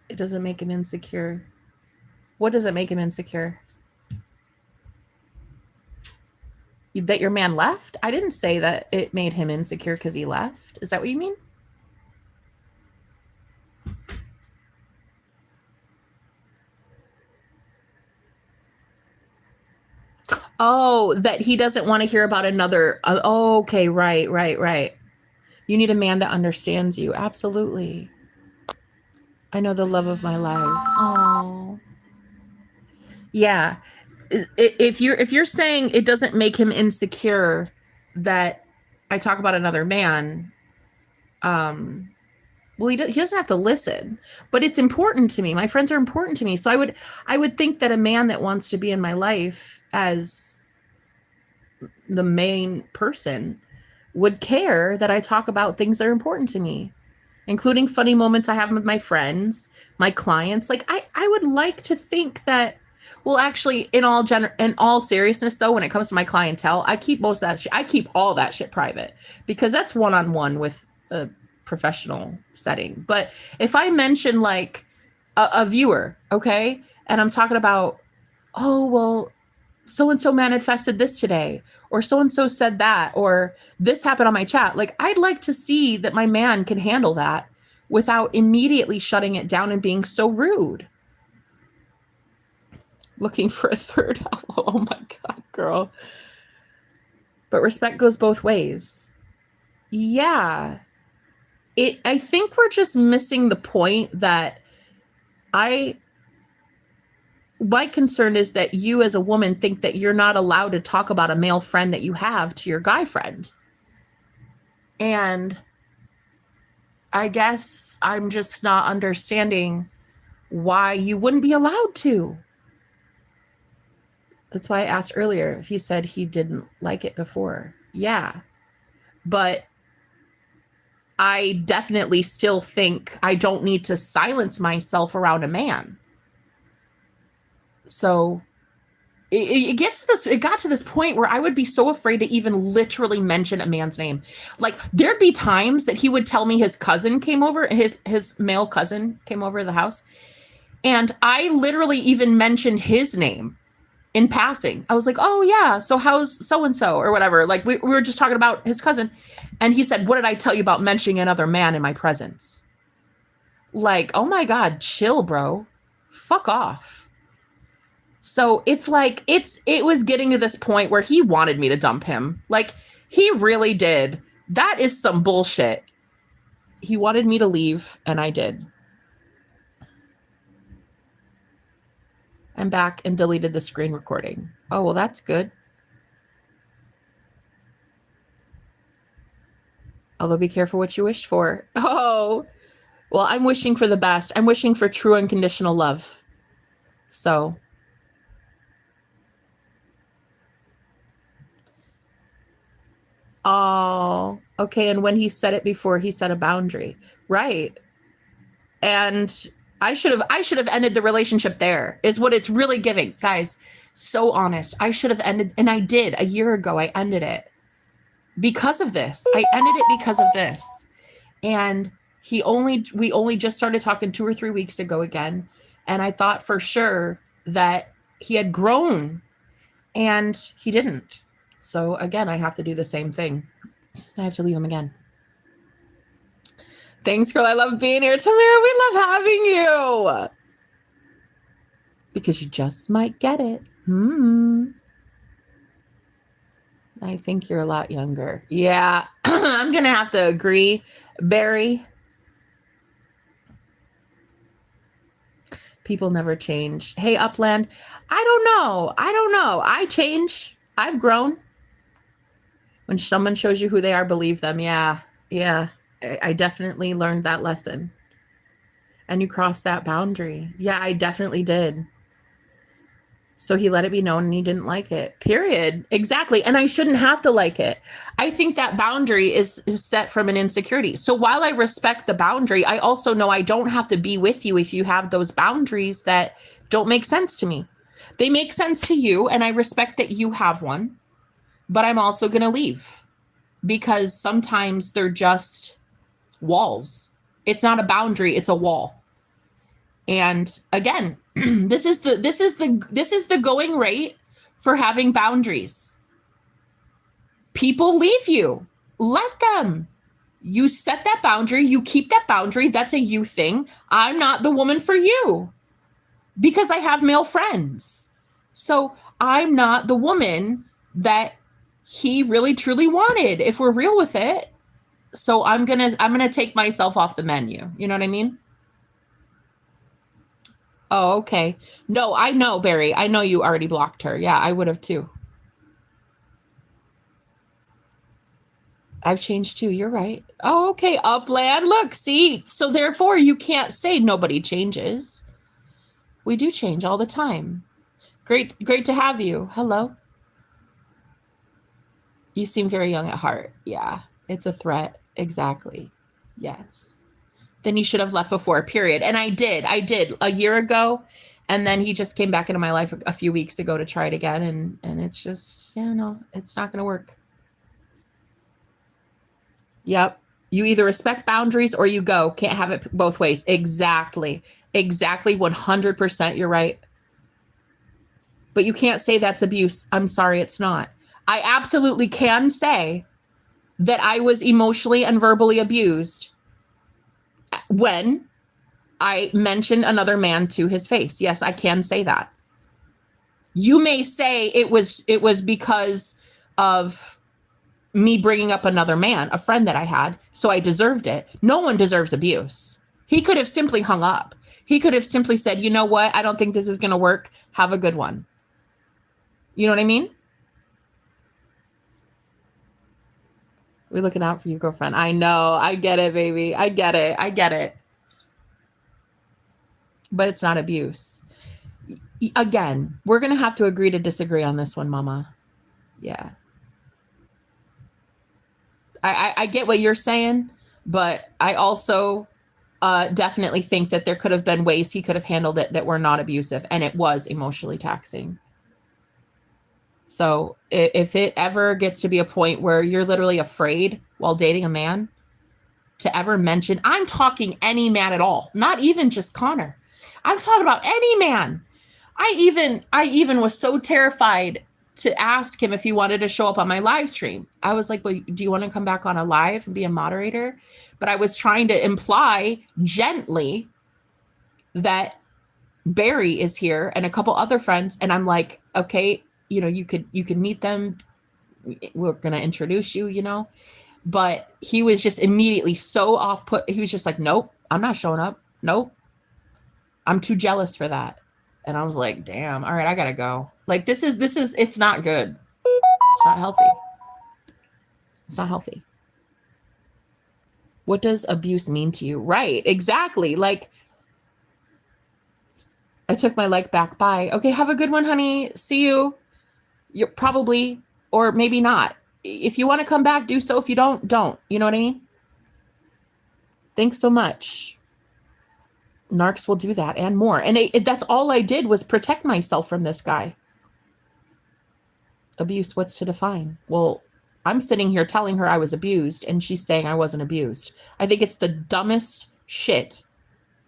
It doesn't make him insecure. What does it make him insecure? That your man left? I didn't say that it made him insecure because he left. Is that what you mean? Oh, that he doesn't want to hear about another. Okay, right. You need a man that understands you. Absolutely. I know the love of my lives. Oh, yeah. If you're saying it doesn't make him insecure that I talk about another man, well, he doesn't have to listen, but it's important to me. My friends are important to me. So I would think that a man that wants to be in my life as the main person would care that I talk about things that are important to me, including funny moments I have with my friends, my clients. Like I would like to think that, well, actually, in all seriousness, though, when it comes to my clientele, I keep most of that shit. I keep all that shit private because that's one-on-one with a professional setting. But if I mention like a viewer, okay, and I'm talking about, oh, well, so-and-so manifested this today, or so-and-so said that, or this happened on my chat. Like, I'd like to see that my man can handle that without immediately shutting it down and being so rude. Looking for a third. Oh my God, girl. But respect goes both ways. Yeah. I think we're just missing the point that my concern is that you as a woman think that you're not allowed to talk about a male friend that you have to your guy friend. And I guess I'm just not understanding why you wouldn't be allowed to. That's why I asked earlier if he said he didn't like it before. Yeah. But I definitely still think I don't need to silence myself around a man. So it got to this point where I would be so afraid to even literally mention a man's name. Like, there'd be times that he would tell me his cousin came over, his male cousin came over to the house, And I literally even mentioned his name in passing. I was like, oh yeah, so how's so-and-so or whatever. Like we were just talking about his cousin. And he said, what did I tell you about mentioning another man in my presence? Like, oh my God, chill, bro. Fuck off. So it's like, it was getting to this point where he wanted me to dump him. Like, he really did. That is some bullshit. He wanted me to leave, and I did. I'm back and deleted the screen recording. Oh, well, that's good. Although be careful what you wish for. Oh, well, I'm wishing for the best. I'm wishing for true unconditional love. So. Oh, okay. And when he said it before, he set a boundary. Right. And I should have ended the relationship there, is what it's really giving. Guys, so honest. I should have ended, and I did. A year ago, I ended it because of this. I ended it because of this. And we only just started talking 2 or 3 weeks ago again. And I thought for sure that he had grown, and he didn't. So again, I have to do the same thing. I have to leave him again. Thanks, girl. I love being here. Tamara, we love having you. Because you just might get it. I think you're a lot younger. Yeah, I'm going to have to agree. Barry. People never change. Hey, Upland. I don't know. I change. I've grown. When someone shows you who they are, believe them. Yeah. I definitely learned that lesson. And you crossed that boundary. Yeah, I definitely did. So he let it be known and he didn't like it. Period. Exactly. And I shouldn't have to like it. I think that boundary is set from an insecurity. So while I respect the boundary, I also know I don't have to be with you if you have those boundaries that don't make sense to me. They make sense to you, and I respect that you have one. But I'm also going to leave because sometimes they're just walls. It's not a boundary, it's a wall. And again, this is the going rate for having boundaries. People leave you. Let them. You set that boundary, you keep that boundary. That's a you thing. I'm not the woman for you because I have male friends. So I'm not the woman that he really truly wanted, if we're real with it. So I'm gonna take myself off the menu. You know what I mean? Oh, okay. No, I know, Barry. I know you already blocked her. Yeah, I would have too. I've changed too. You're right. Oh, okay. Upland. Look, see. So therefore, you can't say nobody changes. We do change all the time. Great to have you. Hello. You seem very young at heart. Yeah, it's a threat. Exactly. Yes. Then you should have left before, period. And I did a year ago. And then he just came back into my life a few weeks ago to try it again. And it's just, yeah, no, it's not going to work. Yep. You either respect boundaries or you go. Can't have it both ways. Exactly. 100%. You're right. But you can't say that's abuse. I'm sorry, it's not. I absolutely can say that I was emotionally and verbally abused when I mentioned another man to his face. Yes, I can say that. You may say it was because of me bringing up another man, a friend that I had, so I deserved it. No one deserves abuse. He could have simply hung up. He could have simply said, you know what? I don't think this is going to work. Have a good one. You know what I mean? We're looking out for you, girlfriend. I know. I get it, baby. I get it. But it's not abuse. Again, we're going to have to agree to disagree on this one, mama. Yeah. I get what you're saying, but I also definitely think that there could have been ways he could have handled it that were not abusive, and it was emotionally taxing. So if it ever gets to be a point where you're literally afraid while dating a man to ever mention, I'm talking any man at all, not even just Connor. I'm talking about any man. I even was so terrified to ask him if he wanted to show up on my live stream. I was like, well, do you want to come back on a live and be a moderator? But I was trying to imply gently that Barry is here and a couple other friends. And I'm like, okay, you know, you could meet them. We're going to introduce you, you know, but he was just immediately so off put. He was just like, nope, I'm not showing up. Nope. I'm too jealous for that. And I was like, damn, all right, I gotta go. Like, this is, it's not good. It's not healthy. It's not healthy. What does abuse mean to you? Right, exactly. Like, I took my leg back. Bye. Okay, have a good one, honey. See you. You're probably, or maybe not. If you want to come back, do so. If you don't, don't. You know what I mean? Thanks so much. Narcs will do that and more. And that's all I did was protect myself from this guy. Abuse, what's to define? Well, I'm sitting here telling her I was abused, and she's saying I wasn't abused. I think it's the dumbest shit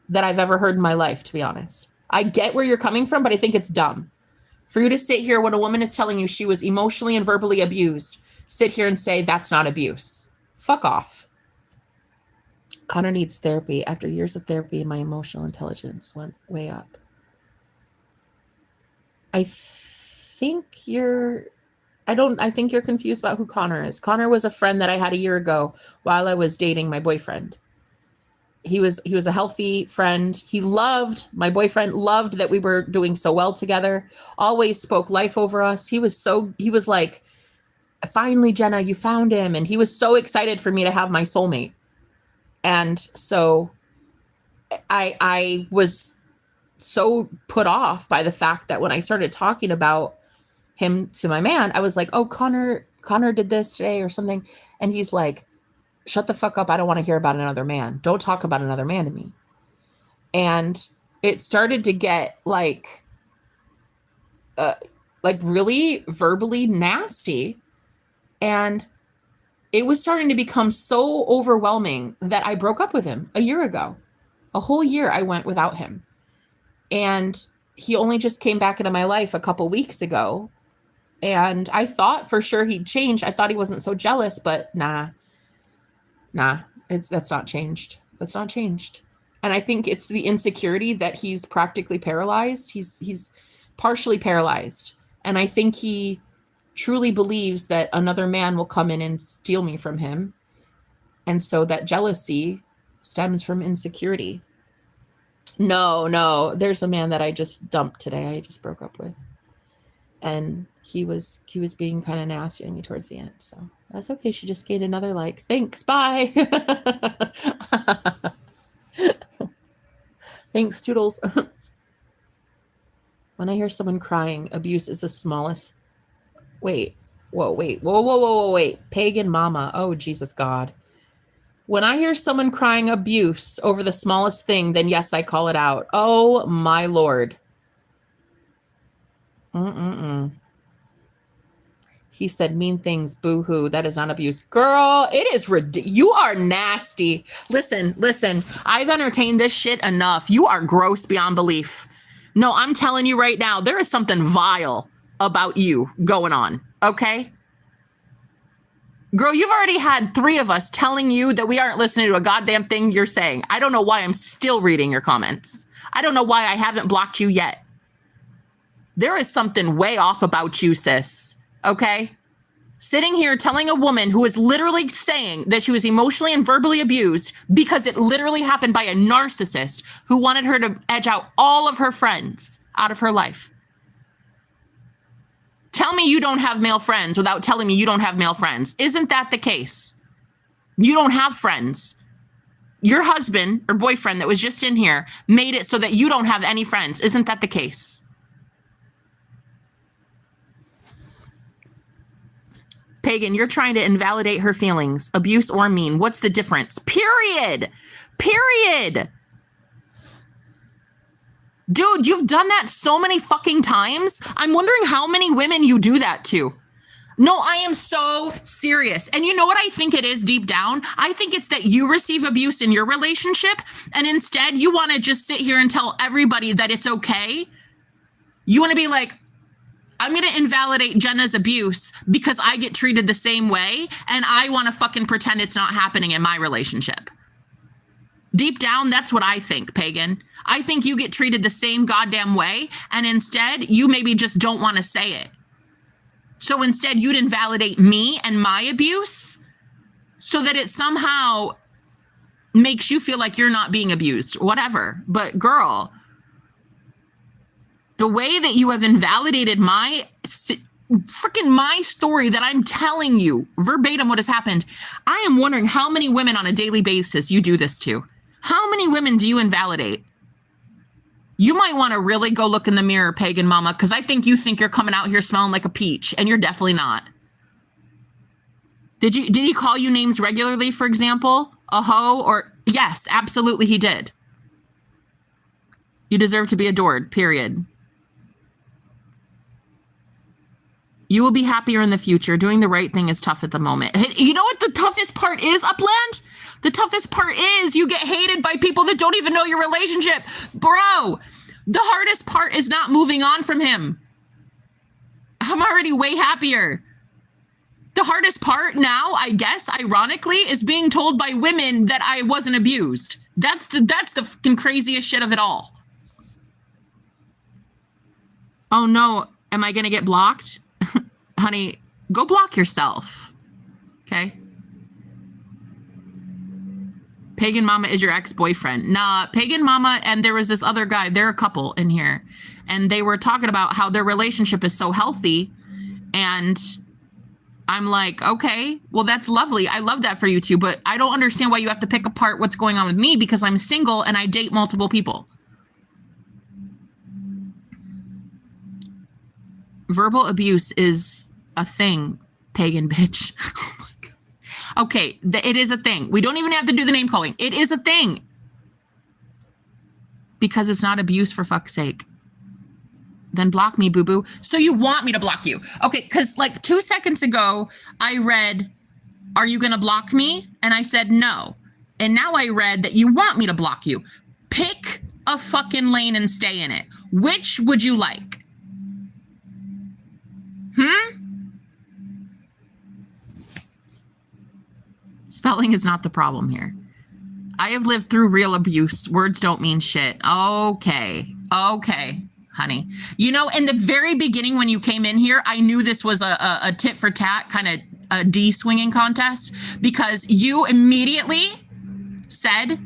that I've ever heard in my life, to be honest. I get where you're coming from, but I think it's dumb. For you to sit here when a woman is telling you she was emotionally and verbally abused, sit here and say that's not abuse. Fuck off. Connor needs therapy. After years of therapy, my emotional intelligence went way up. I think you're confused about who Connor is. Connor was a friend that I had a year ago while I was dating my boyfriend. He was a healthy friend. My boyfriend loved that we were doing so well together, always spoke life over us. He was like, finally, Jenna, you found him. And he was so excited for me to have my soulmate. And so I was so put off by the fact that when I started talking about him to my man, I was like, oh, Connor did this today or something. And he's like, shut the fuck up. I don't want to hear about another man. Don't talk about another man to me. And it started to get like really verbally nasty. And it was starting to become so overwhelming that I broke up with him a year ago. A whole year I went without him. And he only just came back into my life a couple weeks ago. And I thought for sure he'd change. I thought he wasn't so jealous, but nah, that's not changed. That's not changed. And I think it's the insecurity that he's practically paralyzed. He's partially paralyzed. And I think he truly believes that another man will come in and steal me from him. And so that jealousy stems from insecurity. No, there's a man that I just dumped today. I just broke up with. And he was being kind of nasty to me towards the end. So that's okay. She just gained another like, thanks, bye. Thanks, toodles. When I hear someone crying, abuse is the smallest. Wait. Pagan mama. Oh, Jesus God. When I hear someone crying abuse over the smallest thing, then yes, I call it out. Oh, my Lord. He said mean things. Boo-hoo. That is not abuse. Girl, it is you are nasty. Listen. I've entertained this shit enough. You are gross beyond belief. No, I'm telling you right now, there is something vile about you going on. Okay? Girl, you've already had 3 of us telling you that we aren't listening to a goddamn thing you're saying. I don't know why I'm still reading your comments. I don't know why I haven't blocked you yet. There is something way off about you, sis. Okay? Sitting here telling a woman who is literally saying that she was emotionally and verbally abused because it literally happened by a narcissist who wanted her to edge out all of her friends out of her life. Tell me you don't have male friends without telling me you don't have male friends. Isn't that the case? You don't have friends. Your husband or boyfriend that was just in here made it so that you don't have any friends. Isn't that the case? Pagan, you're trying to invalidate her feelings. Abuse or mean. What's the difference? Period. Dude, you've done that so many fucking times. I'm wondering how many women you do that to. No, I am so serious. And you know what I think it is deep down? I think it's that you receive abuse in your relationship, and instead you want to just sit here and tell everybody that it's okay. You want to be like, I'm going to invalidate Jenna's abuse because I get treated the same way, and I want to fucking pretend it's not happening in my relationship. Deep down, that's what I think, Pagan. I think you get treated the same goddamn way, and instead you maybe just don't want to say it. So instead you'd invalidate me and my abuse so that it somehow makes you feel like you're not being abused, whatever. But girl, the way that you have invalidated my story that I'm telling you verbatim what has happened, I am wondering how many women on a daily basis you do this to. How many women do you invalidate? You might want to really go look in the mirror, Pagan Mama, because I think you think you're coming out here smelling like a peach, and you're definitely not. Did he call you names regularly, for example? A hoe? Or yes, absolutely he did. You deserve to be adored, period. You will be happier in the future. Doing the right thing is tough at the moment. You know what the toughest part is, Upland? The toughest part is you get hated by people that don't even know your relationship. Bro, the hardest part is not moving on from him. I'm already way happier. The hardest part now, I guess, ironically, is being told by women that I wasn't abused. That's the fucking craziest shit of it all. Oh no, am I gonna get blocked? Honey, go block yourself. Okay? Pagan Mama is your ex-boyfriend. Nah, Pagan Mama and there was this other guy, they're a couple in here, and they were talking about how their relationship is so healthy, and I'm like, okay, well, that's lovely. I love that for you two, but I don't understand why you have to pick apart what's going on with me because I'm single and I date multiple people. Verbal abuse is a thing, Pagan bitch. Okay, it is a thing. We don't even have to do the name calling. It is a thing. Because it's not abuse, for fuck's sake. Then block me, boo-boo. So you want me to block you. Okay, because like 2 seconds ago, I read, are you going to block me? And I said no. And now I read that you want me to block you. Pick a fucking lane and stay in it. Which would you like? Spelling is not the problem here. I have lived through real abuse. Words don't mean shit. Okay, honey. You know, in the very beginning when you came in here, I knew this was a tit for tat kind of a D-swinging contest because you immediately said,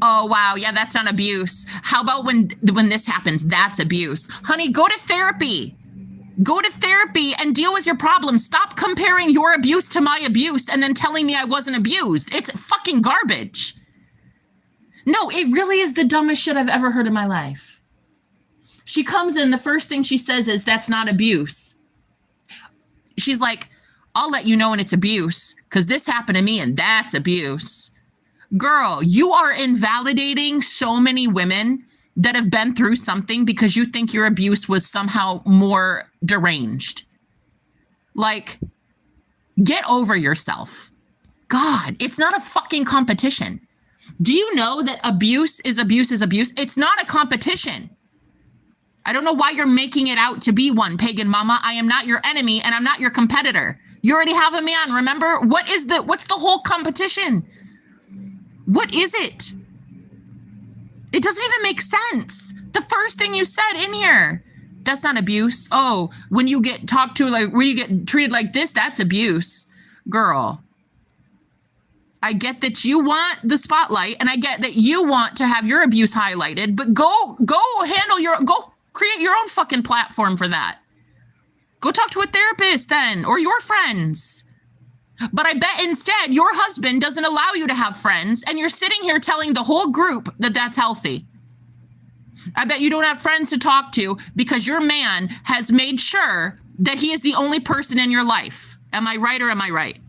oh, wow, yeah, that's not abuse. How about when this happens? That's abuse. Honey, go to therapy. Go to therapy and deal with your problems. Stop comparing your abuse to my abuse and then telling me I wasn't abused. It's fucking garbage. No, it really is the dumbest shit I've ever heard in my life. She comes in, the first thing she says is, that's not abuse. She's like, I'll let you know when it's abuse because this happened to me and that's abuse. Girl, you are invalidating so many women that have been through something because you think your abuse was somehow more deranged. Like, get over yourself. God, it's not a fucking competition. Do you know that abuse is abuse is abuse? It's not a competition. I don't know why you're making it out to be one, Pagan Mama. I am not your enemy and I'm not your competitor. You already have a man, remember? What's the whole competition? What is it? It doesn't even make sense. The first thing you said in here, that's not abuse. Oh, when you get talked to, like, when you get treated like this, that's abuse. Girl, I get that you want the spotlight and I get that you want to have your abuse highlighted, but go create your own fucking platform for that. Go talk to a therapist then, or your friends. But I bet instead your husband doesn't allow you to have friends and you're sitting here telling the whole group that that's healthy. I bet you don't have friends to talk to because your man has made sure that he is the only person in your life. Am I right or am I right?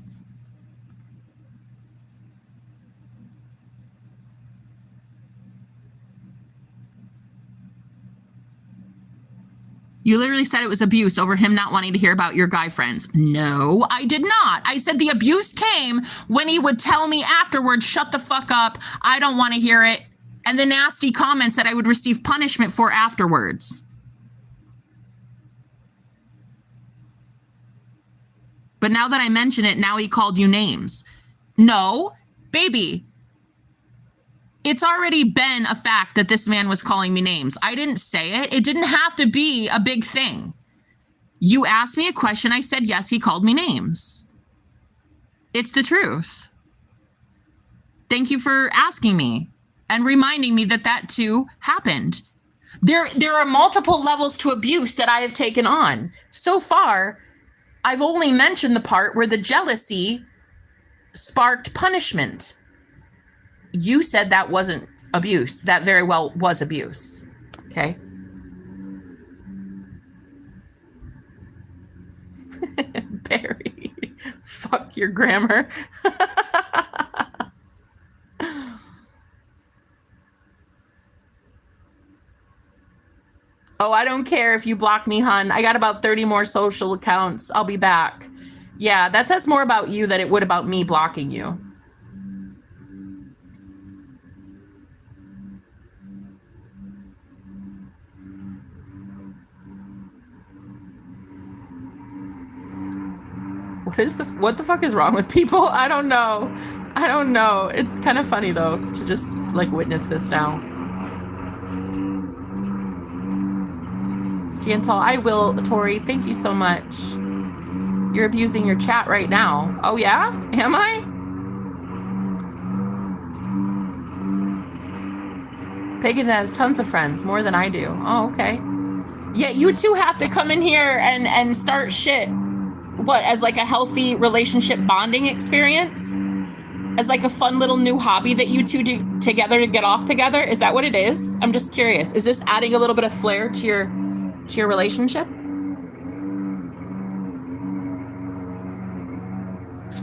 You literally said it was abuse over him not wanting to hear about your guy friends. No, I did not. I said the abuse came when he would tell me afterwards, shut the fuck up, I don't want to hear it, and the nasty comments that I would receive punishment for afterwards. But now that I mention it, now he called you names. No, baby. It's already been a fact that this man was calling me names. I didn't say it. It didn't have to be a big thing. You asked me a question. I said, yes, he called me names. It's the truth. Thank you for asking me and reminding me that that too happened. There are multiple levels to abuse that I have taken on. So far, I've only mentioned the part where the jealousy sparked punishment. You said that wasn't abuse. That very well was abuse. Okay. Barry, fuck your grammar. Oh, I don't care if you block me, hun. I got about 30 more social accounts. I'll be back. Yeah, that says more about you than it would about me blocking you. What the fuck is wrong with people? I don't know. It's kind of funny though to just like witness this now. Stand tall. I will, Tori. Thank you so much. You're abusing your chat right now. Oh yeah? Am I? Pagan has tons of friends, more than I do. Oh, okay. Yeah, you two have to come in here and start shit. What, as like a healthy relationship bonding experience? As like a fun little new hobby that you two do together to get off together? Is that what it is? I'm just curious. Is this adding a little bit of flair to your relationship?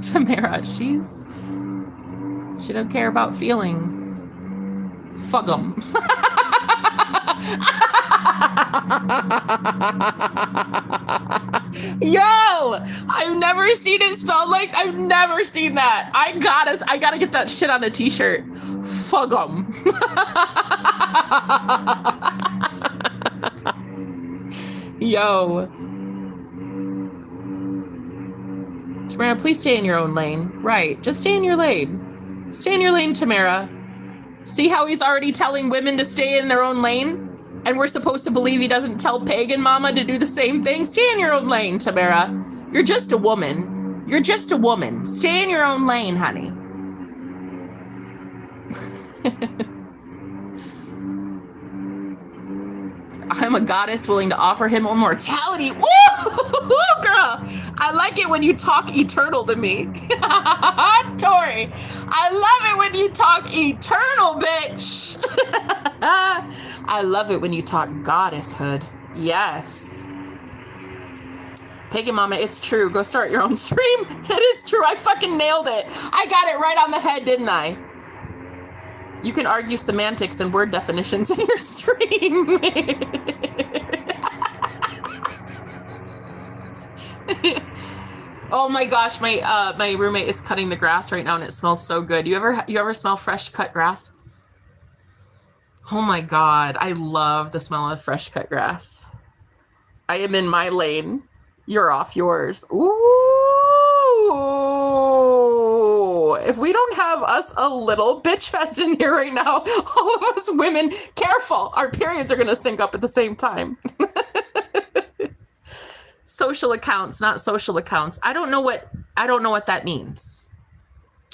Tamara, she don't care about feelings. Fuck 'em. Yo, I've never seen it spelled like, I've never seen that. I gotta get that shit on a t-shirt. Fuck 'em. Yo. Tamara, please stay in your own lane. Right, just stay in your lane. Stay in your lane, Tamara. See how he's already telling women to stay in their own lane? And we're supposed to believe he doesn't tell Pagan Mama to do the same thing? Stay in your own lane, Tamara. You're just a woman. You're just a woman. Stay in your own lane, honey. I'm a goddess willing to offer him immortality. Woo! Woo, girl! I like it when you talk eternal to me. Tori, I love it when you talk eternal, bitch. I love it when you talk goddesshood. Yes. Pagan Mama, it's true. Go start your own stream. It is true. I fucking nailed it. I got it right on the head, didn't I? You can argue semantics and word definitions in your stream. Oh my gosh, my roommate is cutting the grass right now and it smells so good. You ever smell fresh cut grass? Oh my God, I love the smell of fresh cut grass. I am in my lane. You're off yours. Ooh. If we don't have us a little bitch fest in here right now, all of us women, careful, our periods are going to sync up at the same time. Social accounts, not social accounts. I don't know what that means.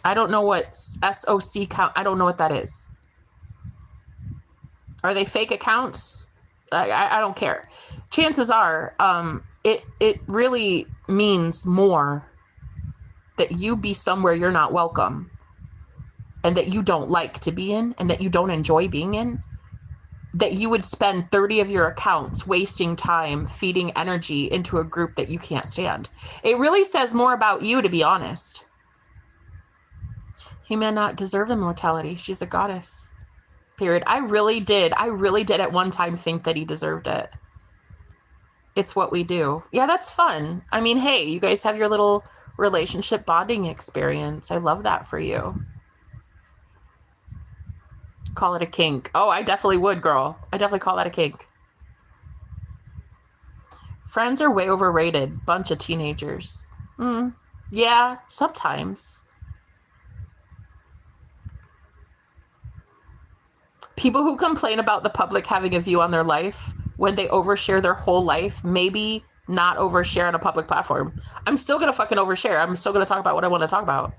I don't know what SOC count. I don't know what that is. Are they fake accounts? I don't care. Chances are, it really means more that you be somewhere you're not welcome and that you don't like to be in and that you don't enjoy being in, that you would spend 30 of your accounts wasting time feeding energy into a group that you can't stand. It really says more about you, to be honest. He may not deserve immortality. She's a goddess. Period. I really did at one time think that he deserved it. It's what we do. Yeah, that's fun. I mean, hey, you guys have your little relationship bonding experience. I love that for you. Call it a kink. Oh, I definitely would, girl. I definitely call that a kink. Friends are way overrated. Bunch of teenagers. Yeah, sometimes. People who complain about the public having a view on their life when they overshare their whole life, maybe not overshare on a public platform. I'm still going to fucking overshare. I'm still going to talk about what I want to talk about.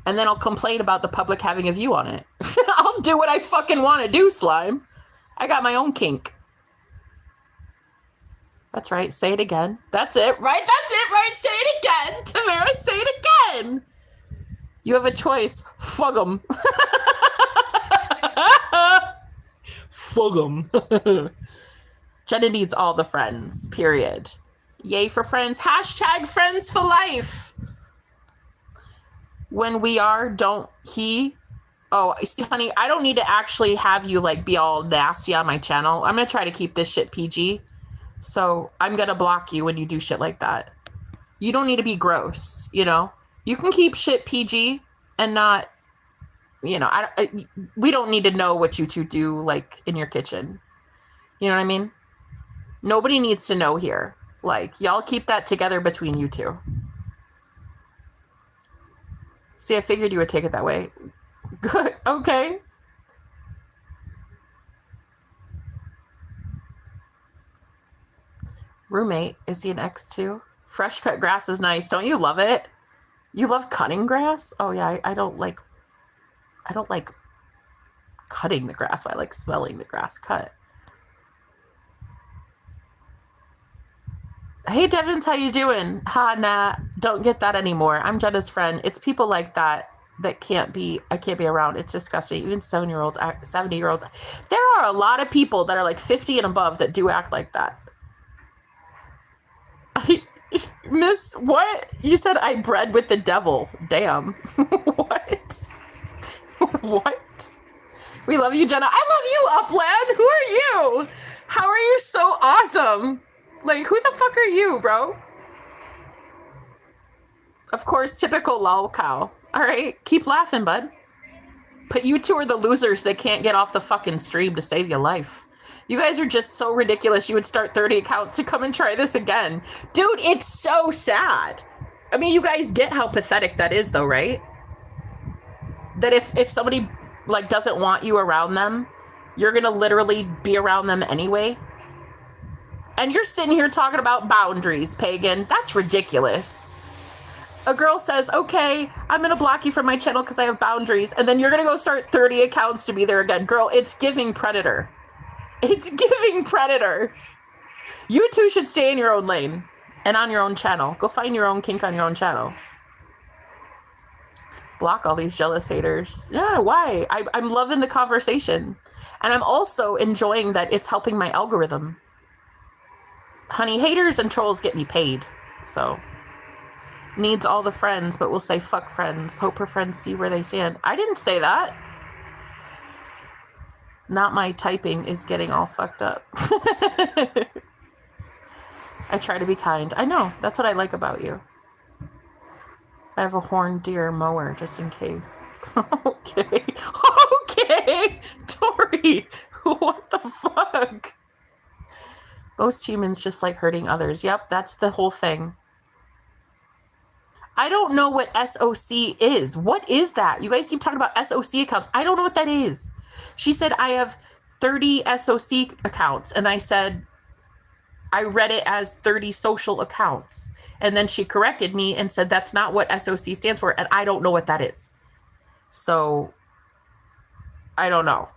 And then I'll complain about the public having a view on it. I'll do what I fucking want to do, slime. I got my own kink. That's right. Say it again. That's it, right? That's it, right? Say it again. Tamara, say it again. You have a choice. Fug them. Fug them. Jenna needs all the friends, period. Yay for friends. Hashtag friends for life. When we are, don't he? Oh, see, honey, I don't need to actually have you like be all nasty on my channel. I'm going to try to keep this shit PG. So I'm going to block you when you do shit like that. You don't need to be gross, you know? You can keep shit PG and not, you know, we don't need to know what you two do like in your kitchen. You know what I mean? Nobody needs to know here. Like, y'all keep that together between you two. See, I figured you would take it that way. Good. Okay. Roommate, is he an ex too? Fresh cut grass is nice. Don't you love it? You love cutting grass? Oh yeah, I don't like cutting the grass, but I like smelling the grass cut. Hey Devin, how you doing? Ha, nah, don't get that anymore. I'm Jenna's friend. It's people like that I can't be around. It's disgusting. Even 70-year-olds. There are a lot of people that are like 50 and above that do act like that. Miss, what? You said I bred with the devil. Damn. What? What? We love you, Jenna. I love you, Upland. Who are you? How are you so awesome? Like, who the fuck are you, bro? Of course, typical lol cow. All right, keep laughing, bud. But you two are the losers that can't get off the fucking stream to save your life. You guys are just so ridiculous. You would start 30 accounts to come and try this again. Dude, it's so sad. I mean, you guys get how pathetic that is, though, right? That if somebody, like, doesn't want you around them, you're going to literally be around them anyway. And you're sitting here talking about boundaries, pagan. That's ridiculous. A girl says, okay, I'm going to block you from my channel because I have boundaries. And then you're going to go start 30 accounts to be there again. Girl, it's giving predator. It's giving predator. You two should stay in your own lane and on your own channel. Go find your own kink on your own channel. Block all these jealous haters. Yeah, why? I'm loving the conversation. And I'm also enjoying that it's helping my algorithm. Honey, haters and trolls get me paid. So, needs all the friends, but we'll say fuck friends. Hope her friends see where they stand. I didn't say that. Not my typing is getting all fucked up. I try to be kind. I know. That's what I like about you. I have a horned deer mower just in case. Okay. Okay. Tori, what the fuck? Most humans just like hurting others. Yep, that's the whole thing. I don't know what SOC is. What is that? You guys keep talking about SOC accounts. I don't know what that is. She said, I have 30 SOC accounts. And I said, I read it as 30 social accounts. And then she corrected me and said, that's not what SOC stands for. And I don't know what that is. So, I don't know.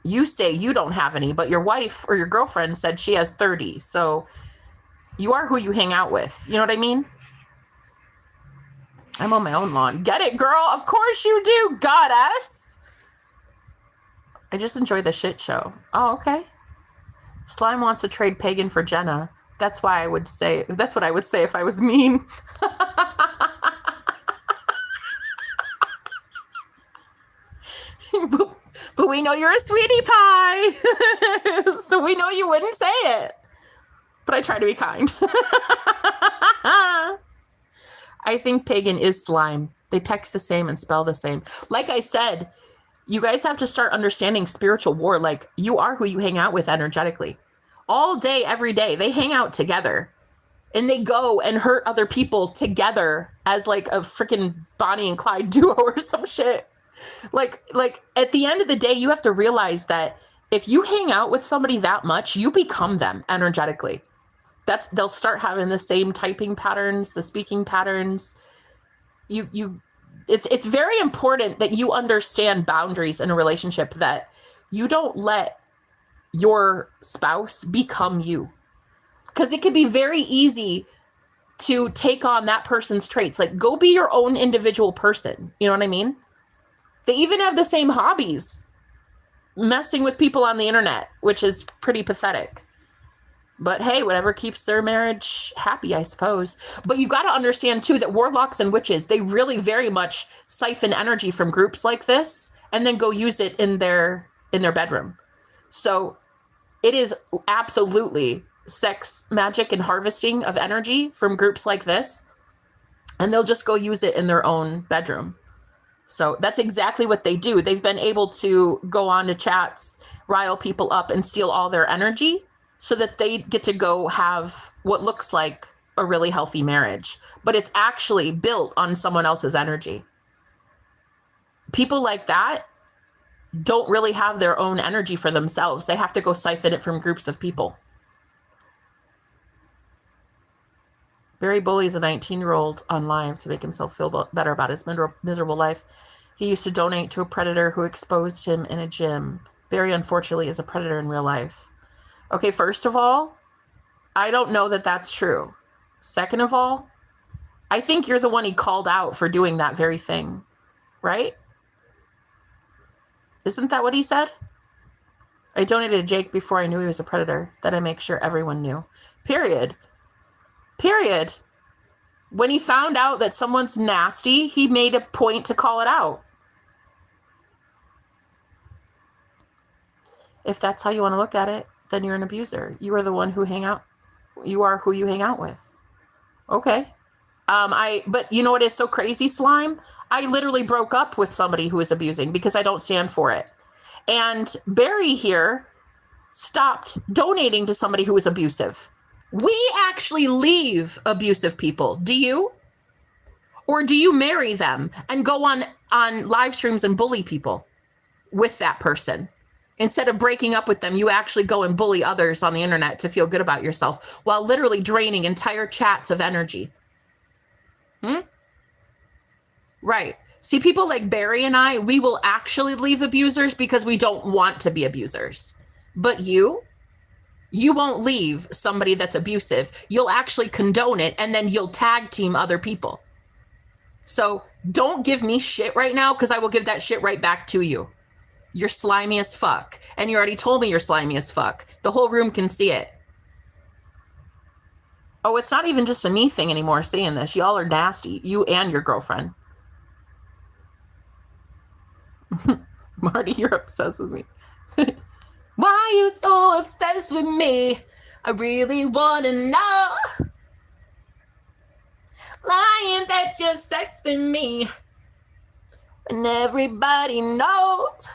You say you don't have any, but your wife or your girlfriend said she has 30. So, you are who you hang out with. You know what I mean? I'm on my own lawn. Get it, girl? Of course you do, goddess. I just enjoy the shit show. Oh, okay. Slime wants to trade Pagan for Jenna. That's why I would say, that's what I would say if I was mean. But we know you're a sweetie pie. So we know you wouldn't say it. but I try to be kind. I think pagan is slime. They text the same and spell the same. Like I said, you guys have to start understanding spiritual war. Like, you are who you hang out with energetically. All day, every day, they hang out together. And they go and hurt other people together as like a freaking Bonnie and Clyde duo or some shit. Like at the end of the day, you have to realize that if you hang out with somebody that much, you become them energetically. They'll start having the same typing patterns, the speaking patterns. It's very important that you understand boundaries in a relationship, that you don't let your spouse become you. Because it could be very easy to take on that person's traits. Like, go be your own individual person. You know what I mean? They even have the same hobbies, messing with people on the internet, which is pretty pathetic. But hey, whatever keeps their marriage happy, I suppose. But you got to understand too that warlocks and witches, they really very much siphon energy from groups like this and then go use it in their bedroom. So it is absolutely sex magic and harvesting of energy from groups like this. And they'll just go use it in their own bedroom. So that's exactly what they do. They've been able to go on to chats, rile people up, and steal all their energy so that they get to go have what looks like a really healthy marriage. But it's actually built on someone else's energy. People like that don't really have their own energy for themselves. They have to go siphon it from groups of people. Barry bullies a 19-year-old on live to make himself feel better about his miserable life. He used to donate to a predator who exposed him in a gym. Barry, unfortunately, is a predator in real life. Okay, first of all, I don't know that that's true. Second of all, I think you're the one he called out for doing that very thing, right? Isn't that what he said? I donated to Jake before I knew he was a predator. That I make sure everyone knew. Period. When he found out that someone's nasty, he made a point to call it out. If that's how you want to look at it, then you're an abuser. You are the one who you are who you hang out with. Okay. But you know what is so crazy, slime? I literally broke up with somebody who was abusing because I don't stand for it. And Barry here stopped donating to somebody who was abusive. We actually leave abusive people. Do you? Or do you marry them and go on live streams and bully people with that person? Instead of breaking up with them, you actually go and bully others on the internet to feel good about yourself while literally draining entire chats of energy. Right. See, people like Barry and I, we will actually leave abusers because we don't want to be abusers. But you won't leave somebody that's abusive. You'll actually condone it, and then you'll tag team other people. So don't give me shit right now, because I will give that shit right back to you. You're slimy as fuck. And you already told me you're slimy as fuck. The whole room can see it. Oh, it's not even just a me thing anymore saying this. Y'all are nasty. You and your girlfriend. Marty, you're obsessed with me. Why are you so obsessed with me? I really want to know. Lying that you're sexting me. And everybody knows.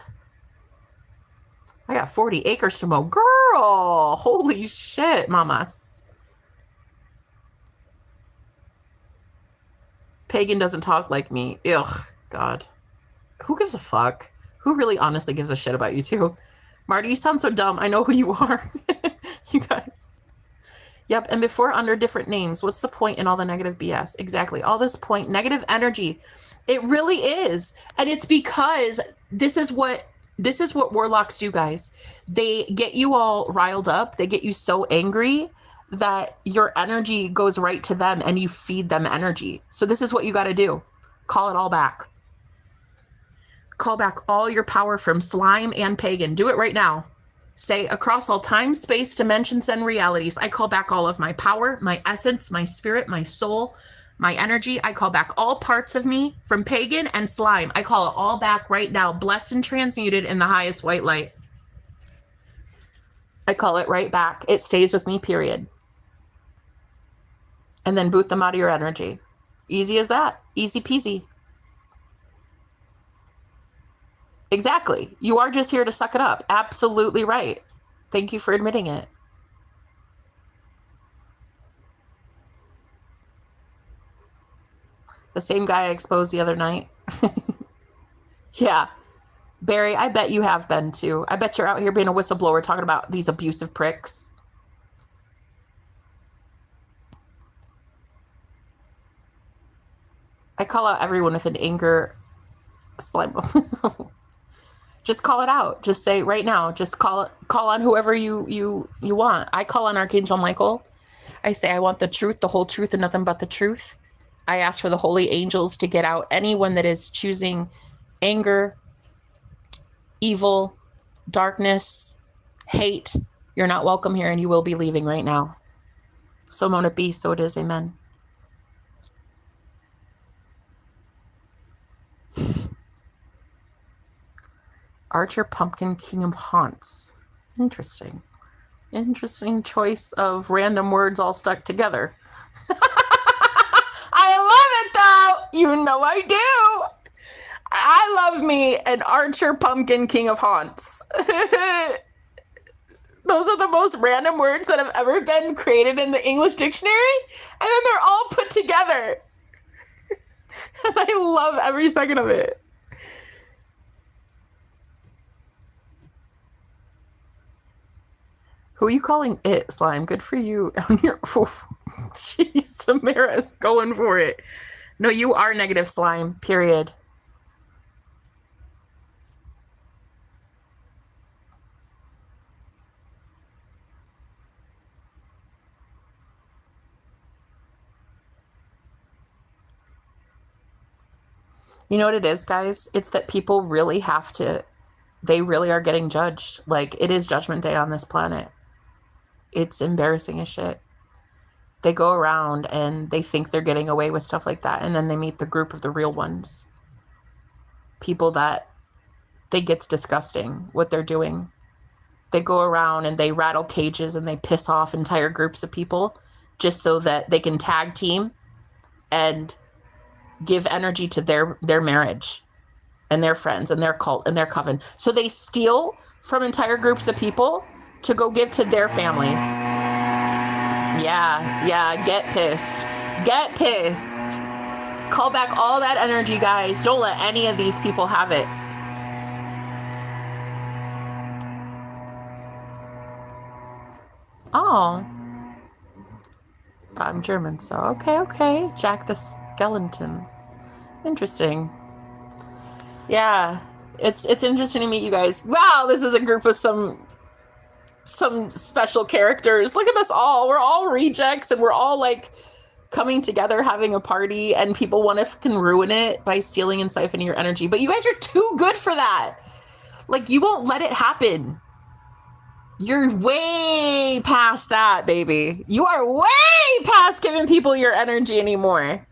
I got 40 acres to mow. Girl, holy shit, mamas. Pagan doesn't talk like me. Ugh, God. Who gives a fuck? Who really honestly gives a shit about you two? Marty, you sound so dumb. I know who you are. You guys. Yep, and before under different names. What's the point in all the negative BS? Exactly. All this point, negative energy. It really is. And it's because this is what warlocks do, guys. They get you all riled up. They get you so angry that your energy goes right to them and you feed them energy. So this is what you got to do. Call it all back. Call back all your power from slime and pagan. Do it right now. Say, across all time, space, dimensions, and realities, I call back all of my power, my essence, my spirit, my soul, my energy. I call back all parts of me from pagan and slime. I call it all back right now, blessed and transmuted in the highest white light. I call it right back. It stays with me, period. and then boot them out of your energy. Easy as that. Easy peasy. Exactly. You are just here to suck it up. Absolutely right. Thank you for admitting it. The same guy I exposed the other night. Yeah. Barry, I bet you have been too. I bet you're out here being a whistleblower talking about these abusive pricks. I call out everyone with an anger slime. Just call it out. Just say right now, just call on whoever you want. I call on Archangel Michael. I say I want the truth, the whole truth, and nothing but the truth. I ask for the holy angels to get out anyone that is choosing anger, evil, darkness, hate. You're not welcome here, and you will be leaving right now. So mote it be, so it is, amen. Archer Pumpkin King of Haunts. Interesting. Interesting choice of random words all stuck together. I love it though. You know I do. I love me an Archer Pumpkin King of Haunts. Those are the most random words that have ever been created in the English dictionary. And then they're all put together. And I love every second of it. Who are you calling it, Slime? Good for you. Jeez, Tamara is going for it. No, you are negative, Slime, period. You know what it is, guys? It's that people really have to, they really are getting judged. Like, it is Judgment Day on this planet. It's embarrassing as shit. They go around and they think they're getting away with stuff like that. And then they meet the group of the real ones. People that think it's disgusting what they're doing. They go around and they rattle cages and they piss off entire groups of people just so that they can tag team and give energy to their marriage and their friends and their cult and their coven. So they steal from entire groups of people to go give to their families. Yeah, get pissed. Get pissed. Call back all that energy, guys. Don't let any of these people have it. Oh. I'm German, so okay. Jack the Skeleton. Interesting. Yeah. It's interesting to meet you guys. Wow, this is a group of some special characters. Look at us all. We're all rejects and we're all like coming together, having a party, and people want to fucking ruin it by stealing and siphoning your energy. But you guys are too good for that. Like, you won't let it happen. You're way past that, baby. You are way past giving people your energy anymore.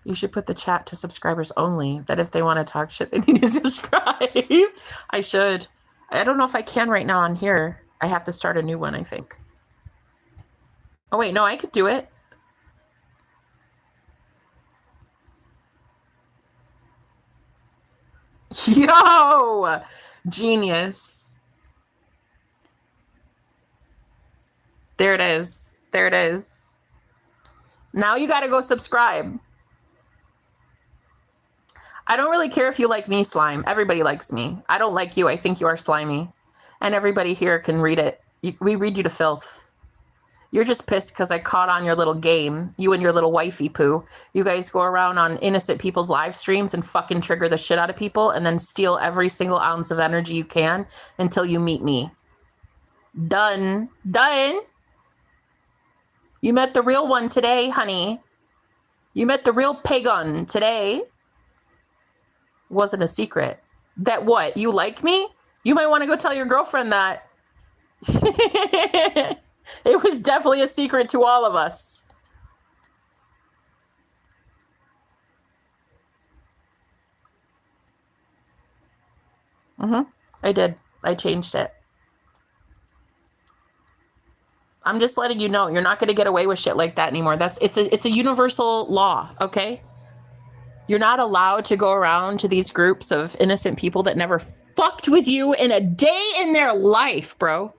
You should put the chat to subscribers only, that if they want to talk shit, they need to subscribe. I should. I don't know if I can right now on here. I have to start a new one, I think. Oh, wait, no, I could do it. Yo! Genius. There it is. There it is. Now you got to go subscribe. I don't really care if you like me, Slime. Everybody likes me. I don't like you. I think you are slimy. And everybody here can read it. We read you to filth. You're just pissed because I caught on your little game. You and your little wifey poo. You guys go around on innocent people's live streams and fucking trigger the shit out of people and then steal every single ounce of energy you can until you meet me. Done. Done. You met the real one today, honey. You met the real pagan today. Wasn't a secret. That what? You like me? You might want to go tell your girlfriend that. It was definitely a secret to all of us. I did. I changed it. I'm just letting you know, you're not going to get away with shit like that anymore. It's a universal law, okay? You're not allowed to go around to these groups of innocent people that never fucked with you in a day in their life, bro.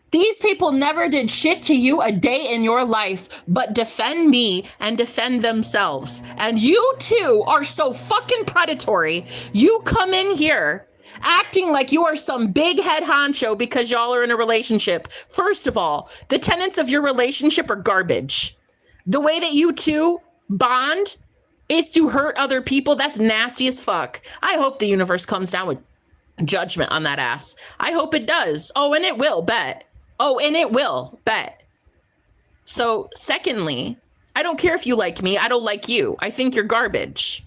These people never did shit to you a day in your life but defend me and defend themselves. And you too are so fucking predatory. You come in here acting like you are some big head honcho because y'all are in a relationship. First of all, the tenets of your relationship are garbage. The way that you two bond is to hurt other people. That's nasty as fuck. I hope the universe comes down with judgment on that ass. I hope it does. Oh, and it will, bet. Oh, and it will, bet. So, secondly, I don't care if you like me. I don't like you. I think you're garbage.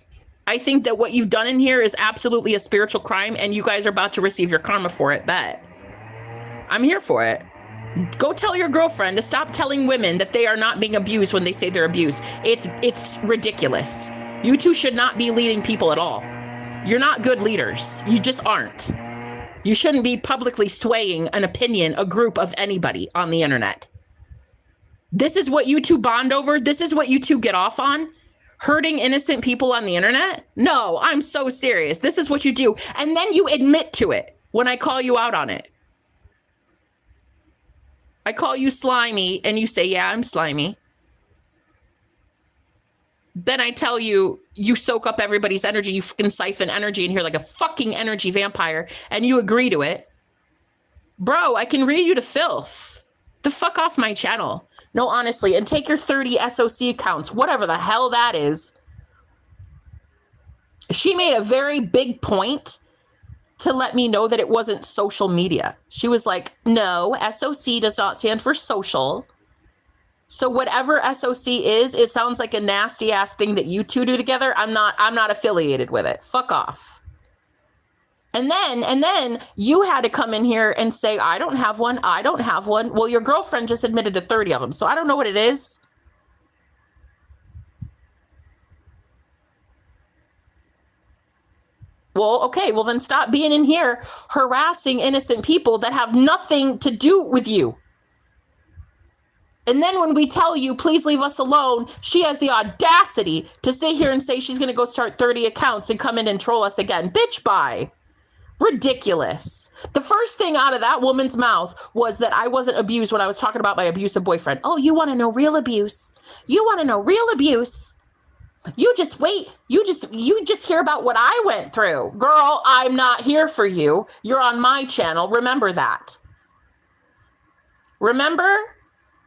I think that what you've done in here is absolutely a spiritual crime, and you guys are about to receive your karma for it, bet. I'm here for it. Go tell your girlfriend to stop telling women that they are not being abused when they say they're abused. It's ridiculous. You two should not be leading people at all. You're not good leaders. You just aren't. You shouldn't be publicly swaying an opinion, a group of anybody on the internet. This is what you two bond over? This is what you two get off on? Hurting innocent people on the internet? No, I'm so serious. This is what you do. And then you admit to it when I call you out on it. I call you slimy and you say, yeah, I'm slimy. Then I tell you, you soak up everybody's energy. You fucking siphon energy in here like a fucking energy vampire, and you agree to it. Bro, I can read you to filth. The fuck off my channel. No, honestly, and take your 30 SOC accounts, whatever the hell that is. She made a very big point to let me know that it wasn't social media. She was like, no, SOC does not stand for social. So whatever SOC is, it sounds like a nasty ass thing that you two do together. I'm not affiliated with it. Fuck off. And then you had to come in here and say, I don't have one. I don't have one. Well, your girlfriend just admitted to 30 of them. So I don't know what it is. Well, okay. Well, then stop being in here harassing innocent people that have nothing to do with you. And then when we tell you, please leave us alone, she has the audacity to sit here and say she's going to go start 30 accounts and come in and troll us again. Bitch, bye. Ridiculous. The first thing out of that woman's mouth was that I wasn't abused when I was talking about my abusive boyfriend. Oh, you want to know real abuse? You want to know real abuse? You just wait. You just hear about what I went through. Girl, I'm not here for you. You're on my channel. Remember that. Remember?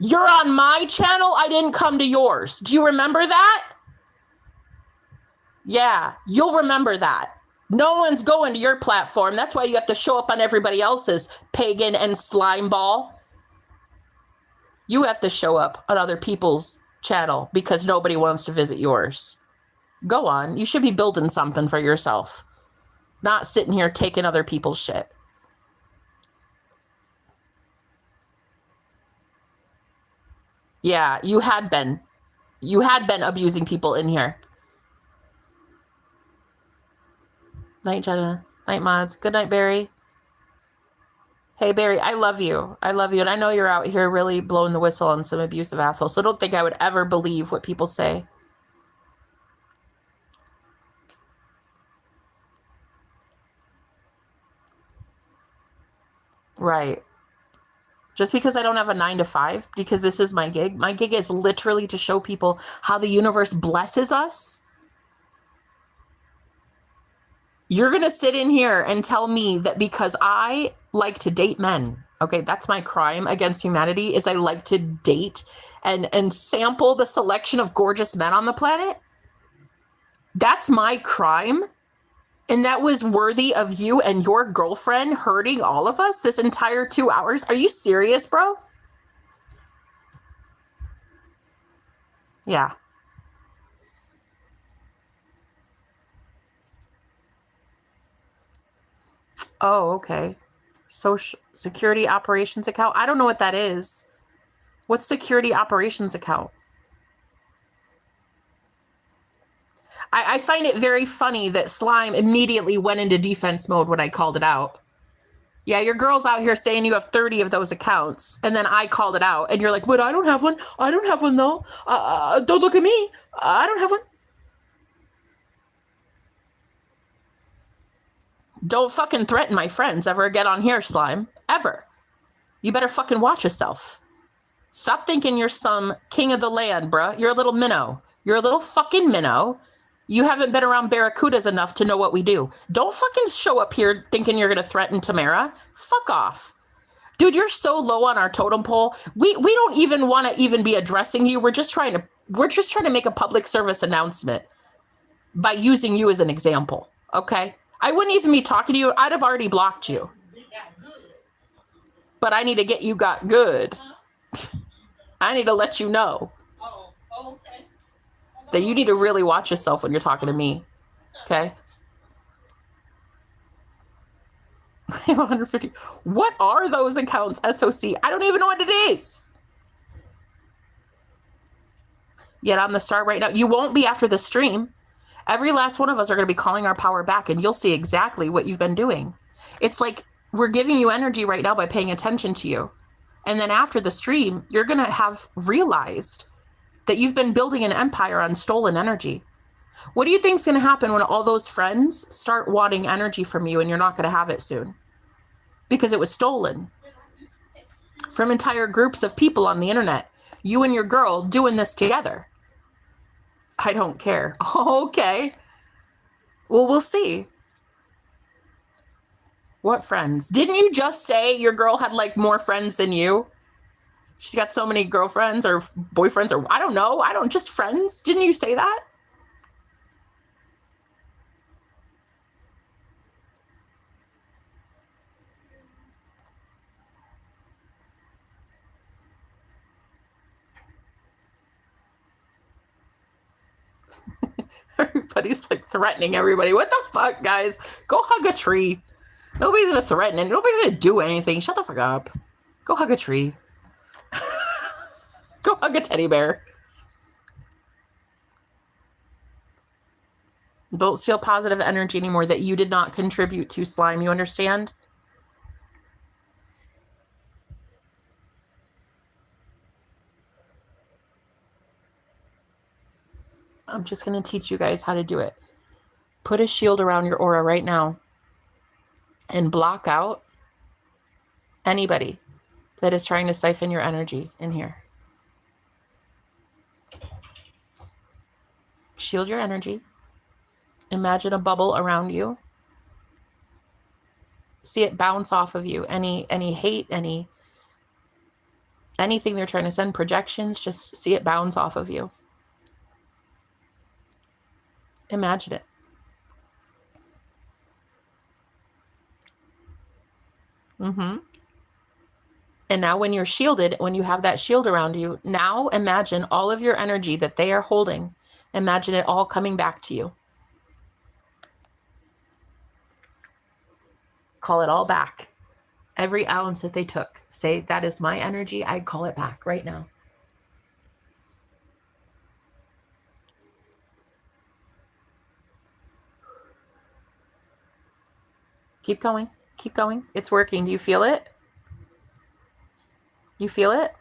You're on my channel. I didn't come to yours. Do you remember that? Yeah, you'll remember that. No one's going to your platform. That's why you have to show up on everybody else's pagan and slime ball. You have to show up on other people's channel because nobody wants to visit yours. Go on. You should be building something for yourself, not sitting here taking other people's shit. Yeah, you had been abusing people in here. Night, Jenna. Night, mods. Good night, Barry. Hey, Barry, I love you. I love you. And I know you're out here really blowing the whistle on some abusive assholes. So don't think I would ever believe what people say. Right. Just because I don't have a 9 to 5, because this is my gig. My gig is literally to show people how the universe blesses us. You're going to sit in here and tell me that because I like to date men, okay, that's my crime against humanity, is I like to date and sample the selection of gorgeous men on the planet. That's my crime. And that was worthy of you and your girlfriend hurting all of us this entire 2 hours? Are you serious, bro? Yeah. Oh, okay. Social security operations account. I don't know what that is. What's security operations account? I find it very funny that Slime immediately went into defense mode when I called it out. Yeah, your girl's out here saying you have 30 of those accounts, and then I called it out, and you're like, but I don't have one. I don't have one, though. Don't look at me. I don't have one. Don't fucking threaten my friends ever again on here, Slime. Ever. You better fucking watch yourself. Stop thinking you're some king of the land, bruh. You're a little minnow. You're a little fucking minnow. You haven't been around barracudas enough to know what we do. Don't fucking show up here thinking you're going to threaten Tamara. Fuck off. Dude, you're so low on our totem pole. We don't even want to even be addressing you. We're just trying to make a public service announcement by using you as an example. Okay? I wouldn't even be talking to you. I'd have already blocked you. But I need to get you got good. I need to let you know that you need to really watch yourself when you're talking to me. Okay? 150. What are those accounts, SOC? I don't even know what it is. Yet I'm the star right now. You won't be after the stream. Every last one of us are going to be calling our power back, and you'll see exactly what you've been doing. It's like we're giving you energy right now by paying attention to you. And then after the stream, you're going to have realized that you've been building an empire on stolen energy. What do you think is going to happen when all those friends start wanting energy from you and you're not going to have it soon? Because it was stolen from entire groups of people on the internet. You and your girl doing this together. I don't care. Okay. Well, we'll see. What friends? Didn't you just say your girl had like more friends than you? She's got so many girlfriends or boyfriends or I don't know. Just friends. Didn't you say that? Everybody's like threatening everybody. What the fuck, guys? Go hug a tree. Nobody's gonna threaten it. Nobody's gonna do anything. Shut the fuck up. Go hug a tree. Go hug a teddy bear. Don't feel positive energy anymore that you did not contribute to, Slime. You understand? I'm just going to teach you guys how to do it. Put a shield around your aura right now and block out anybody that is trying to siphon your energy in here. Shield your energy. Imagine a bubble around you. See it bounce off of you. Any hate, anything they're trying to send, projections, just see it bounce off of you. Imagine it. And now when you're shielded, when you have that shield around you, now imagine all of your energy that they are holding. Imagine it all coming back to you. Call it all back. Every ounce that they took. Say, that is my energy. I call it back right now. Keep going. Keep going. It's working. Do you feel it? You feel it?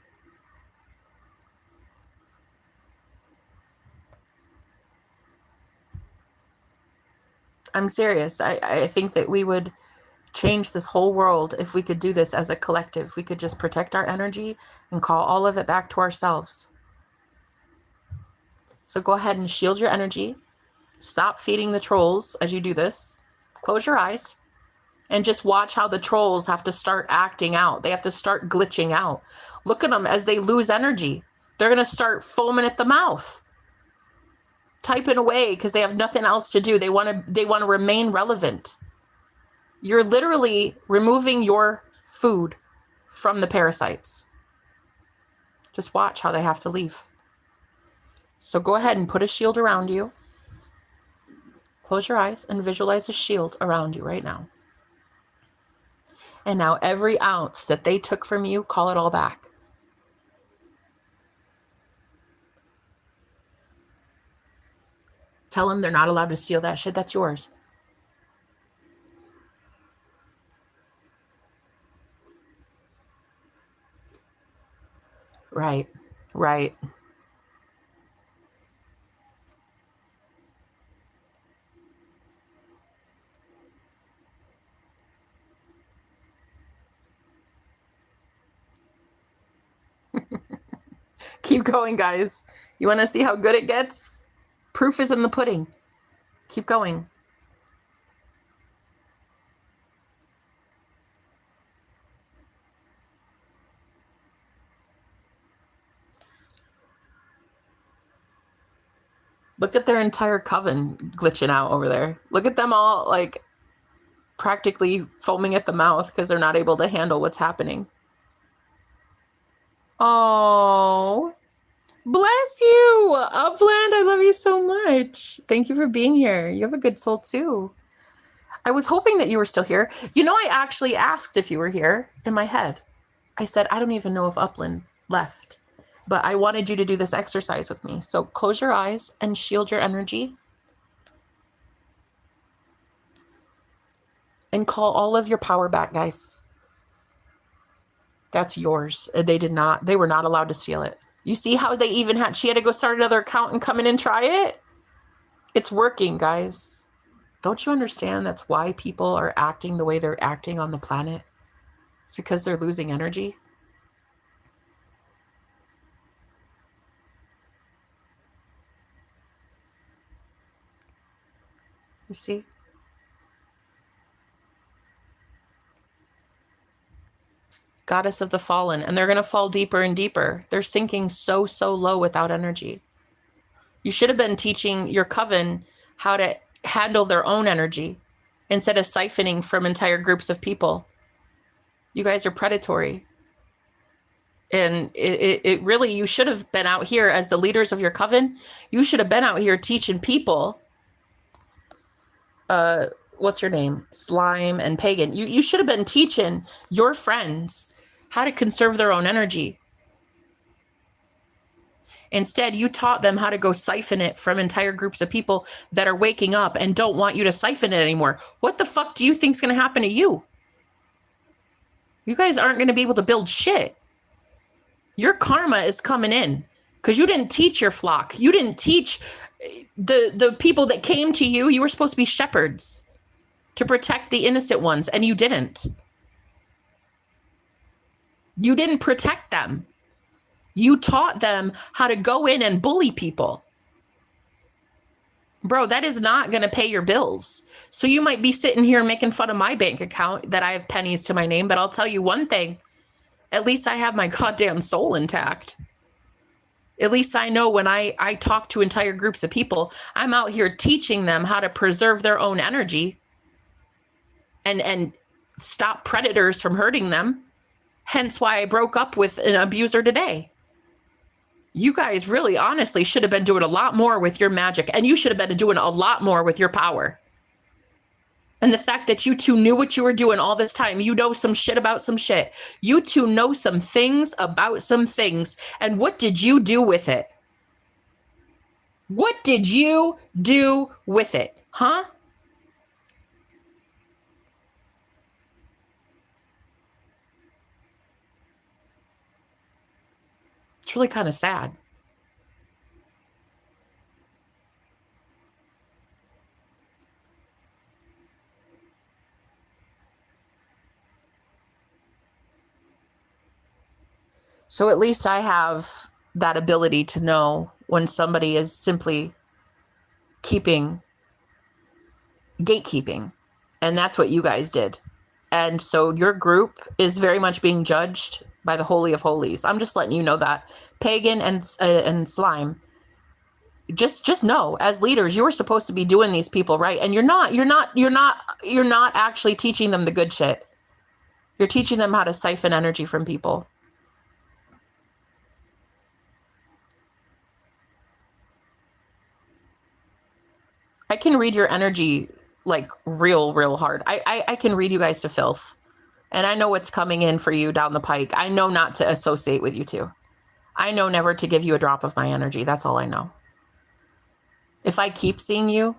I'm serious. I think that we would change this whole world if we could do this as a collective. We could just protect our energy and call all of it back to ourselves. So go ahead and shield your energy. Stop feeding the trolls as you do this. Close your eyes and just watch how the trolls have to start acting out. They have to start glitching out. Look at them as they lose energy. They're going to start foaming at the mouth, typing away because they have nothing else to do. They want to remain relevant. You're literally removing your food from the parasites. Just watch how they have to leave. So go ahead and put a shield around you. Close your eyes and visualize a shield around you right now. And now every ounce that they took from you, call it all back. Tell them they're not allowed to steal that shit. That's yours. Right. Right. Keep going, guys. You want to see how good it gets? Proof is in the pudding. Keep going. Look at their entire coven glitching out over there. Look at them all, like, practically foaming at the mouth because they're not able to handle what's happening. Oh, bless you. Upland, I love you so much. Thank you for being here. You have a good soul, too. I was hoping that you were still here. You know, I actually asked if you were here in my head. I said, I don't even know if Upland left, but I wanted you to do this exercise with me. So close your eyes and shield your energy. And call all of your power back, guys. That's yours. They were not allowed to steal it. You see how she had to go start another account and come in and try it? It's working, guys. Don't you understand that's why people are acting the way they're acting on the planet? It's because they're losing energy. You see? Goddess of the fallen, and they're going to fall deeper and deeper. They're sinking so low without energy. You should have been teaching your coven how to handle their own energy instead of siphoning from entire groups of people. You guys are predatory. And it really, you should have been out here as the leaders of your coven. You should have been out here teaching people, what's your name? Slime and Pagan. You should have been teaching your friends how to conserve their own energy. Instead, you taught them how to go siphon it from entire groups of people that are waking up and don't want you to siphon it anymore. What the fuck do you think is going to happen to you? You guys aren't going to be able to build shit. Your karma is coming in because you didn't teach your flock. You didn't teach the people that came to you. You were supposed to be shepherds to protect the innocent ones, and you didn't. You didn't protect them. You taught them how to go in and bully people. Bro, that is not going to pay your bills. So you might be sitting here making fun of my bank account that I have pennies to my name, but I'll tell you one thing. At least I have my goddamn soul intact. At least I know when I talk to entire groups of people, I'm out here teaching them how to preserve their own energy and stop predators from hurting them. Hence why I broke up with an abuser today. You guys really honestly should have been doing a lot more with your magic, and you should have been doing a lot more with your power. And the fact that you two knew what you were doing all this time, you know some shit about some shit. You two know some things about some things. And what did you do with it? What did you do with it? Huh? It's really kind of sad. So at least I have that ability to know when somebody is simply gatekeeping. And that's what you guys did. And so your group is very much being judged by the Holy of Holies. I'm just letting you know that. Pagan and Slime. Just know, as leaders, you were supposed to be doing these people right. And you're not actually teaching them the good shit. You're teaching them how to siphon energy from people. I can read your energy like real hard. I can read you guys to filth. And I know what's coming in for you down the pike. I know not to associate with you two. I know never to give you a drop of my energy. That's all I know. If I keep seeing you,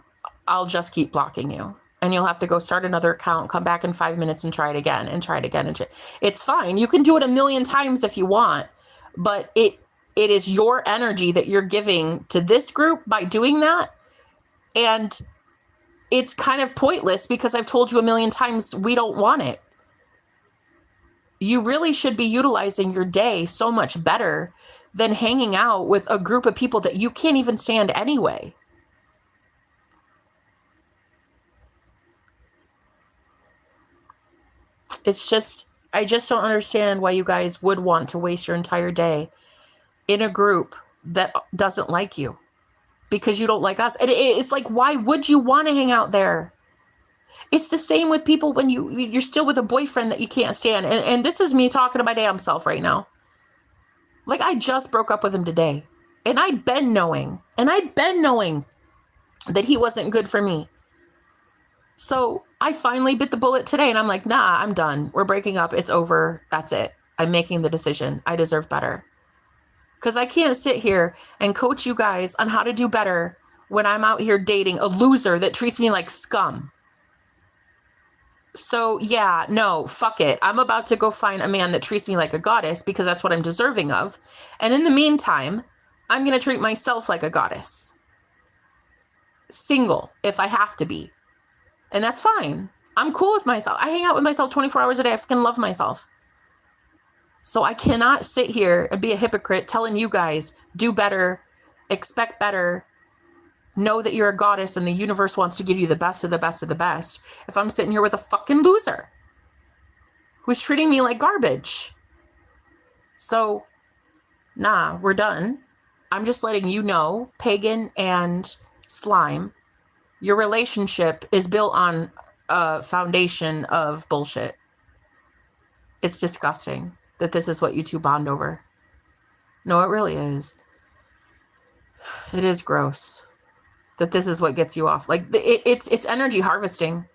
I'll just keep blocking you. And you'll have to go start another account, come back in 5 minutes and try it again and try it again. It's fine. You can do it 1,000,000 times if you want. but it is your energy that you're giving to this group by doing that. And it's kind of pointless because I've told you a million times, we don't want it. You really should be utilizing your day so much better than hanging out with a group of people that you can't even stand anyway. It's just, I just don't understand why you guys would want to waste your entire day in a group that doesn't like you because you don't like us. And it's like, why would you want to hang out there? It's the same with people when you're still with a boyfriend that you can't stand. And this is me talking to my damn self right now. Like, I just broke up with him today. And I'd been knowing that he wasn't good for me. So I finally bit the bullet today and I'm like, nah, I'm done. We're breaking up. It's over. That's it. I'm making the decision. I deserve better. Because I can't sit here and coach you guys on how to do better when I'm out here dating a loser that treats me like scum. So yeah, no, fuck it. I'm about to go find a man that treats me like a goddess because that's what I'm deserving of. And in the meantime, I'm going to treat myself like a goddess. Single, if I have to be. And that's fine. I'm cool with myself. I hang out with myself 24 hours a day. I fucking love myself. So I cannot sit here and be a hypocrite telling you guys, do better, expect better, know that you're a goddess and the universe wants to give you the best of the best of the best. If I'm sitting here with a fucking loser who's treating me like garbage. So, nah, we're done. I'm just letting you know, Pagan and Slime, your relationship is built on a foundation of bullshit. It's disgusting that this is what you two bond over. No, it really is. It is gross that this is what gets you off. Like, it's energy harvesting.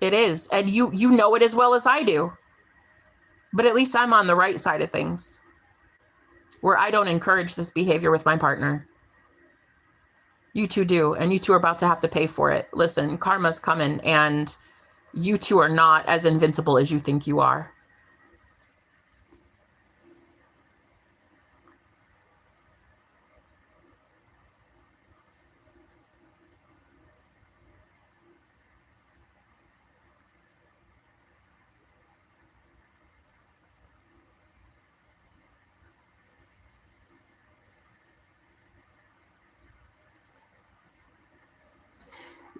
It is. And you know it as well as I do. But at least I'm on the right side of things, where I don't encourage this behavior with my partner. You two do, and you two are about to have to pay for it. Listen, karma's coming, and you two are not as invincible as you think you are.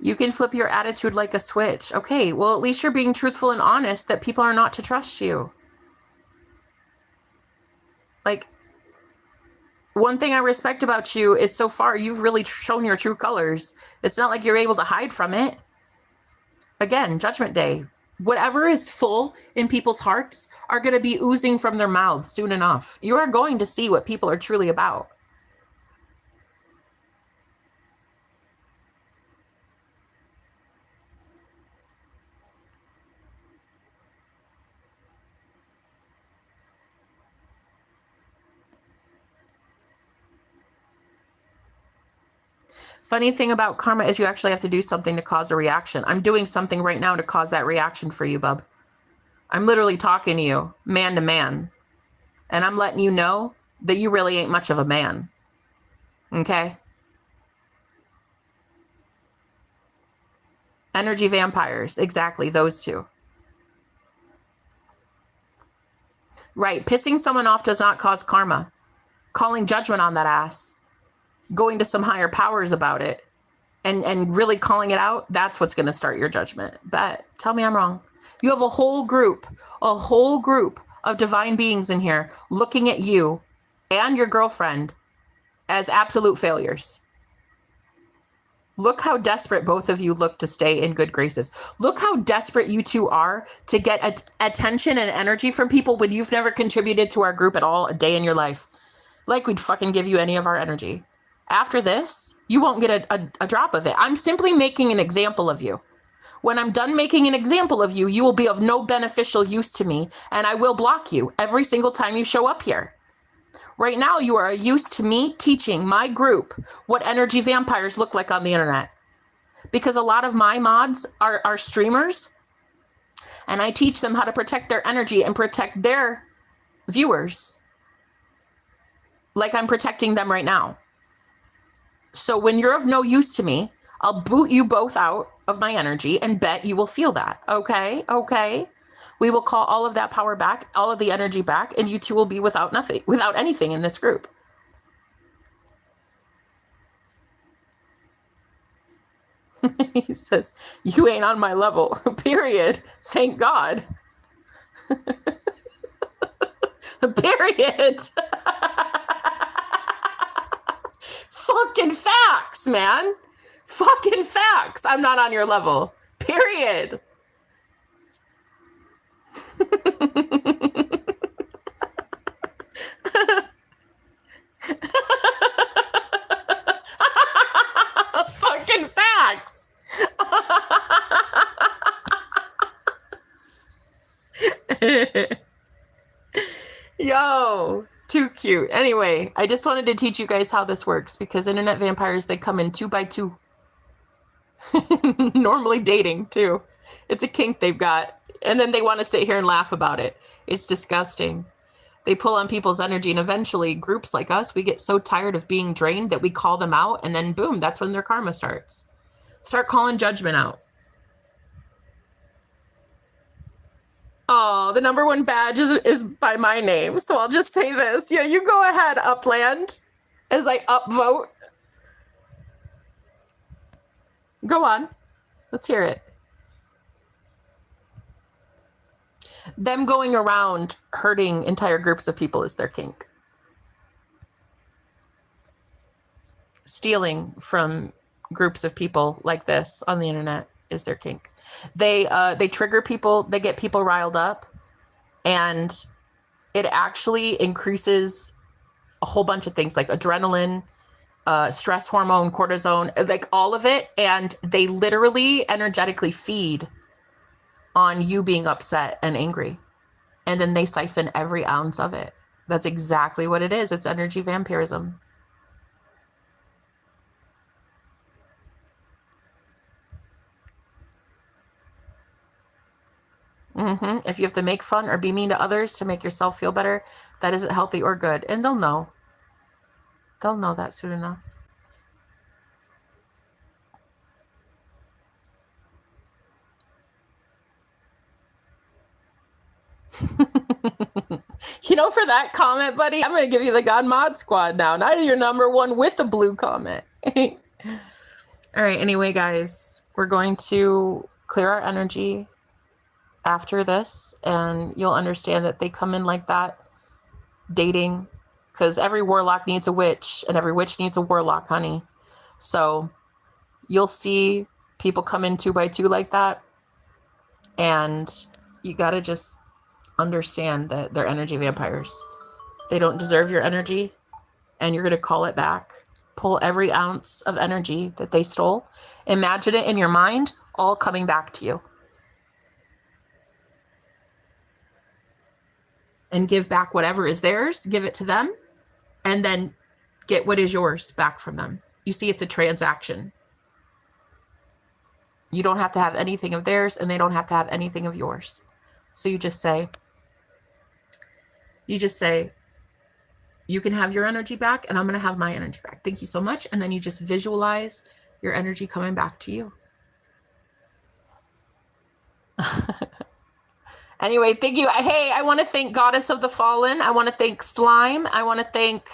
You can flip your attitude like a switch. Okay, well, at least you're being truthful and honest that people are not to trust you. Like, one thing I respect about you is so far you've really shown your true colors. It's not like you're able to hide from it. Again, Judgment Day. Whatever is full in people's hearts are going to be oozing from their mouths soon enough. You are going to see what people are truly about. Funny thing about karma is you actually have to do something to cause a reaction. I'm doing something right now to cause that reaction for you, bub. I'm literally talking to you, man to man. And I'm letting you know that you really ain't much of a man. Okay? Energy vampires. Exactly, those two. Right. Pissing someone off does not cause karma. Calling judgment on that ass, going to some higher powers about it, and really calling it out, that's what's going to start your judgment. But tell me I'm wrong. You have a whole group of divine beings in here looking at you and your girlfriend as absolute failures. Look how desperate both of you look to stay in good graces. Look how desperate you two are to get attention and energy from people when you've never contributed to our group at all a day in your life. Like we'd fucking give you any of our energy. After this, you won't get a drop of it. I'm simply making an example of you. When I'm done making an example of you, you will be of no beneficial use to me, and I will block you every single time you show up here. Right now, you are a use to me teaching my group what energy vampires look like on the internet. Because a lot of my mods are streamers, and I teach them how to protect their energy and protect their viewers. like I'm protecting them right now. So when you're of no use to me, I'll boot you both out of my energy and bet you will feel that. Okay? Okay? We will call all of that power back, all of the energy back, and you two will be without nothing, without anything in this group. He says, you ain't on my level, period. Thank God. Period. Fucking facts, man. Fucking facts. I'm not on your level. Period. Fucking facts. Yo, too cute. Anyway, I just wanted to teach you guys how this works because internet vampires, they come in 2 by 2. Normally dating too. It's a kink they've got. And then they want to sit here and laugh about it. It's disgusting. They pull on people's energy, and eventually groups like us, we get so tired of being drained that we call them out, and then boom, that's when their karma starts. Start calling judgment out. Oh, the #1 badge is by my name, so I'll just say this. Yeah, you go ahead, Upland, as I upvote. Go on. Let's hear it. Them going around hurting entire groups of people is their kink. Stealing from groups of people like this on the internet is their kink. They trigger people, they get people riled up, and it actually increases a whole bunch of things like adrenaline, stress hormone, cortisone, like all of it. And they literally energetically feed on you being upset and angry. And then they siphon every ounce of it. That's exactly what it is. It's energy vampirism. If you have to make fun or be mean to others to make yourself feel better, that isn't healthy or good. And they'll know. They'll know that soon enough. You know, for that comment, buddy, I'm going to give you the God Mod Squad now. Now you're #1 with the blue comment. All right. Anyway, guys, we're going to clear our energy after this, and you'll understand that they come in like that dating, because every warlock needs a witch and every witch needs a warlock, honey. So you'll see people come in 2 by 2 like that, and you got to just understand that they're energy vampires. They don't deserve your energy, and you're going to call it back. Pull every ounce of energy that they stole. Imagine it in your mind, all coming back to you. And give back whatever is theirs, give it to them, and then get what is yours back from them. You see, it's a transaction. You don't have to have anything of theirs, and they don't have to have anything of yours. So you just say, you can have your energy back, and I'm going to have my energy back. Thank you so much. And then you just visualize your energy coming back to you. Anyway, thank you. Hey, I want to thank Goddess of the Fallen. I want to thank Slime. I want to thank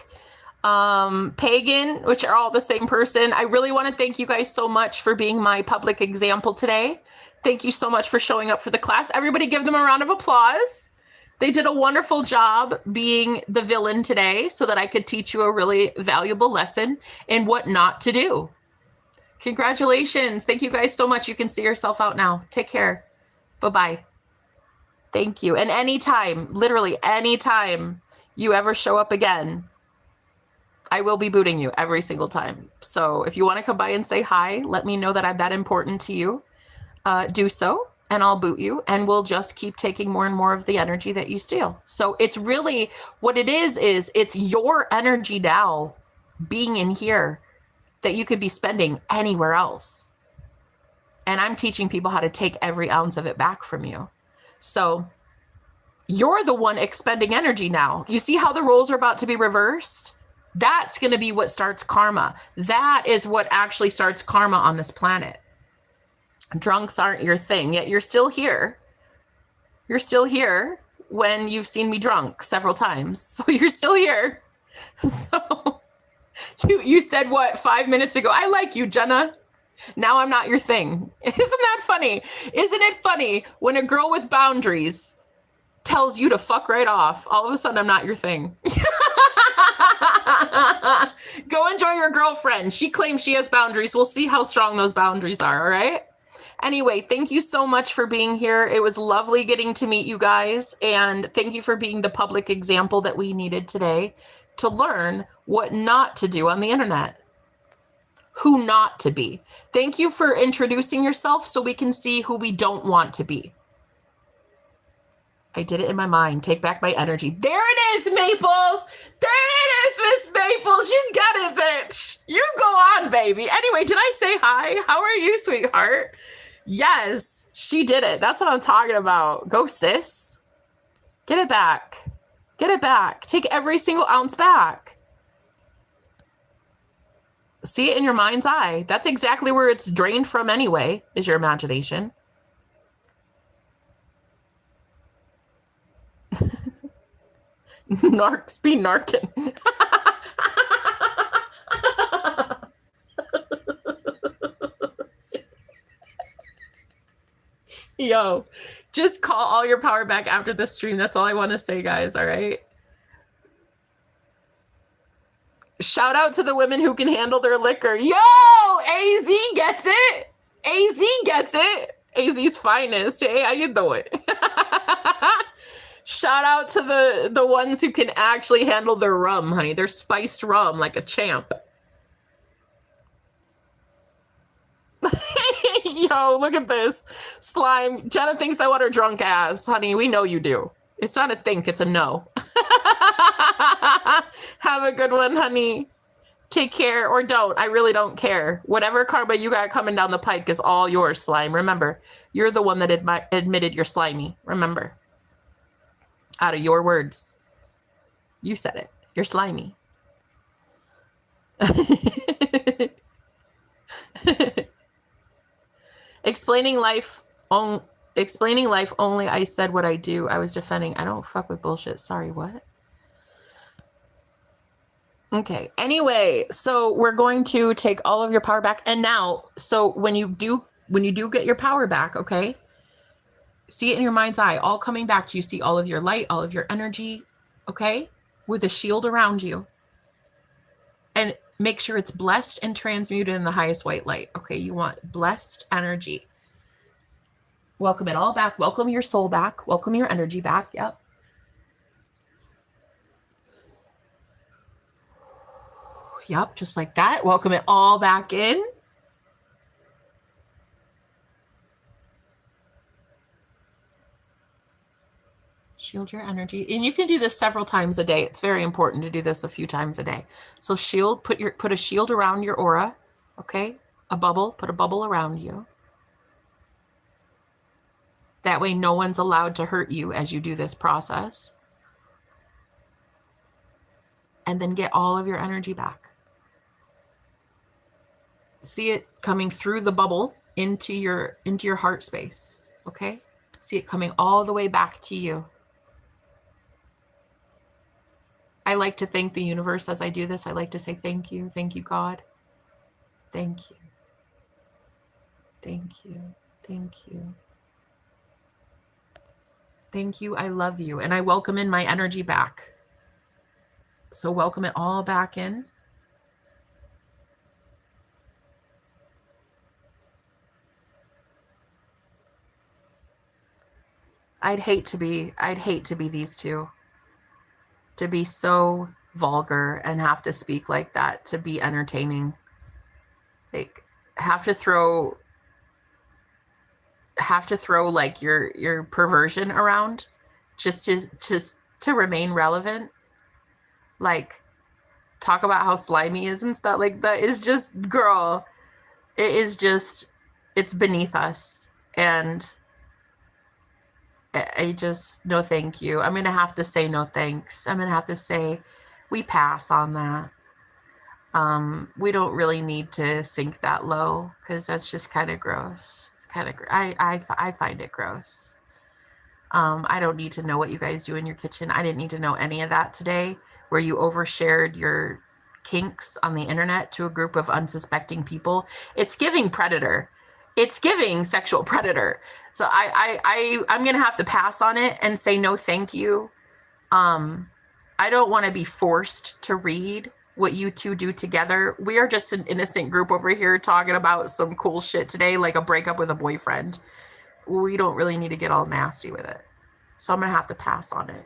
Pagan, which are all the same person. I really want to thank you guys so much for being my public example today. Thank you so much for showing up for the class. Everybody give them a round of applause. They did a wonderful job being the villain today so that I could teach you a really valuable lesson in what not to do. Congratulations. Thank you guys so much. You can see yourself out now. Take care. Bye-bye. Thank you. And anytime, literally anytime you ever show up again, I will be booting you every single time. So if you want to come by and say hi, let me know that I'm that important to you. Do so, and I'll boot you, and we'll just keep taking more and more of the energy that you steal. So it's really what it is it's your energy now being in here that you could be spending anywhere else. And I'm teaching people how to take every ounce of it back from you. So you're the one expending energy now. You see how the roles are about to be reversed? That's going to be what starts karma. That is what actually starts karma on this planet. Drunks aren't your thing, yet you're still here. You're still here when you've seen me drunk several times. So you're still here. So you said what 5 minutes ago? I like you, Jenna. Now I'm not your thing. Isn't that funny? Isn't it funny when a girl with boundaries tells you to fuck right off? All of a sudden, I'm not your thing. Go enjoy your girlfriend. She claims she has boundaries. We'll see how strong those boundaries are, all right? Anyway, thank you so much for being here. It was lovely getting to meet you guys. And thank you for being the public example that we needed today to learn what not to do on the internet. Who not to be. Thank you for introducing yourself so we can see who we don't want to be. I did it in my mind. Take back my energy. There it is, Maples. There it is, Miss Maples. You get it, bitch. You go on, baby. Anyway, did I say hi? How are you, sweetheart? Yes, she did it. That's what I'm talking about. Go, sis. Get it back. Get it back. Take every single ounce back. See it in your mind's eye. That's exactly where it's drained from anyway, is your imagination. Narcs be narkin. Yo, just call all your power back after the stream. That's all I want to say, guys. All right. Shout out to the women who can handle their liquor. Yo, AZ gets it. AZ gets it. AZ's finest. Hey, how you doing? Shout out to the ones who can actually handle their rum, honey. Their spiced rum like a champ. Yo, look at this. Slime. Jenna thinks I want her drunk ass. Honey, we know you do. It's not a think, it's a no. Have a good one, honey. Take care or don't. I really don't care. Whatever karma you got coming down the pike is all yours, Slime. Remember, you're the one that admitted you're slimy. Remember. Out of your words. You said it. You're slimy. Explaining life only. I said what I do. I was defending. I don't fuck with bullshit. Sorry, what? Okay. Anyway, so we're going to take all of your power back. And now, so when you do get your power back, okay? See it in your mind's eye, all coming back to you. See all of your light, all of your energy, okay? With a shield around you. And make sure it's blessed and transmuted in the highest white light. Okay, you want blessed energy. Welcome it all back. Welcome your soul back. Welcome your energy back. Yep. Yep, just like that. Welcome it all back in. Shield your energy. And you can do this several times a day. It's very important to do this a few times a day. So shield, put a shield around your aura. Okay? A bubble. Put a bubble around you. That way no one's allowed to hurt you as you do this process. And then get all of your energy back. See it coming through the bubble into your heart space. Okay? See it coming all the way back to you. I like to thank the universe as I do this. I like to say thank you, God. Thank you. Thank you. Thank you. Thank you. I love you. And I welcome in my energy back. So welcome it all back in. I'd hate to be these two. To be so vulgar and have to speak like that, to be entertaining. Like have to throw like your perversion around just to remain relevant. Like talk about how slimy is and stuff like that is just, girl, it is just, it's beneath us. And I just, no thank you. I'm going to have to say no thanks. I'm going to have to say we pass on that. We don't really need to sink that low because that's just kind of gross. It's kind of, I find it gross. I don't need to know what you guys do in your kitchen. I didn't need to know any of that today, where you overshared your kinks on the internet to a group of unsuspecting people. It's giving predator. It's giving sexual predator. So I'm going to have to pass on it and say no thank you. I don't want to be forced to read what you two do together. We are just an innocent group over here talking about some cool shit today, like a breakup with a boyfriend. We don't really need to get all nasty with it. So I'm going to have to pass on it.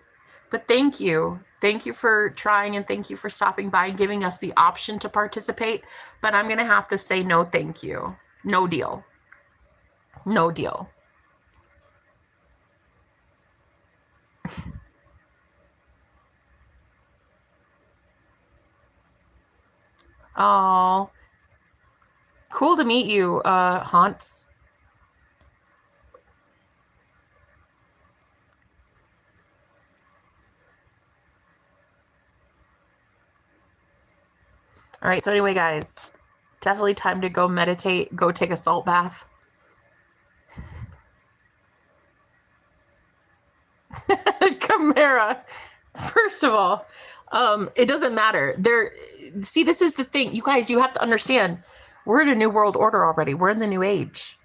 But thank you. Thank you for trying, and thank you for stopping by and giving us the option to participate. But I'm going to have to say no thank you. No deal. No deal. Oh, cool to meet you, Hans. All right, so anyway, guys, definitely time to go meditate, go take a salt bath. Chimera. First of all, it doesn't matter. See, this is the thing. You guys, you have to understand, we're in a new world order already. We're in the new age.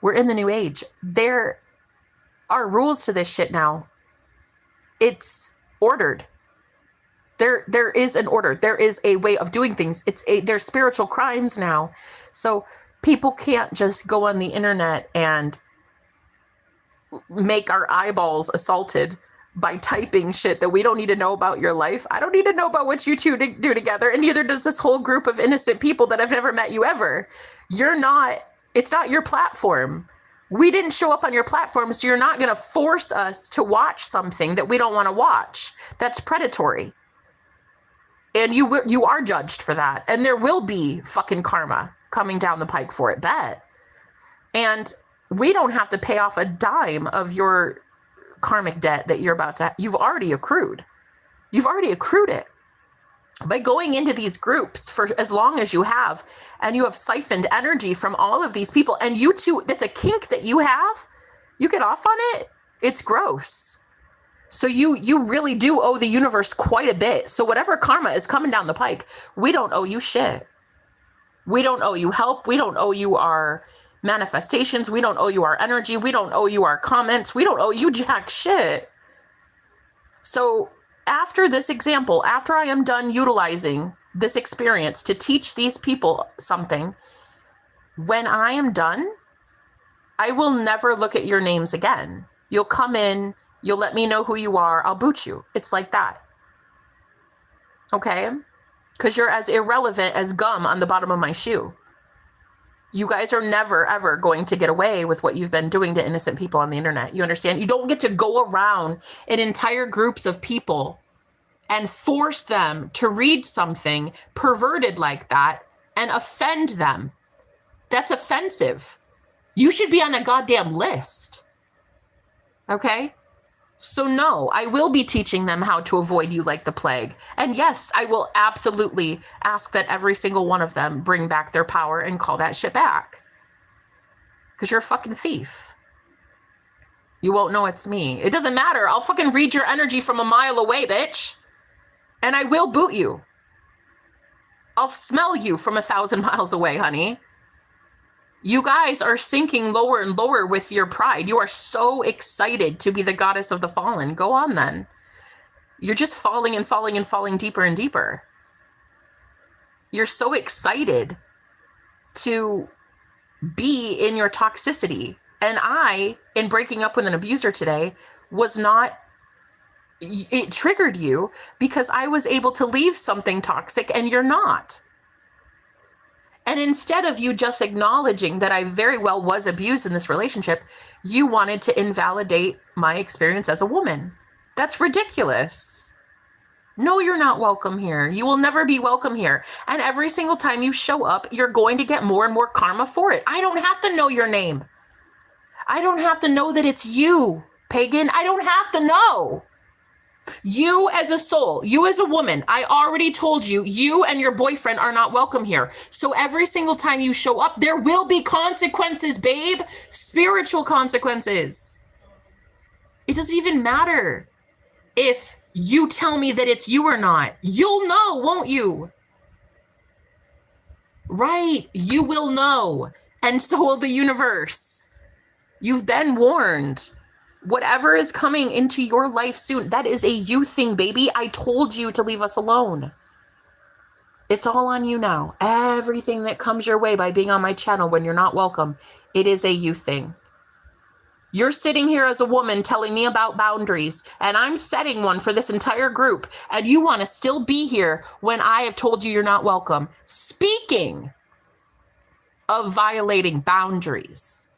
We're in the new age. There are rules to this shit now. It's ordered. There is an order. There is a way of doing things. There's spiritual crimes now. So people can't just go on the internet and make our eyeballs assaulted by typing shit that we don't need to know about your life. I don't need to know about what you two do together, and neither does this whole group of innocent people that have never met you ever. It's not your platform. We didn't show up on your platform, so you're not going to force us to watch something that we don't want to watch. That's predatory. And you are judged for that. And there will be fucking karma coming down the pike for it, bet. And we don't have to pay off a dime of your karmic debt that you've already accrued. You've already accrued it. By going into these groups for as long as you have, and you have siphoned energy from all of these people, and you two, that's a kink that you have, you get off on it, it's gross. So you really do owe the universe quite a bit. So whatever karma is coming down the pike, we don't owe you shit. We don't owe you help. We don't owe you our manifestations. We don't owe you our energy. We don't owe you our comments. We don't owe you jack shit. So after this example, after I am done utilizing this experience to teach these people something, when I am done, I will never look at your names again. You'll come in, you'll let me know who you are, I'll boot you. It's like that. Okay? Because you're as irrelevant as gum on the bottom of my shoe. You guys are never, ever going to get away with what you've been doing to innocent people on the internet. You understand? You don't get to go around in entire groups of people and force them to read something perverted like that and offend them. That's offensive. You should be on a goddamn list. Okay? So no, I will be teaching them how to avoid you like the plague. And yes, I will absolutely ask that every single one of them bring back their power and call that shit back. Because you're a fucking thief. You won't know it's me. It doesn't matter. I'll fucking read your energy from a mile away, bitch. And I will boot you. I'll smell you from 1,000 miles away, honey. You guys are sinking lower and lower with your pride. You are so excited to be the goddess of the fallen. Go on then. You're just falling and falling and falling deeper and deeper. You're so excited to be in your toxicity. And I, in breaking up with an abuser today, it triggered you because I was able to leave something toxic and you're not. And instead of you just acknowledging that I very well was abused in this relationship, you wanted to invalidate my experience as a woman. That's ridiculous. No, you're not welcome here. You will never be welcome here. And every single time you show up, you're going to get more and more karma for it. I don't have to know your name. I don't have to know that it's you, pagan. I don't have to know. You as a soul, you as a woman, I already told you, you and your boyfriend are not welcome here. So every single time you show up, there will be consequences, babe. Spiritual consequences. It doesn't even matter if you tell me that it's you or not. You'll know, won't you? Right, you will know. And so will the universe. You've been warned. Whatever is coming into your life soon, that is a you thing, baby. I told you to leave us alone. It's all on you now. Everything that comes your way by being on my channel when you're not welcome, it is a you thing. You're sitting here as a woman telling me about boundaries, and I'm setting one for this entire group, and you want to still be here when I have told you you're not welcome. Speaking of violating boundaries,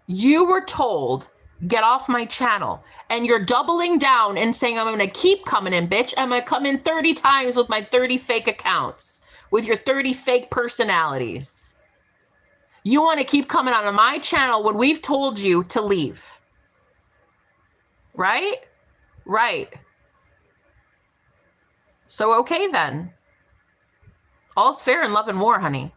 you were told, get off my channel, and you're doubling down and saying, I'm going to keep coming in, bitch. I'm going to come in 30 times with my 30 fake accounts, with your 30 fake personalities. You want to keep coming onto my channel when we've told you to leave. Right? Right. So, okay then. All's fair in love and war, honey.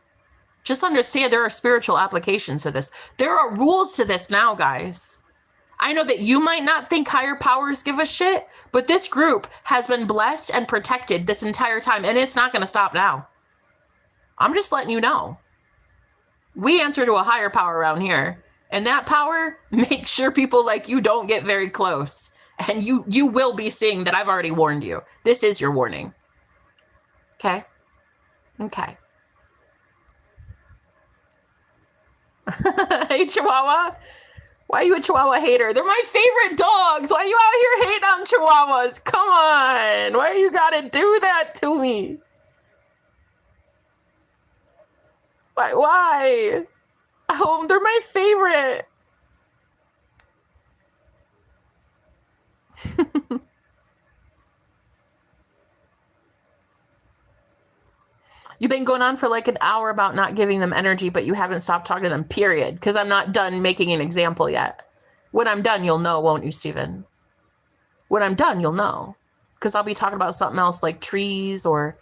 Just understand there are spiritual applications to this. There are rules to this now, guys. I know that you might not think higher powers give a shit, but this group has been blessed and protected this entire time, and it's not going to stop now. I'm just letting you know. We answer to a higher power around here, and that power makes sure people like you don't get very close. And you will be seeing that I've already warned you. This is your warning. Okay? Okay. Hey, Chihuahua. Why are you a Chihuahua hater? They're my favorite dogs. Why are you out here hating on Chihuahuas? Come on. Why you gotta do that to me? Why? Oh, they're my favorite. You've been going on for like an hour about not giving them energy, but you haven't stopped talking to them, period. Because I'm not done making an example yet. When I'm done, you'll know, won't you, Stephen? When I'm done, you'll know. Because I'll be talking about something else like trees or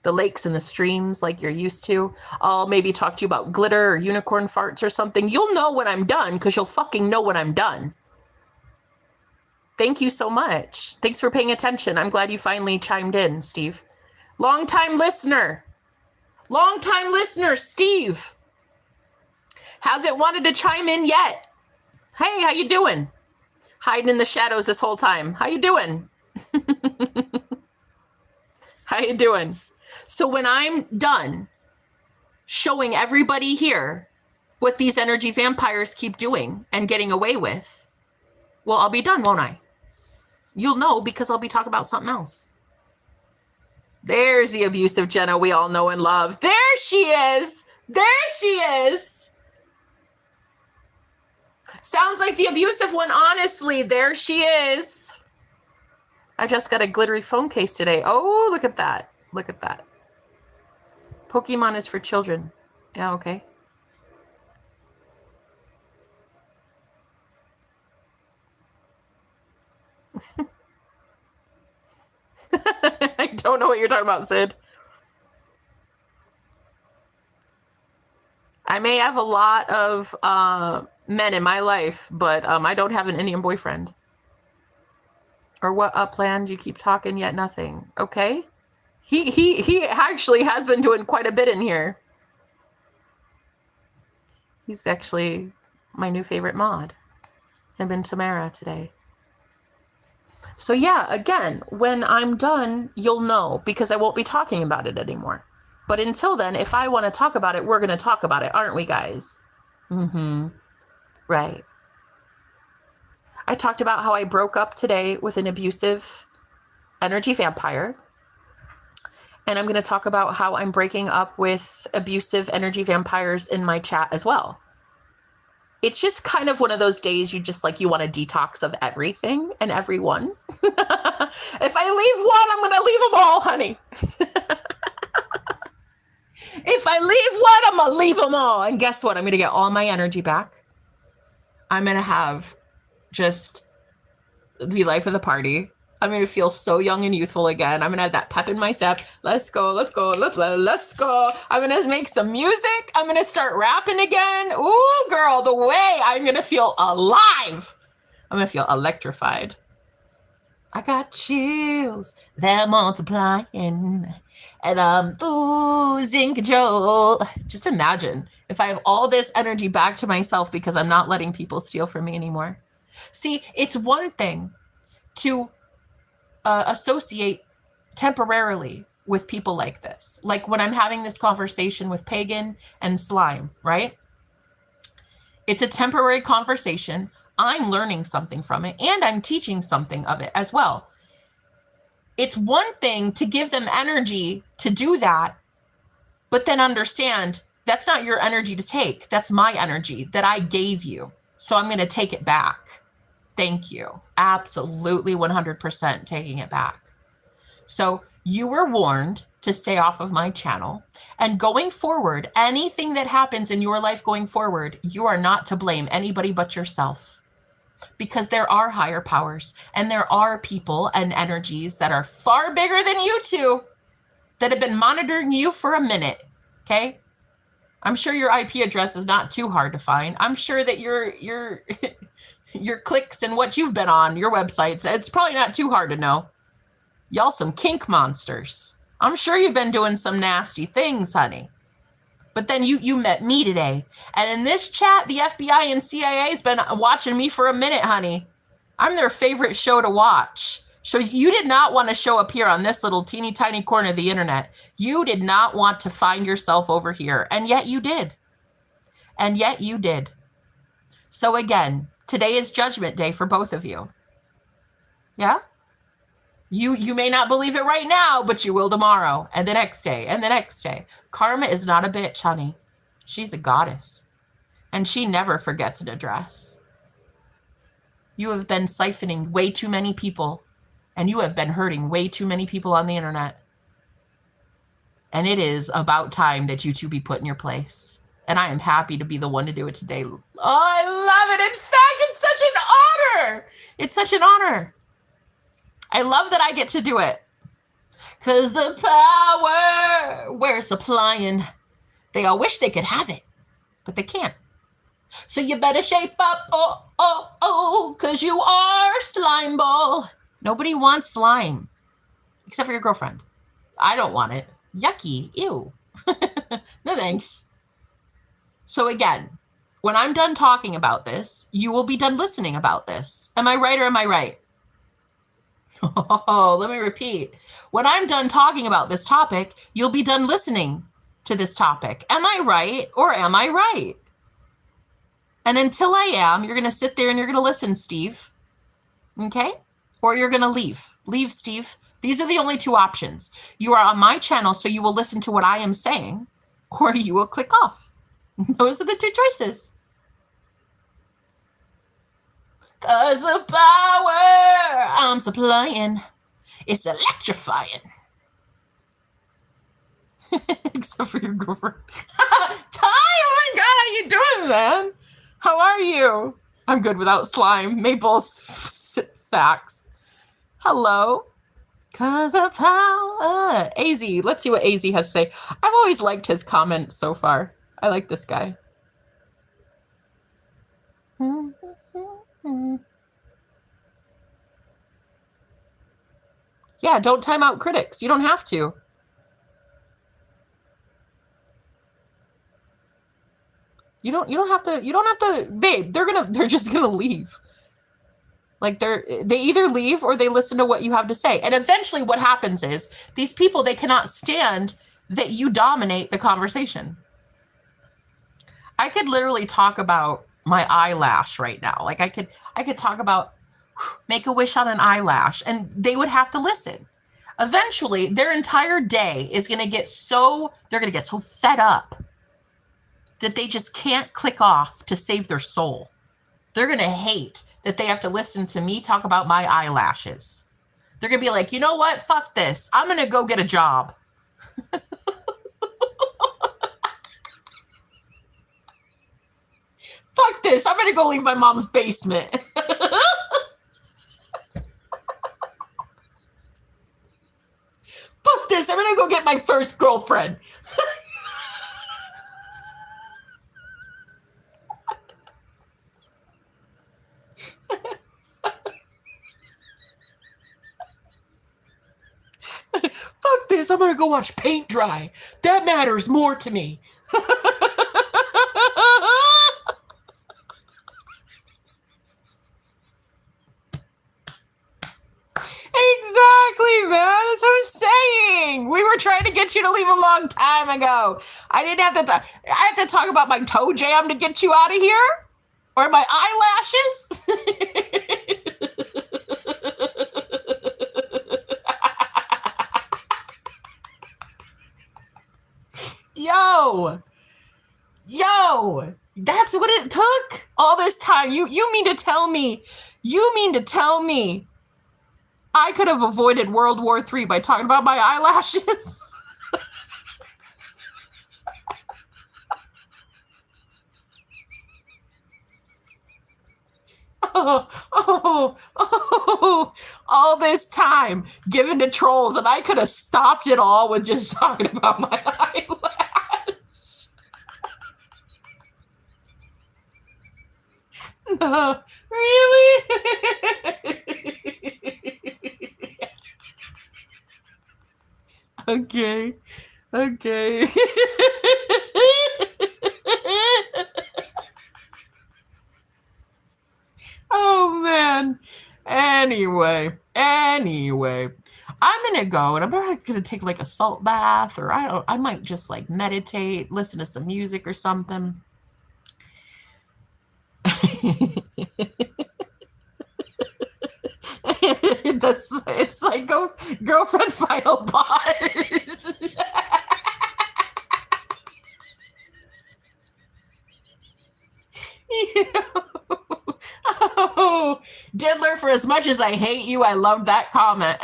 the lakes and the streams like you're used to. I'll maybe talk to you about glitter or unicorn farts or something. You'll know when I'm done because you'll fucking know when I'm done. Thank you so much. Thanks for paying attention. I'm glad you finally chimed in, Steve. Long-time listener. Long-time listener, Steve. Hasn't wanted to chime in yet. Hey, how you doing? Hiding in the shadows this whole time. How you doing? How you doing? So when I'm done showing everybody here what these energy vampires keep doing and getting away with, well, I'll be done, won't I? You'll know because I'll be talking about something else. There's the abusive Jenna we all know and love. There she is. There she is. Sounds like the abusive one, honestly. There she is. I just got a glittery phone case today. Oh, look at that. Look at that. Pokemon is for children. Yeah, okay. I don't know what you're talking about, Sid. I may have a lot of men in my life, but I don't have an Indian boyfriend. Or what upland you keep talking yet nothing. Okay. He actually has been doing quite a bit in here. He's actually my new favorite mod. Him and Tamara today. So yeah, again, when I'm done, you'll know because I won't be talking about it anymore. But until then, if I want to talk about it, we're going to talk about it, aren't we, guys? Mm-hmm. Right. I talked about how I broke up today with an abusive energy vampire. And I'm going to talk about how I'm breaking up with abusive energy vampires in my chat as well. It's just kind of one of those days you just like, you want a detox of everything and everyone. If I leave one, I'm going to leave them all, honey. If I leave one, I'm going to leave them all. And guess what? I'm going to get all my energy back. I'm going to have just be life of the party. I'm going to feel so young and youthful again. I'm going to have that pep in my step. Let's go. Let's go. Let's go. I'm going to make some music. I'm going to start rapping again. Ooh, girl, the way I'm going to feel alive. I'm going to feel electrified. I got chills. They're multiplying. And I'm losing control. Just imagine if I have all this energy back to myself because I'm not letting people steal from me anymore. See, it's one thing to associate temporarily with people like this. Like when I'm having this conversation with Pagan and Slime, right? It's a temporary conversation. I'm learning something from it and I'm teaching something of it as well. It's one thing to give them energy to do that, but then understand that's not your energy to take. That's my energy that I gave you. So I'm going to take it back. Thank you. Absolutely 100% taking it back. So you were warned to stay off of my channel. And going forward, anything that happens in your life going forward, you are not to blame anybody but yourself. Because there are higher powers and there are people and energies that are far bigger than you two that have been monitoring you for a minute. Okay? I'm sure your IP address is not too hard to find. I'm sure that your clicks and what you've been on, your websites, it's probably not too hard to know. Y'all some kink monsters. I'm sure you've been doing some nasty things, honey. But then you met me today. And in this chat, the FBI and CIA has been watching me for a minute, honey. I'm their favorite show to watch. So you did not want to show up here on this little teeny tiny corner of the internet. You did not want to find yourself over here. And yet you did. And yet you did. So again, today is judgment day for both of you. Yeah? You may not believe it right now, but you will tomorrow and the next day and the next day. Karma is not a bitch, honey. She's a goddess. And she never forgets an address. You have been siphoning way too many people, and you have been hurting way too many people on the internet. And it is about time that you two be put in your place. And I am happy to be the one to do it today. Oh, I love it. In fact, it's such an honor. It's such an honor. I love that I get to do it. Because the power we're supplying, they all wish they could have it, but they can't. So you better shape up, because you are slime ball. Nobody wants slime, except for your girlfriend. I don't want it. Yucky. Ew. No thanks. So again, when I'm done talking about this, you will be done listening about this. Am I right or am I right? Oh, let me repeat. When I'm done talking about this topic, you'll be done listening to this topic. Am I right or am I right? And until I am, you're going to sit there and you're going to listen, Steve. Okay? Or you're going to leave. Leave, Steve. These are the only two options. You are on my channel, so you will listen to what I am saying, or you will click off. Those are the two choices. Cause the power I'm supplying is electrifying. Except for your girlfriend. Ty, oh my God, how you doing, man? How are you? I'm good without slime. Maple's facts. Hello. Cause the power. AZ, let's see what AZ has to say. I've always liked his comments so far. I like this guy. Yeah, don't time out critics. You don't have to. You don't have to, babe, they're just gonna leave. Like they either leave or they listen to what you have to say. And eventually what happens is these people, they cannot stand that you dominate the conversation. I could literally talk about my eyelash right now. Like I could talk about make a wish on an eyelash and they would have to listen. Eventually their entire day is going to get so, they're going to get so fed up that they just can't click off to save their soul. They're going to hate that they have to listen to me talk about my eyelashes. They're going to be like, you know what? Fuck this. I'm going to go get a job. Fuck this. I'm going to go leave my mom's basement. get my first girlfriend. Fuck this, I'm gonna go watch paint dry. That matters more to me. Exactly, man. That's what I'm saying. We were trying to get you to leave a long time ago. I didn't have to. I have to talk about my toe jam to get you out of here, or my eyelashes. Yo, that's what it took all this time. You mean to tell me? You mean to tell me? I could have avoided World War III by talking about my eyelashes. oh, all this time given to trolls, and I could have stopped it all with just talking about my eyelash. No, really? Okay. Oh man. Anyway, I'm gonna go, and I'm probably gonna take like a salt bath, or I might just like meditate, listen to some music or something. It's like girlfriend final boss. Oh, Diddler, for as much as I hate you, I love that comment.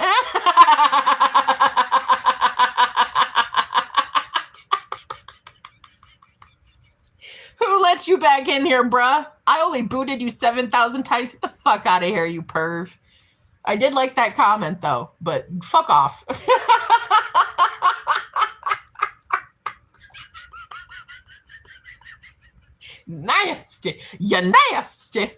Who let you back in here, bruh? I only booted you 7,000 times. Get the fuck out of here, you perv. I did like that comment, though, but fuck off. Nasty. You're nasty.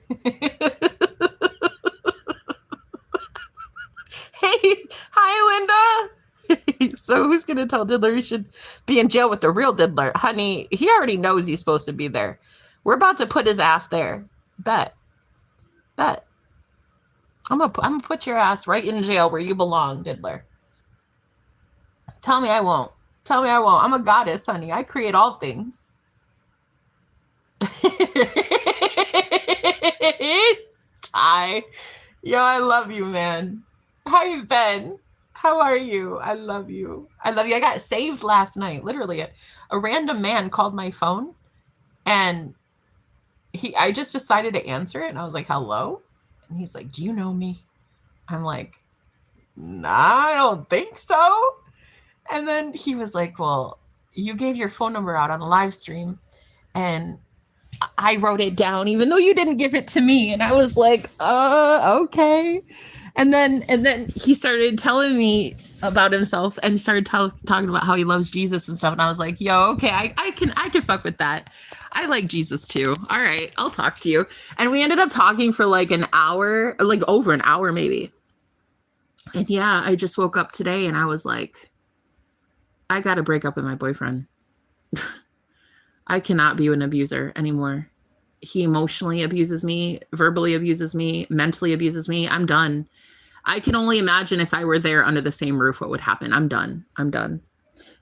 Hey, hi, Linda. So who's going to tell Diddler he should be in jail with the real Diddler? Honey, he already knows he's supposed to be there. We're about to put his ass there. Bet. I'm gonna put your ass right in jail where you belong, Diddler. Tell me I won't. I'm a goddess, honey. I create all things. Ty. Yo, I love you, man. How you been? How are you? I love you. I got saved last night. Literally, a random man called my phone, and I just decided to answer it, and I was like, hello? And he's like, do you know me? I'm like, nah, I don't think so. And then he was like, well, you gave your phone number out on a live stream, and I wrote it down, even though you didn't give it to me. And I was like, okay. And then he started telling me about himself and started talking about how he loves Jesus and stuff. And I was like, yo, okay, I can fuck with that. I like Jesus too. All right, I'll talk to you. And we ended up talking for like an hour, like over an hour maybe. And yeah, I just woke up today and I was like, I got to break up with my boyfriend. I cannot be an abuser anymore. He emotionally abuses me, verbally abuses me, mentally abuses me. I'm done. I can only imagine if I were there under the same roof, what would happen. I'm done.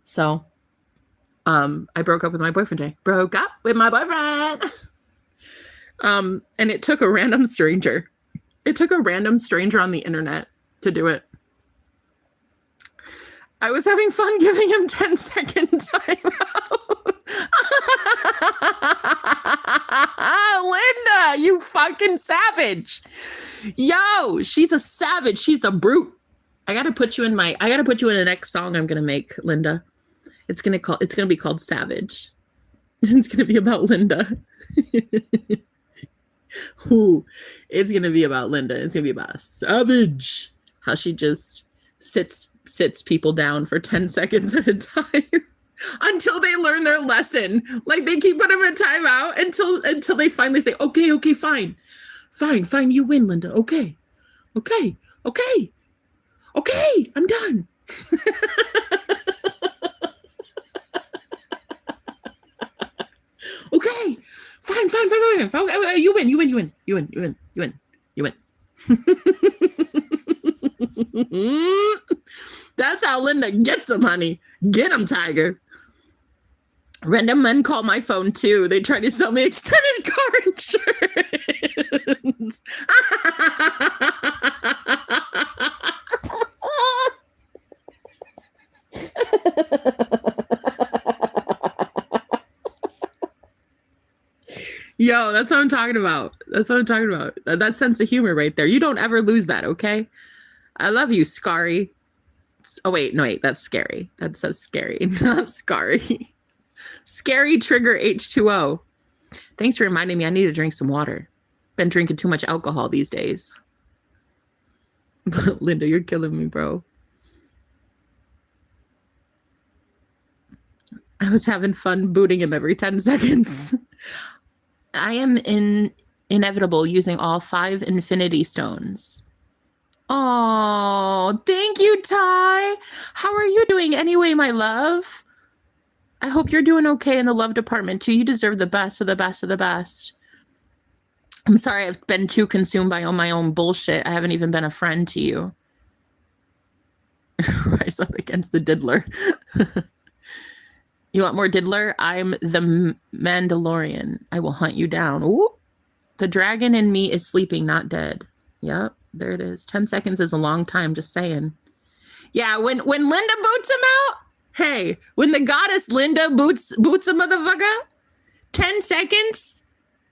So, I broke up with my boyfriend today. And it took a random stranger. On the internet to do it. I was having fun giving him 10-second timeout. Linda, you fucking savage. Yo, she's a savage. She's a brute. I gotta put you in the next song I'm gonna make, Linda. It's gonna be called Savage. It's gonna be about Linda. Ooh, it's gonna be about Linda. It's gonna be about a savage. How she just sits sits people down for 10 seconds at a time until they learn their lesson. Like they keep putting them in timeout until they finally say, okay, fine, you win, Linda. Okay, I'm done. Okay, fine. Okay, you win. That's how Linda gets them, honey. Get them, Tiger. Random men call my phone too. They try to sell me extended car insurance. Yo, that's what I'm talking about. That sense of humor right there. You don't ever lose that, okay? I love you, Scary. Oh, wait, that's scary. That says scary, not Scary. Scary Trigger H2O. Thanks for reminding me I need to drink some water. Been drinking too much alcohol these days. Linda, you're killing me, bro. I was having fun booting him every 10 seconds. I am inevitable using all 5 infinity stones. Oh, thank you, Ty. How are you doing anyway, my love? I hope you're doing okay in the love department too. You deserve the best of the best of the best. I'm sorry I've been too consumed by all my own bullshit. I haven't even been a friend to you. Rise up against the diddler. You want more diddler? I'm the Mandalorian. I will hunt you down. Ooh. The dragon in me is sleeping, not dead. Yep, there it is. 10 seconds is a long time, just saying. Yeah, when Linda boots him out, hey, when the goddess Linda boots a motherfucker, 10 seconds,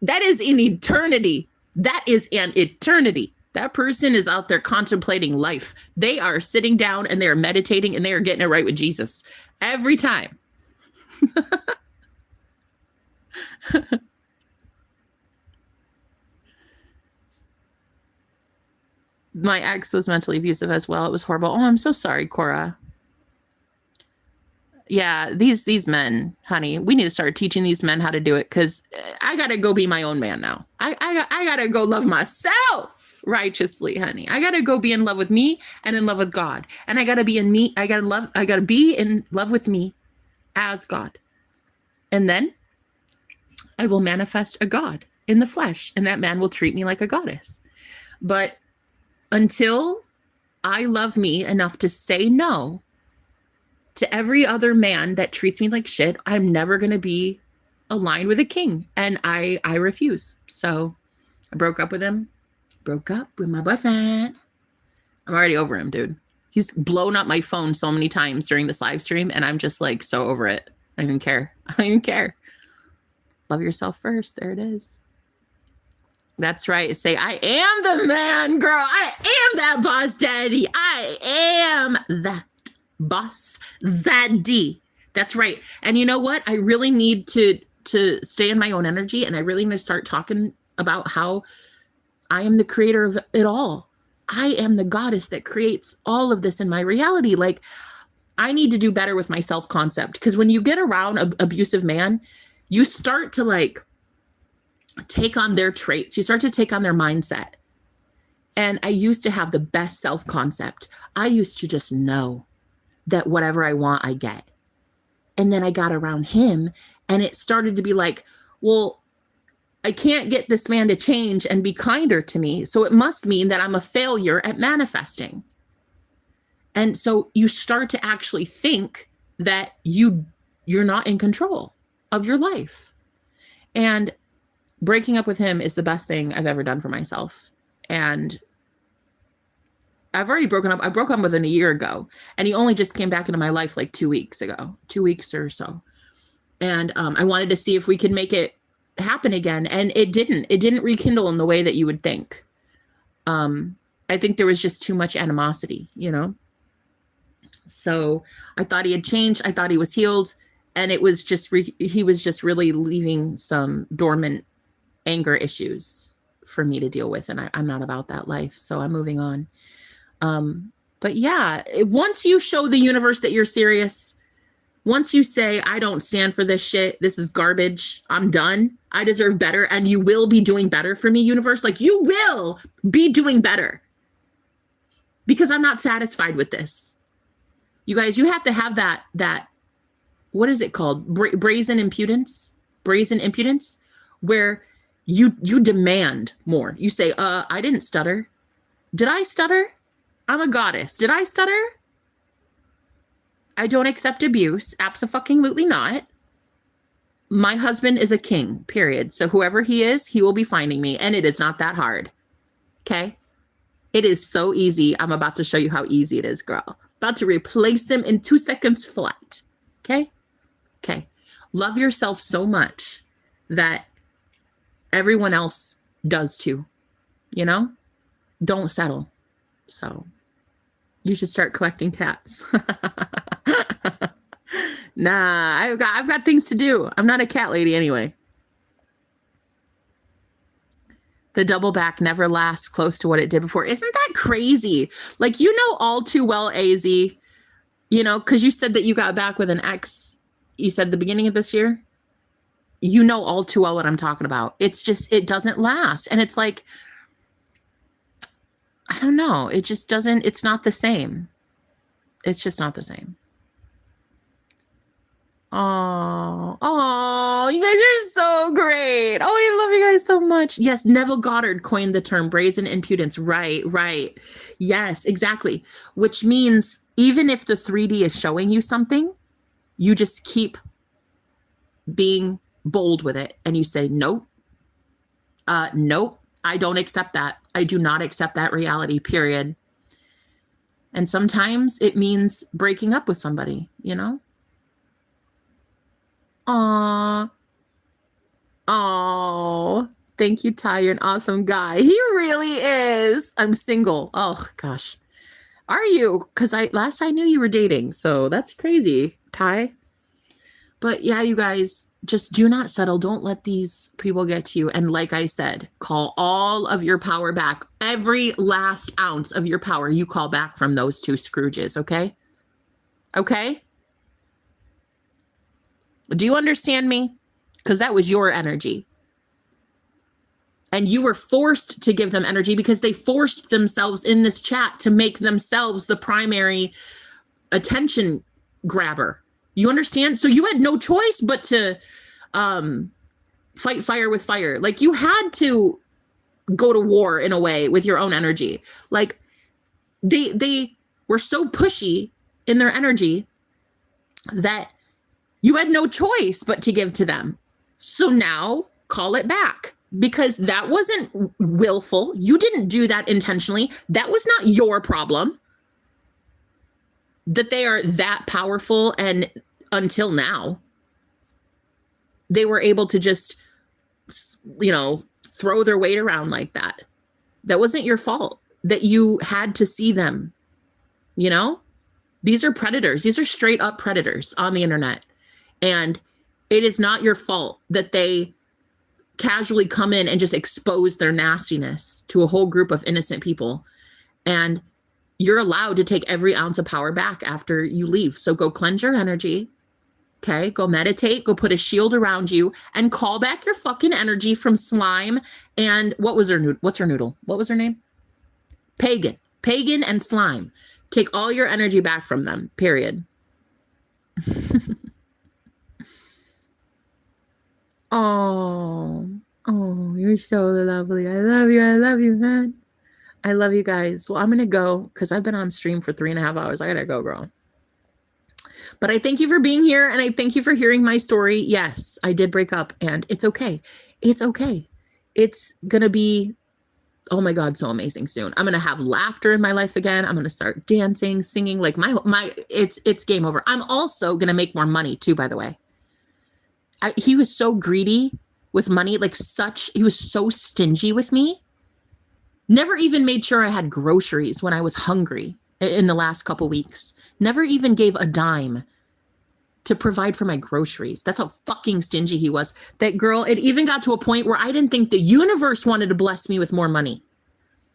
that is an eternity. That is an eternity. That person is out there contemplating life. They are sitting down and they are meditating and they are getting it right with Jesus every time. My ex was mentally abusive as well. It was horrible. Oh, I'm so sorry, Cora. Yeah, these men, honey, we need to start teaching these men how to do it because I gotta go be my own man now. I gotta go love myself righteously, honey. I gotta go be in love with me and in love with God. And I gotta be in me. I gotta be in love with me as God. And then I will manifest a God in the flesh, and that man will treat me like a goddess. But until I love me enough to say no to every other man that treats me like shit, I'm never going to be aligned with a king. And I refuse. So I broke up with him. Broke up with my boyfriend. I'm already over him, dude. He's blown up my phone so many times during this live stream, and I'm just like so over it. I don't even care. Love yourself first. There it is. That's right. Say, I am the man, girl. I am that boss daddy. I am that boss zaddy. That's right. And you know what? I really need to stay in my own energy, and I really need to start talking about how I am the creator of it all. I am the goddess that creates all of this in my reality. Like, I need to do better with my self-concept, because when you get around an abusive man, you start to like take on their traits. You start to take on their mindset. And I used to have the best self-concept. I used to just know that whatever I want, I get. And then I got around him, and it started to be like, well, I can't get this man to change and be kinder to me. So it must mean that I'm a failure at manifesting. And so you start to actually think that you're not in control of your life. And breaking up with him is the best thing I've ever done for myself. And I've already broken up. I broke up with him a year ago, and he only just came back into my life like 2 weeks ago, 2 weeks or so. And I wanted to see if we could make it happen again. And it didn't rekindle in the way that you would think. I think there was just too much animosity, you know? So I thought he had changed. I thought he was healed. And it was just, he was just really leaving some dormant anger issues for me to deal with. And I'm not about that life. So I'm moving on. But yeah, once you show the universe that you're serious, once you say, I don't stand for this shit, this is garbage, I'm done, I deserve better, and you will be doing better for me, universe. Like, you will be doing better because I'm not satisfied with this. You guys, you have to have that, what is it called? Brazen impudence, where you demand more. You say, I didn't stutter. Did I stutter? I'm a goddess. Did I stutter? I don't accept abuse. Abso-fucking-lutely not. My husband is a king, period. So whoever he is, he will be finding me. And it is not that hard. Okay? It is so easy. I'm about to show you how easy it is, girl. About to replace him in 2 seconds flat. Okay? Okay. Love yourself so much that everyone else does too. You know? Don't settle. So you should start collecting cats. Nah, I've got things to do. I'm not a cat lady anyway. The double back never lasts close to what it did before. Isn't that crazy? Like, you know all too well, AZ, you know, because you said that you got back with an ex, you said the beginning of this year. You know all too well what I'm talking about. It's just, it doesn't last. And it's like, I don't know. It just doesn't, it's not the same. It's just not the same. Oh, you guys are so great. Oh, I love you guys so much. Yes, Neville Goddard coined the term brazen impudence. Right. Yes, exactly. Which means even if the 3D is showing you something, you just keep being bold with it. And you say, nope, nope, I don't accept that. I do not accept that reality, period. And sometimes it means breaking up with somebody, you know? Aw. Oh, thank you, Ty. You're an awesome guy. He really is. I'm single. Oh, gosh. Are you? Because last I knew you were dating. So that's crazy, Ty. But yeah, you guys, just do not settle. Don't let these people get to you. And like I said, call all of your power back. Every last ounce of your power you call back from those two Scrooges, okay? Okay? Do you understand me? Because that was your energy. And you were forced to give them energy because they forced themselves in this chat to make themselves the primary attention grabber. You understand? So you had no choice but to fight fire with fire. Like, you had to go to war in a way with your own energy. Like, they were so pushy in their energy that you had no choice but to give to them. So now call it back, because that wasn't willful. You didn't do that intentionally. That was not your problem. That they are that powerful, and until now, they were able to just, you know, throw their weight around like that. That wasn't your fault that you had to see them, you know? These are predators. These are straight up predators on the internet. And it is not your fault that they casually come in and just expose their nastiness to a whole group of innocent people. And you're allowed to take every ounce of power back after you leave. So go cleanse your energy. Okay, go meditate, go put a shield around you, and call back your fucking energy from Slime and what's her noodle? What was her name? Pagan and Slime. Take all your energy back from them, period. Oh, you're so lovely. I love you, man. I love you guys. Well, I'm going to go because I've been on stream for 3.5 hours. I got to go, girl. But I thank you for being here, and I thank you for hearing my story. Yes, I did break up, and it's okay. It's okay. It's going to be, oh my God, so amazing soon. I'm going to have laughter in my life again. I'm going to start dancing, singing, like it's game over. I'm also going to make more money too, by the way. He was so greedy with money, he was so stingy with me. Never even made sure I had groceries when I was hungry in the last couple weeks. Never even gave a dime to provide for my groceries. That's how fucking stingy he was. That girl, it even got to a point where I didn't think the universe wanted to bless me with more money.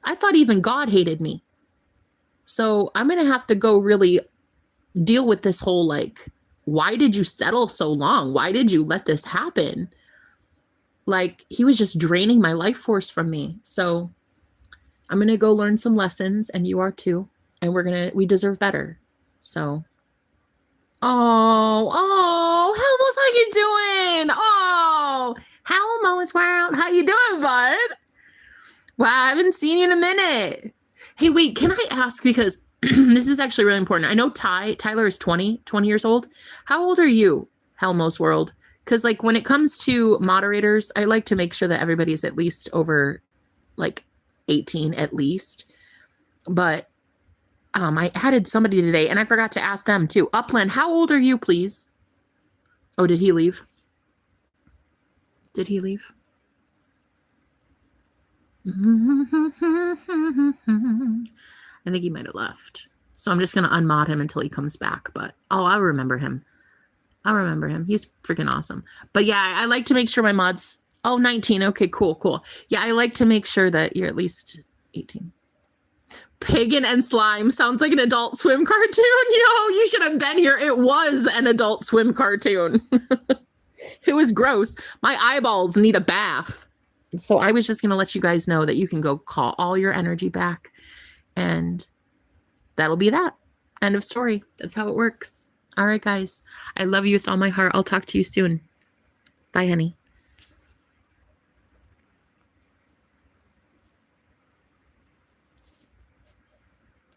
I thought even God hated me. So I'm going to have to go really deal with this whole, like, why did you settle so long? Why did you let this happen? Like, he was just draining my life force from me. So I'm going to go learn some lessons, and you are too. And we deserve better. So, Helmos, how you doing? Oh, Helmos, wow, how you doing, bud? Wow, I haven't seen you in a minute. Hey, wait, can I ask, because this is actually really important. I know Tyler is 20 years old. How old are you, Helmos World? Because, like, when it comes to moderators, I like to make sure that everybody's at least over, like, 18 at least. But I added somebody today, and I forgot to ask them, too. Upland, how old are you, please? Oh, did he leave? Did he leave? I think he might have left. So I'm just going to unmod him until he comes back. But, I'll remember him. He's freaking awesome. But yeah, I like to make sure my mods... 19. Okay, cool. Yeah, I like to make sure that you're at least 18. Pagan and Slime sounds like an Adult Swim cartoon. Yo, you should have been here. It was an Adult Swim cartoon. It was gross. My eyeballs need a bath. So I was just going to let you guys know that you can go call all your energy back. And that'll be that. End of story. That's how it works. All right, guys. I love you with all my heart. I'll talk to you soon. Bye, honey.